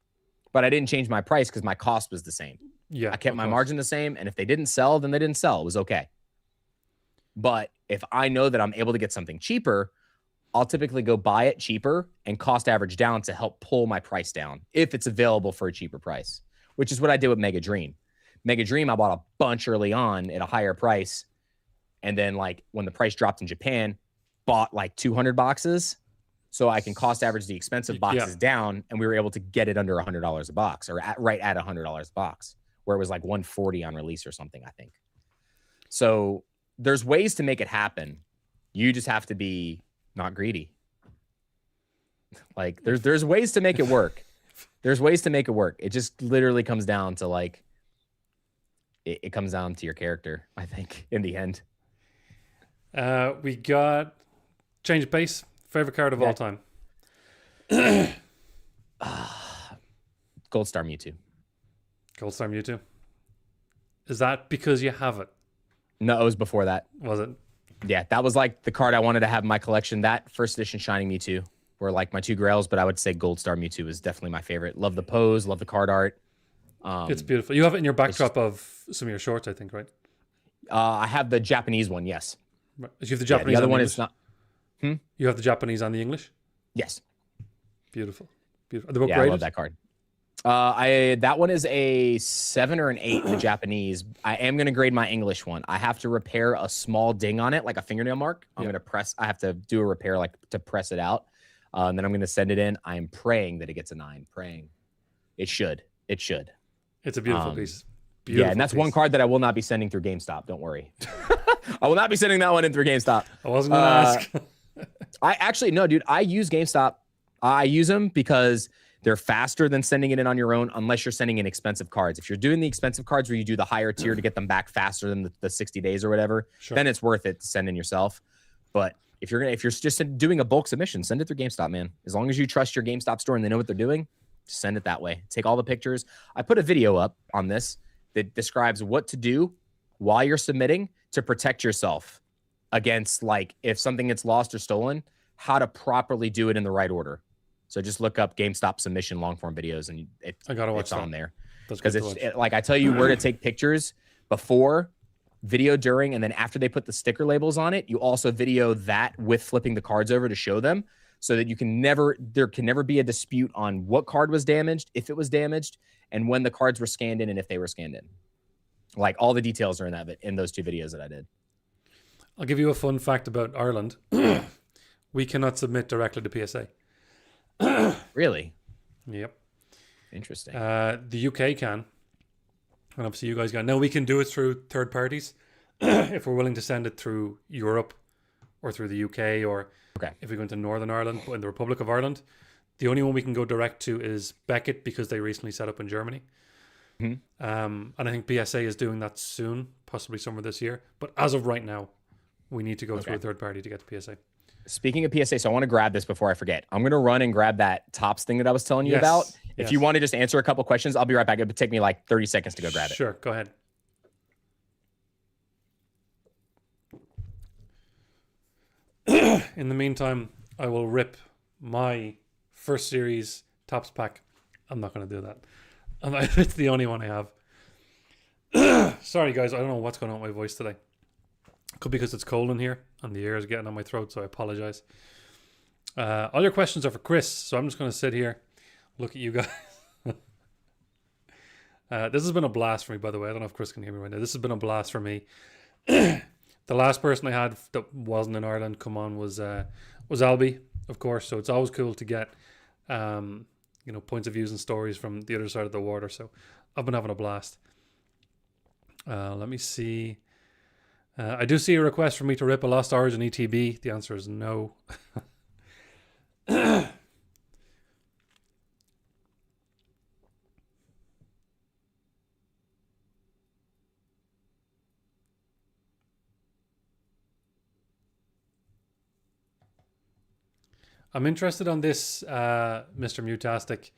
but I didn't change my price because my cost was the same. Yeah. I kept my margin the same. And if they didn't sell, then they didn't sell. It was okay. But if I know that I'm able to get something cheaper, I'll typically go buy it cheaper and cost average down to help pull my price down if it's available for a cheaper price, which is what I did with Mega Dream. Mega Dream, I bought a bunch early on at a higher price. And then like when the price dropped in Japan, bought like 200 boxes so I can cost average the expensive boxes down. And we were able to get it under $100 a box, or right at $100 a box, where it was like 140 on release or something, I think. So there's ways to make it happen. You just have to be not greedy. Like there's ways to make it work. There's ways to make it work. It just literally comes down to like, it comes down to your character, I think, in the end. We got change of pace. Favorite card of all time. Gold Star Mewtwo. Gold Star Mewtwo. Is that because you have it? No, it was before that. Was it? Yeah, that was like the card I wanted to have in my collection. That first edition Shining Mewtwo were like my two grails, but I would say Gold Star Mewtwo is definitely my favorite. Love the pose, love the card art. It's beautiful. You have it in your backdrop of some of your shorts, I think, right? I have the Japanese one, yes. Right. You have the Japanese. The other one English? is not. You have the Japanese and the English? Yes. Beautiful. Beautiful. Are they both Yeah, graded? I love that card. That one is a 7 or an 8 in the Japanese. I am going to grade my English one. I have to repair a small ding on it, like a fingernail mark. I have to do a repair, like to press it out. And then I'm going to send it in. I am praying that it gets a 9. Praying. It should. It should. It's a beautiful piece. Beautiful yeah, and that's piece. one card that I will not be sending through GameStop. Don't worry. I will not be sending that one in through GameStop. I wasn't going to ask. I actually, no, dude, I use GameStop. I use them because they're faster than sending it in on your own, unless you're sending in expensive cards. If you're doing the expensive cards where you do the higher tier to get them back faster than the 60 days or whatever, then it's worth it to send in yourself. But if you're just doing a bulk submission, send it through GameStop, man. As long as you trust your GameStop store and they know what they're doing, just send it that way. Take all the pictures. I put a video up on this that describes what to do while you're submitting to protect yourself against, like, if something gets lost or stolen, how to properly do it in the right order. So just look up GameStop submission long form videos, and I gotta watch it's on there. Because like I tell you where to take pictures before, video during, and then after they put the sticker labels on it, you also video that with flipping the cards over to show them, so that there can never be a dispute on what card was damaged, if it was damaged, and when the cards were scanned in and if they were scanned in. Like, all the details are in those 2 videos that I did. I'll give you a fun fact about Ireland. We cannot submit directly to PSA. Really? Yep. Interesting. The UK can. And obviously you guys can. Now we can do it through third parties if we're willing to send it through Europe or through the UK, or if we go into Northern Ireland, but in the Republic of Ireland, the only one we can go direct to is Beckett, because they recently set up in Germany. And I think PSA is doing that soon, possibly somewhere this year. But as of right now, we need to go through a third party to get to PSA. Speaking of PSA, so I want to grab this before I forget. I'm going to run and grab that Tops thing that I was telling you about. If you want to just answer a couple questions, I'll be right back. It would take me like 30 seconds to go grab it. Sure, go ahead. In the meantime, I will rip my first series Tops pack. I'm not going to do that. It's the only one I have. Sorry, guys. I don't know what's going on with my voice today. Could be because it's cold in here and the air is getting on my throat, so I apologize. All your questions are for Chris, so I'm just going to sit here, look at you guys. This has been a blast for me, by the way. I don't know if Chris can hear me right now. This has been a blast for me. The last person I had that wasn't in Ireland come on was Albie, of course. So it's always cool to get points of views and stories from the other side of the water. So I've been having a blast. Let me see. I do see a request for me to rip a Lost Origin ETB. The answer is no. I'm interested on this, Mr. Mutastic.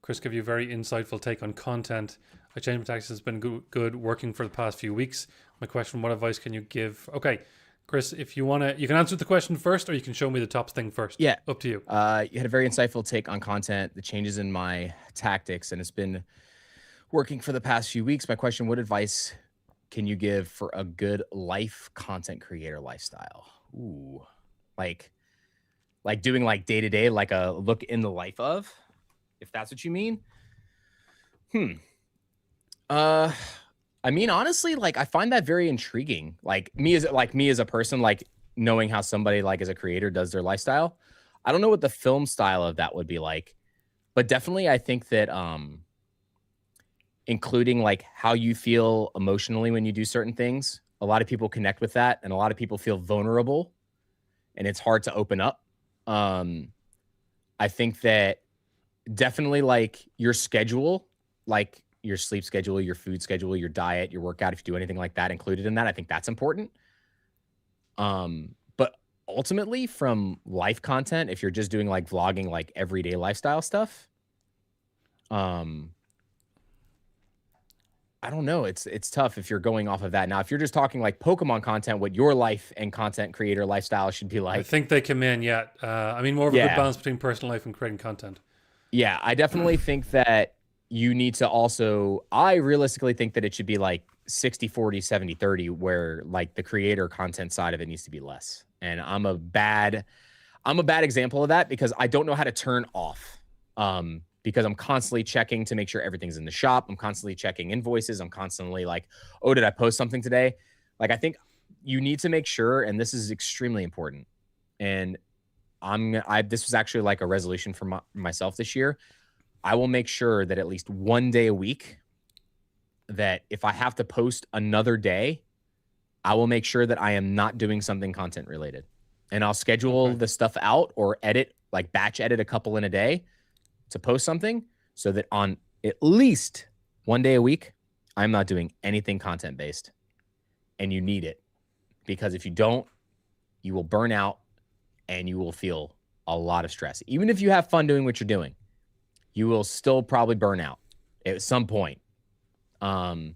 Chris gave you a very insightful take on content. I changed my tactics. Has been good working for the past few weeks. My question, what advice can you give? Okay, Chris, if you want to, you can answer the question first, or you can show me the top thing first. Yeah. Up to you. You had a very insightful take on content, the changes in my tactics, and it's been working for the past few weeks. My question, what advice can you give for a good life content creator lifestyle? Ooh, like doing like day to day, like a look in the life of, if that's what you mean. I mean, honestly, like I find that very intriguing. Like me as a person, like knowing how somebody like as a creator does their lifestyle. I don't know what the film style of that would be like, but definitely I think that including like how you feel emotionally when you do certain things. A lot of people connect with that, and a lot of people feel vulnerable, and it's hard to open up. I think that definitely like your schedule, like your sleep schedule, your food schedule, your diet, your workout, if you do anything like that included in that, I think that's important. But ultimately from life content, if you're just doing like vlogging, like everyday lifestyle stuff, I don't know. It's tough if you're going off of that. Now, if you're just talking like Pokemon content, what your life and content creator lifestyle should be like. I think they come in, yeah. I mean, more of a good balance between personal life and creating content. Yeah, I definitely think that you need to also, I realistically think that it should be like 60, 40, 70, 30, where like the creator content side of it needs to be less. And I'm a bad example of that because I don't know how to turn off. Because I'm constantly checking to make sure everything's in the shop. I'm constantly checking invoices. I'm constantly like, oh, did I post something today? Like, I think you need to make sure, and this is extremely important. And this was actually like a resolution for myself this year. I will make sure that at least one day a week, that if I have to post another day, I will make sure that I am not doing something content related. And I'll schedule the stuff out or edit, like batch edit a couple in a day to post something, so that on at least one day a week, I'm not doing anything content based. And you need it, because if you don't, you will burn out and you will feel a lot of stress. Even if you have fun doing what you're doing, you will still probably burn out at some point. But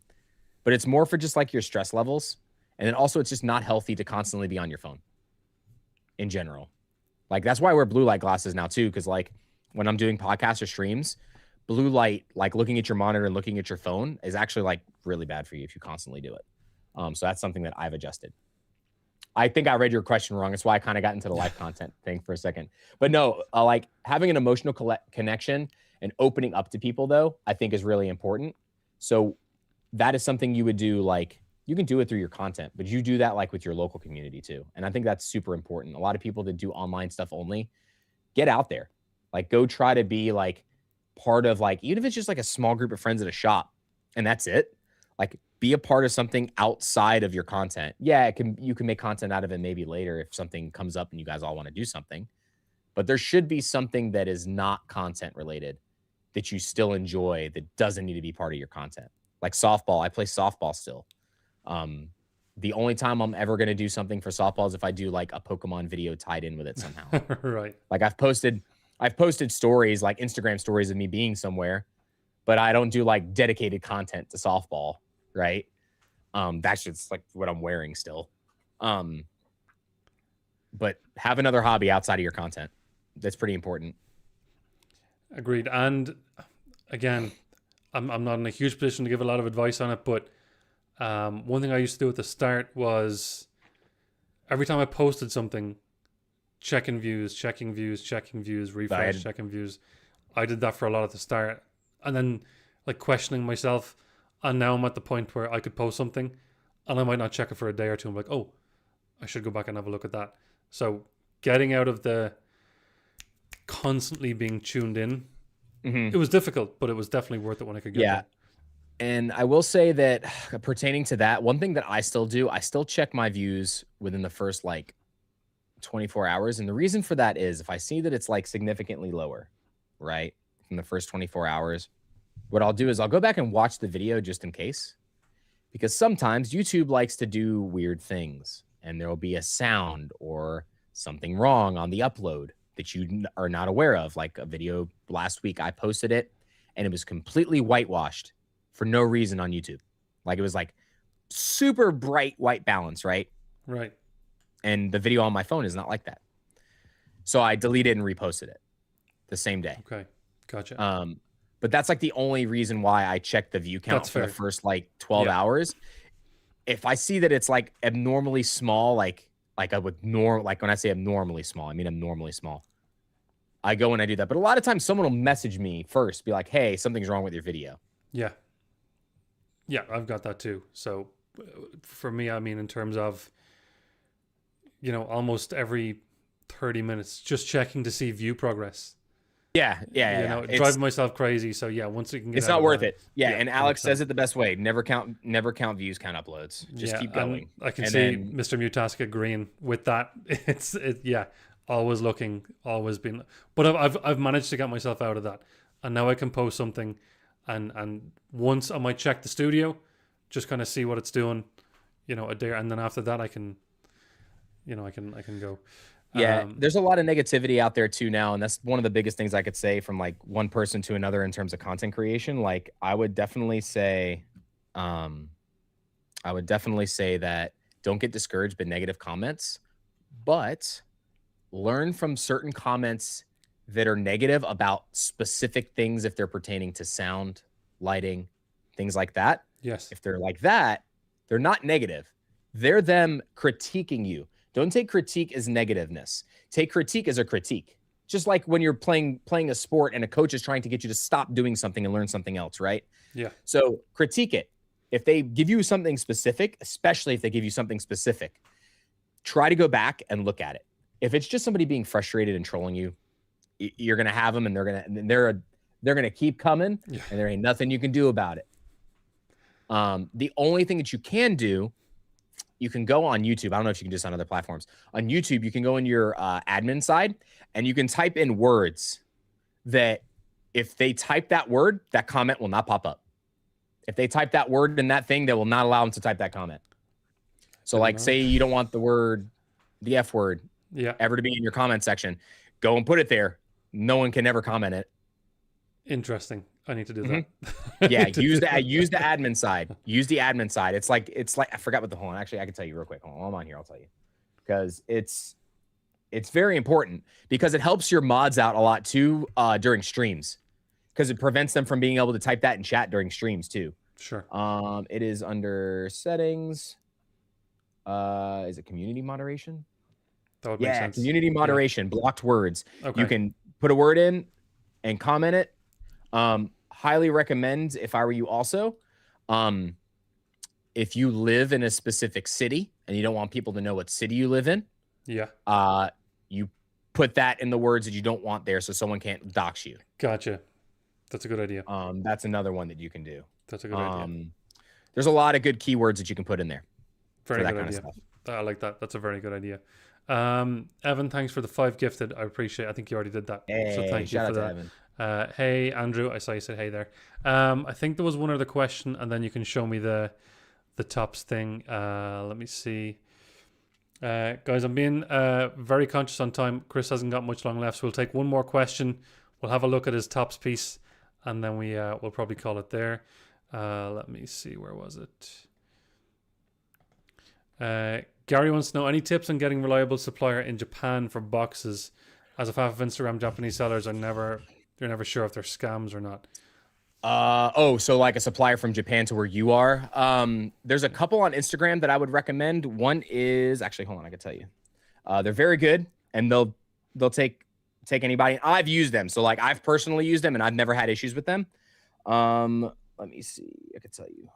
it's more for just like your stress levels. And then also it's just not healthy to constantly be on your phone in general. Like that's why I wear blue light glasses now too. Cause like when I'm doing podcasts or streams, blue light, like looking at your monitor and looking at your phone, is actually like really bad for you if you constantly do it. So that's something that I've adjusted. I think I read your question wrong. That's why I kind of got into the live content thing for a second. But no, like having an emotional connection and opening up to people, though, I think is really important. So that is something you would do. Like you can do it through your content, but you do that like with your local community too. And I think that's super important. A lot of people that do online stuff only, get out there. Like go try to be like part of like, even if it's just like a small group of friends at a shop and that's it, like be a part of something outside of your content. Yeah, you can make content out of it maybe later if something comes up and you guys all want to do something, but there should be something that is not content related that you still enjoy that doesn't need to be part of your content. Like softball, I play softball still. The only time I'm ever going to do something for softball is if I do like a Pokemon video tied in with it somehow. Right. Like I've posted stories, like Instagram stories of me being somewhere, but I don't do like dedicated content to softball, right? That's just like what I'm wearing still. But have another hobby outside of your content. That's pretty important. Agreed. And again, I'm not in a huge position to give a lot of advice on it, but one thing I used to do at the start was every time I posted something, checking views, refresh, checking views. I did that for a lot at the start, and then like questioning myself. And now I'm at the point where I could post something and I might not check it for a day or two. I'm like, oh, I should go back and have a look at that. So getting out of the constantly being tuned in, it was difficult, but it was definitely worth it when I could get there. And I will say that pertaining to that, one thing that I still do, I still check my views within the first like 24 hours. And the reason for that is if I see that it's like significantly lower, right, from the first 24 hours, what I'll do is I'll go back and watch the video just in case, because sometimes YouTube likes to do weird things and there will be a sound or something wrong on the upload that you are not aware of. Like a video last week, I posted it and it was completely whitewashed for no reason on YouTube. Like it was like super bright white balance, right? Right. And the video on my phone is not like that. So I deleted and reposted it the same day. Okay. Gotcha. But that's like the only reason why I check the view count for the first like 12 hours. If I see that it's like abnormally small, like I would like when I say abnormally small, I mean abnormally small, I go and I do that. But a lot of times someone will message me first, be like, hey, something's wrong with your video. Yeah. Yeah, I've got that too. So for me, I mean, in terms of, you know, almost every 30 minutes, just checking to see view progress. Yeah. You know, driving myself crazy. So yeah, once you can get it's not worth it. Yeah. And Alex 100%. says it the best way. Never count views, count uploads. Just keep going. I can see Mr. Mutask agreeing with that. Always looking, always been, but I've managed to get myself out of that. And now I can post something and once I might check the studio, just kind of see what it's doing, you know, a day, and then after that I can go. Yeah, there's a lot of negativity out there too now, and that's one of the biggest things I could say from like one person to another in terms of content creation. Like I would definitely say that don't get discouraged by negative comments, but learn from certain comments that are negative about specific things if they're pertaining to sound, lighting, things like that. Yes. If they're like that, they're not negative. They're them critiquing you. Don't take critique as negativeness. Take critique as a critique. Just like when you're playing a sport and a coach is trying to get you to stop doing something and learn something else, right? Yeah. So critique it. If they give you something specific, especially if they give you something specific, try to go back and look at it. If it's just somebody being frustrated and trolling you, you're gonna have them, and they're gonna keep coming, and there ain't nothing you can do about it. The only thing that you can do, you can go on YouTube. I don't know if you can do this on other platforms. On YouTube, you can go in your admin side, and you can type in words that if they type that word, that comment will not pop up. If they type that word in that thing, they will not allow them to type that comment. So like say you don't want the F word ever to be in your comment section, go and put it there. No one can ever comment it. Interesting. I need to do that. Yeah, use the admin side. Use the admin side. It's like I forgot what the hold on. Actually, I can tell you real quick. Hold on, I'm on here. I'll tell you because it's very important because it helps your mods out a lot too during streams because it prevents them from being able to type that in chat during streams too. Sure. It is under settings. Is it community moderation? That would make sense. Community moderation, blocked words. Okay. You can put a word in and comment it. Highly recommend if I were you also. If you live in a specific city and you don't want people to know what city you live in, you put that in the words that you don't want there so someone can't dox you. Gotcha. That's a good idea. That's another one that you can do. That's a good idea. There's a lot of good keywords that you can put in there. Very good idea. I like that. That's a very good idea. Evan, thanks for the 5 gifted. I appreciate it. I think you already did that. Hey, so thank you for that. Evan. Hey, Andrew. I saw you said hey there. I think there was one other question, and then you can show me the tops thing. Let me see. Guys, I'm being very conscious on time. Chris hasn't got much long left, so we'll take one more question. We'll have a look at his tops piece, and then we'll probably call it there. Let me see. Where was it? Gary wants to know any tips on getting reliable supplier in Japan for boxes. As of half of Instagram Japanese sellers are you're never sure if they're scams or not. So like a supplier from Japan to where you are. There's a couple on Instagram that I would recommend. One is actually, hold on, I can tell you. They're very good, and they'll take anybody. I've used them, so like I've personally used them, and I've never had issues with them. Let me see. I could tell you.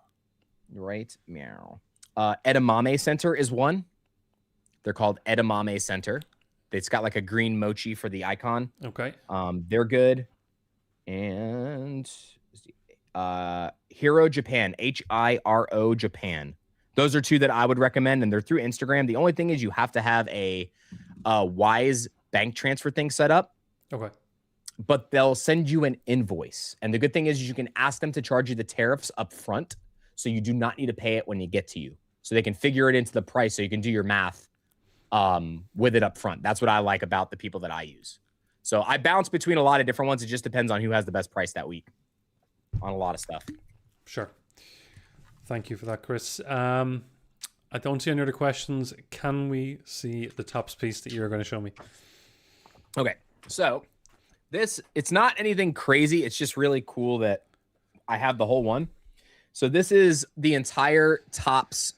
Right, meow. Edamame Center is one. They're called Edamame Center. It's got like a green mochi for the icon. Okay. They're good. And Hiro Japan, HIRO Japan. Those are 2 that I would recommend, and they're through Instagram. The only thing is you have to have a Wise bank transfer thing set up. Okay. But they'll send you an invoice. And the good thing is you can ask them to charge you the tariffs up front, so you do not need to pay it when you get to you. So they can figure it into the price so you can do your math with it up front. That's what I like about the people that I use. So I bounce between a lot of different ones. It just depends on who has the best price that week on a lot of stuff. Sure. Thank you for that, Chris. And I don't see any other questions. Can we see the Tops piece that you're going to show me? Okay, so it's not anything crazy. It's just really cool that I have the whole one. So this is the entire Tops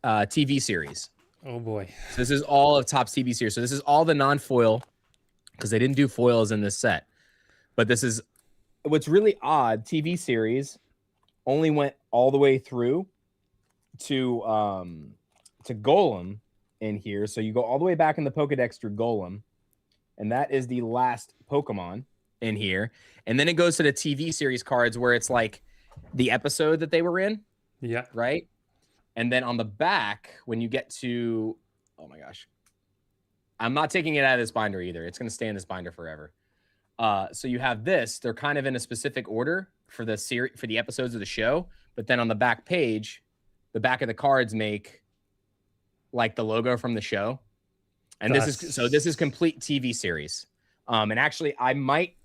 TV series. Oh boy. So this is all of Tops TV series. So this is all the non-foil, because they didn't do foils in this set. But this is what's really odd. TV series only went all the way through to Golem in here. So you go all the way back in the Pokedex through Golem, and that is the last Pokemon in here. And then it goes to the TV series cards where it's like the episode that they were in. Yeah. Right. And then on the back, when you get to, oh my gosh, I'm not taking it out of this binder either. It's going to stay in this binder forever. So you have this. They're kind of in a specific order for the series, for the episodes of the show. But then on the back page, the back of the cards make like the logo from the show. And this is complete TV series. And actually, I might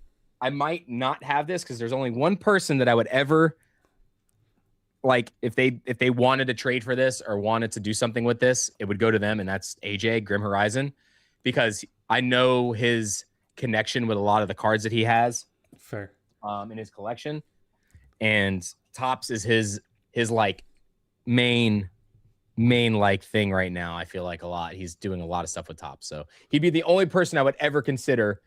not have this because there's only one person that I would ever, like, if they wanted to trade for this or wanted to do something with this, it would go to them, and that's AJ Grim Horizon, because I know his connection with a lot of the cards that he has. Fair. In his collection, and Tops is his like main like thing right now. I feel like a lot. He's doing a lot of stuff with Tops, so he'd be the only person I would ever consider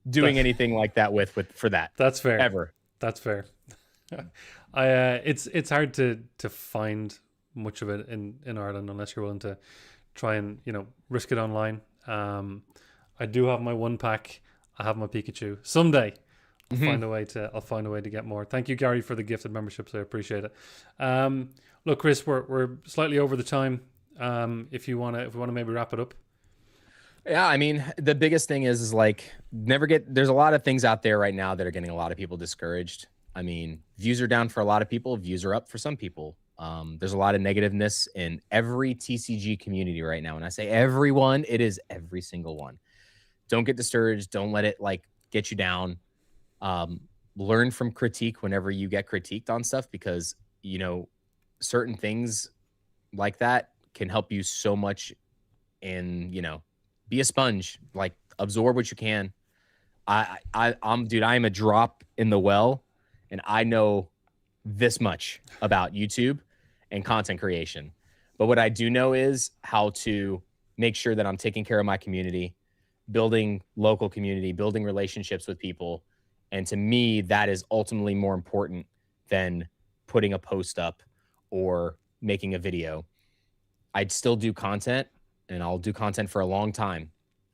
doing anything like that with for that. That's fair. Ever. That's fair. It's hard to find much of it in Ireland unless you're willing to try and risk it online. I do have my 1-pack. I have my Pikachu. Someday I'll find a way to get more. Thank you, Gary, for the gifted memberships. I appreciate it. Look, Chris, we're slightly over the time. If we want to maybe wrap it up. Yeah, I mean, the biggest thing is like there's a lot of things out there right now that are getting a lot of people discouraged. I mean, views are down for a lot of people. Views are up for some people. There's a lot of negativeness in every TCG community right now. When I say everyone, it is every single one. Don't get discouraged. Don't let it like get you down. Learn from critique whenever you get critiqued on stuff, because, certain things like that can help you so much, and, be a sponge, like absorb what you can. I'm a drop in the well, and I know this much about YouTube and content creation. But what I do know is how to make sure that I'm taking care of my community, building local community, building relationships with people. And to me, that is ultimately more important than putting a post up or making a video. I'd still do content, and I'll do content for a long time.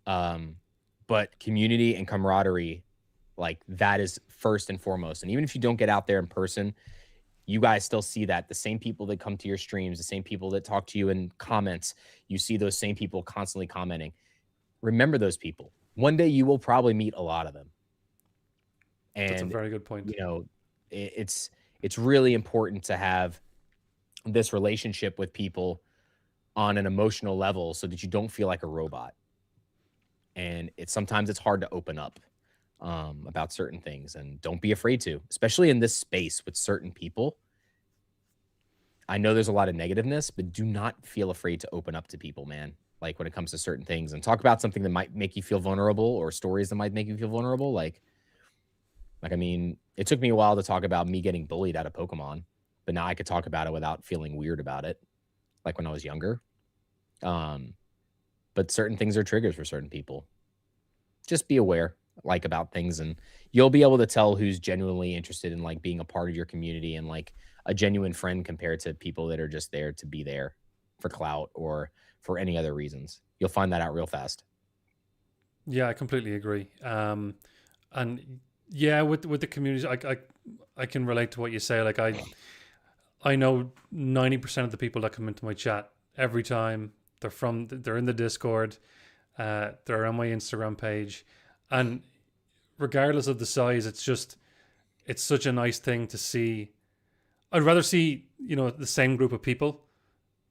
But community and camaraderie, like, that is first and foremost. And even if you don't get out there in person, you guys still see that. The same people that come to your streams, the same people that talk to you in comments, you see those same people constantly commenting. Remember those people. One day you will probably meet a lot of them. And that's a very good point. It's really important to have this relationship with people on an emotional level so that you don't feel like a robot. And sometimes it's hard to open up about certain things, and don't be afraid to, especially in this space with certain people. I know there's a lot of negativeness, but do not feel afraid to open up to people, man. Like, when it comes to certain things, and talk about something that might make you feel vulnerable, or stories that might make you feel vulnerable. Like, I mean, it took me a while to talk about me getting bullied out of Pokemon, but now I could talk about it without feeling weird about it, like when I was younger. But certain things are triggers for certain people. Just be aware, like, about things, and you'll be able to tell who's genuinely interested in, like, being a part of your community and, like, a genuine friend compared to people that are just there to be there for clout or for any other reasons. You'll find that out real fast. Yeah, I completely agree. And yeah, with the community, I can relate to what you say. Like, I know 90% of the people that come into my chat every time. They're in the Discord, they're on my Instagram page, and regardless of the size, it's such a nice thing to see. I'd rather see, the same group of people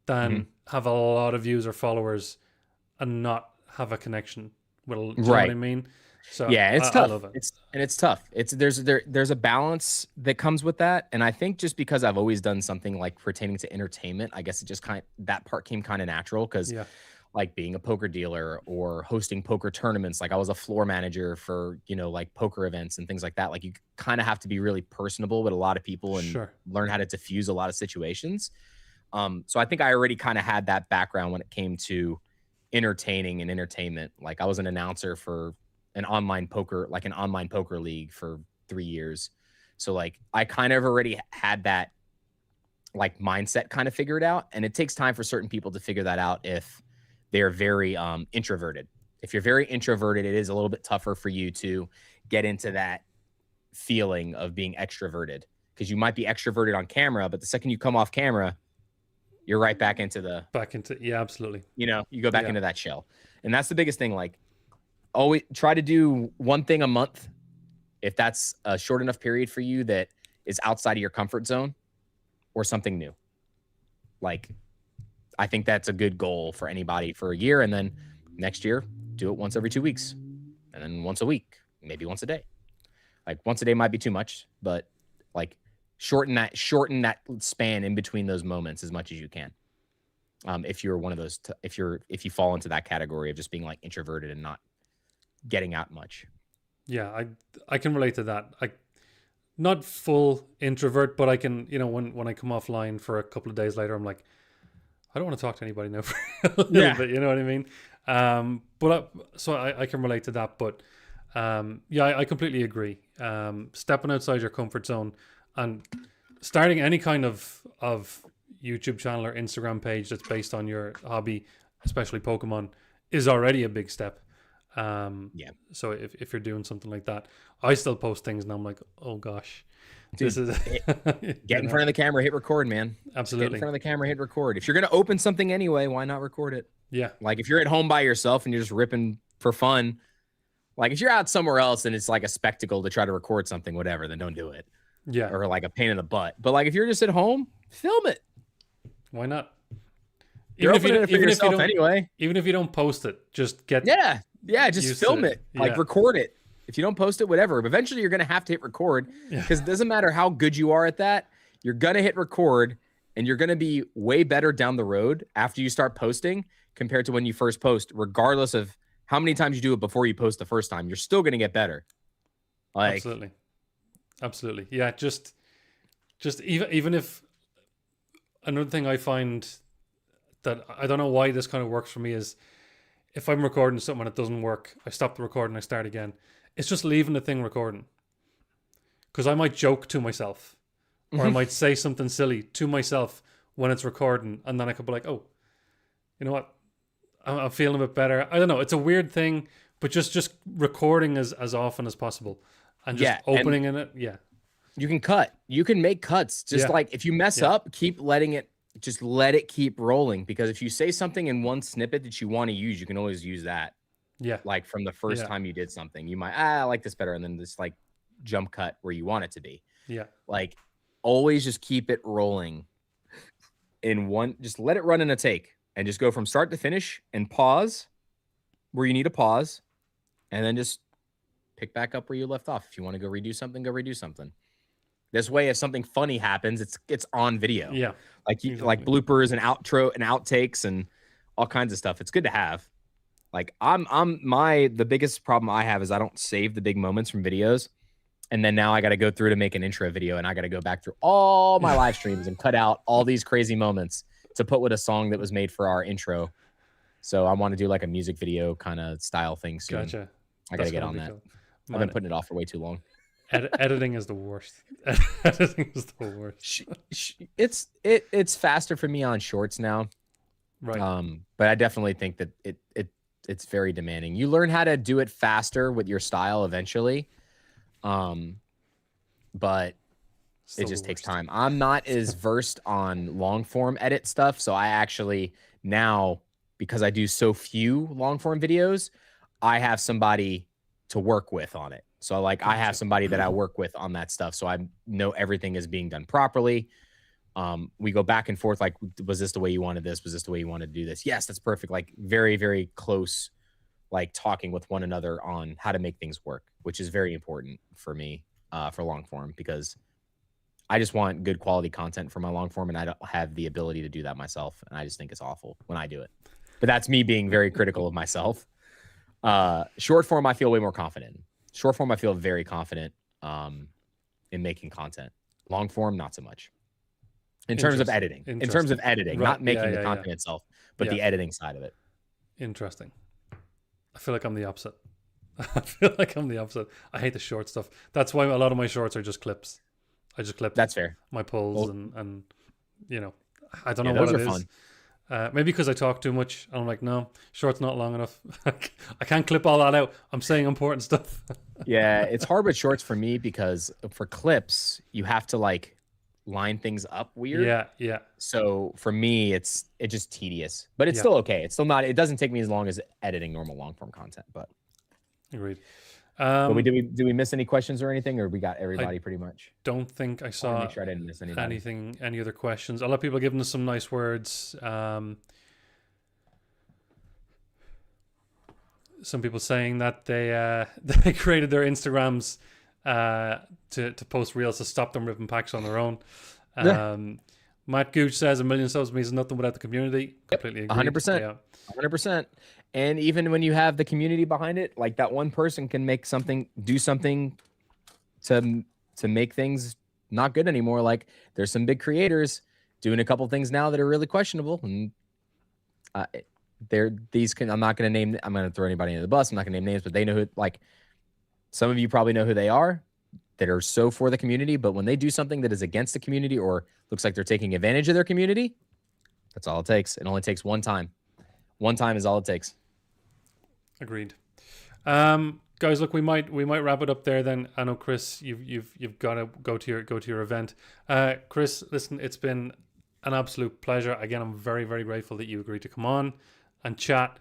than have a lot of views or followers and not have a connection with, you know what I mean? So yeah, it's tough. I love it. And it's tough. There's a balance that comes with that. And I think just because I've always done something like pertaining to entertainment, I guess it just that part came kind of natural because like being a poker dealer or hosting poker tournaments, like I was a floor manager for, like poker events and things like that. Like you kind of have to be really personable with a lot of people and learn how to diffuse a lot of situations. So I think I already kind of had that background when it came to entertaining and entertainment. Like I was an announcer for an online poker league for 3 years. So like I kind of already had that like mindset kind of figured out. And it takes time for certain people to figure that out if they're very introverted. If you're very introverted, it is a little bit tougher for you to get into that feeling of being extroverted, because you might be extroverted on camera, but the second you come off camera, you're right back into absolutely. You go back into that shell. And that's the biggest thing. Like always try to do one thing a month. If that's a short enough period for you that is outside of your comfort zone, or something new. Like, I think that's a good goal for anybody for a year. And then next year, do it once every 2 weeks, and then once a week, maybe once a day. Like once a day might be too much, but like shorten that span in between those moments as much as you can. If you're one of those, if you fall into that category of just being like introverted and not getting out much. Yeah, I can relate to that. Not full introvert, but I can, when I come offline for a couple of days later, I'm like, I don't want to talk to anybody now for a little bit, you know what I mean? So I can relate to that, but I completely agree. Stepping outside your comfort zone and starting any kind of YouTube channel or Instagram page that's based on your hobby, especially Pokemon, is already a big step. So if you're doing something like that, I still post things and I'm like, oh gosh, dude, this is get in front of the camera, hit record, man. Absolutely. Get in front of the camera, hit record. If you're gonna open something anyway, why not record it? Yeah. Like if you're at home by yourself and you're just ripping for fun, like if you're out somewhere else and it's like a spectacle to try to record something, whatever, then don't do it. Yeah. Or like a pain in the butt. But like if you're just at home, film it. Why not? Even if you don't post it, just get just film it. Like record it. If you don't post it, whatever. But eventually you're gonna have to hit record, because it doesn't matter how good you are at that. You're gonna hit record, and you're gonna be way better down the road after you start posting compared to when you first post, regardless of how many times you do it before you post the first time. You're still gonna get better. Like, absolutely. Yeah, just even if another thing I find that I don't know why this kind of works for me is if I'm recording something and it doesn't work, I stop the recording, I start again. It's just leaving the thing recording. Because I might joke to myself, or I might say something silly to myself when it's recording, and then I could be like, oh, you know what? I'm feeling a bit better. I don't know. It's a weird thing, but just recording as often as possible and just opening in it. Yeah. You can cut. You can make cuts. Just like if you mess up, keep letting it. Just let it keep rolling, because if you say something in one snippet that you want to use, you can always use that. Yeah. Like from the first time you did something, you might, I like this better. And then this like jump cut where you want it to be. Yeah. Like always just keep it rolling in one, just let it run in a take and just go from start to finish and pause where you need to pause. And then just pick back up where you left off. If you want to go redo something, go redo something. This way, if something funny happens, it's on video. Yeah. Like like bloopers and outro and outtakes and all kinds of stuff. It's good to have. Like the biggest problem I have is I don't save the big moments from videos. And then now I got to go through to make an intro video, and I got to go back through all my live streams and cut out all these crazy moments to put with a song that was made for our intro. So I want to do like a music video kind of style thing soon. Gotcha. I got to get on that. Cool. I've been putting it off for way too long. Editing is the worst. Editing is the worst. It's faster for me on shorts now. Right. But I definitely think that it's very demanding. You learn how to do it faster with your style eventually. But it just takes time. I'm not as versed on long form edit stuff. So I actually now, because I do so few long form videos, I have somebody to work with on it. So like I have somebody that I work with on that stuff. So I know everything is being done properly. We go back and forth. Like, was this the way you wanted this? Was this the way you wanted to do this? Yes, that's perfect. Like very, very close, like talking with one another on how to make things work. which is very important for me for long form, because I just want good quality content for my long form, and I don't have the ability to do that myself. And I just think it's awful when I do it. But that's me being very critical of myself. Short form, I feel way more confident. Short form, I feel very confident in making content. Long form, not so much. In terms of editing, Right. not making the content itself, but the editing side of it. Interesting. I feel like I'm the opposite. I feel like I'm the opposite. I hate the short stuff. That's why a lot of my shorts are just clips. I just clip. That's fair. My polls and you know, I don't know those what it are is. fun. Maybe because I talk too much. I'm like, no, short's not long enough. I can't clip all that out. I'm saying important stuff. Yeah, it's hard with shorts for me, because for clips, you have to like line things up weird. Yeah. So for me, it's just tedious, but it's still okay. It's still not. It doesn't take me as long as editing normal long form content. But agreed. But did we miss any questions or anything, or we got everybody pretty much? Don't think I saw make sure I didn't miss anybody. any other questions. A lot of people giving us some nice words. Some people saying that they created their Instagrams to post reels to stop them ripping packs on their own. Matt Gooch says 1 million subs means nothing without the community. Completely agree. 100%. Yeah. 100%. And even when you have the community behind it, like that one person can do something to make things not good anymore. Like there's some big creators doing a couple things now that are really questionable, and I'm not going to throw anybody into the bus. I'm not going to name names, but they know who, like some of you probably know who they are, that are so for the community, but when they do something that is against the community or looks like they're taking advantage of their community, that's all it takes. It only takes one time. One time is all it takes. Agreed. Guys, look, we might wrap it up there then. I know, Chris, you've got to go to your event. Chris, listen, it's been an absolute pleasure. Again, I'm very, very grateful that you agreed to come on and chat.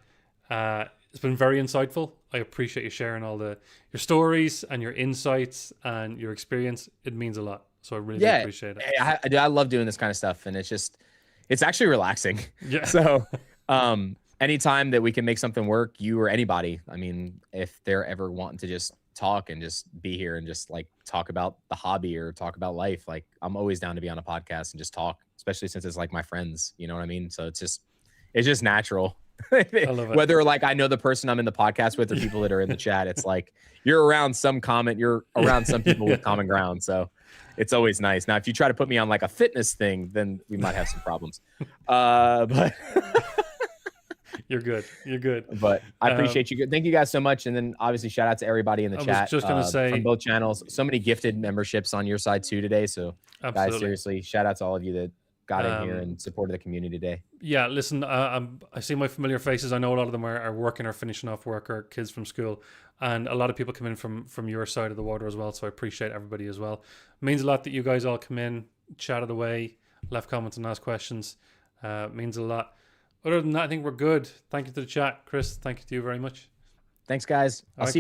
It's been very insightful. I appreciate you sharing all your stories and your insights and your experience. It means a lot. So I really do appreciate it. I love doing this kind of stuff, and it's actually relaxing. Yeah. So, anytime that we can make something work, you or anybody, I mean, if they're ever wanting to just talk and just be here and just like talk about the hobby or talk about life, like I'm always down to be on a podcast and just talk, especially since it's like my friends, you know what I mean? So it's just natural. I love it. Whether like I know the person I'm in the podcast with or people that are in the chat, it's like you're around some comment, you're around some people with common ground. So it's always nice. Now, if you try to put me on like a fitness thing, then we might have some problems. But You're good. But I appreciate you. Thank you guys so much. And then obviously shout out to everybody in the chat. I was just going to say, from both channels, so many gifted memberships on your side too today. So absolutely. Guys, seriously, shout out to all of you that got in here and supported the community today. Yeah, listen, I see my familiar faces. I know a lot of them are working or finishing off work or kids from school. And a lot of people come in from your side of the water as well. So I appreciate everybody as well. It means a lot that you guys all come in, chatted away, left comments and asked questions. Means a lot. Other than that, I think we're good. Thank you to the chat. Chris, thank you to you very much. Thanks, guys. I'll see you.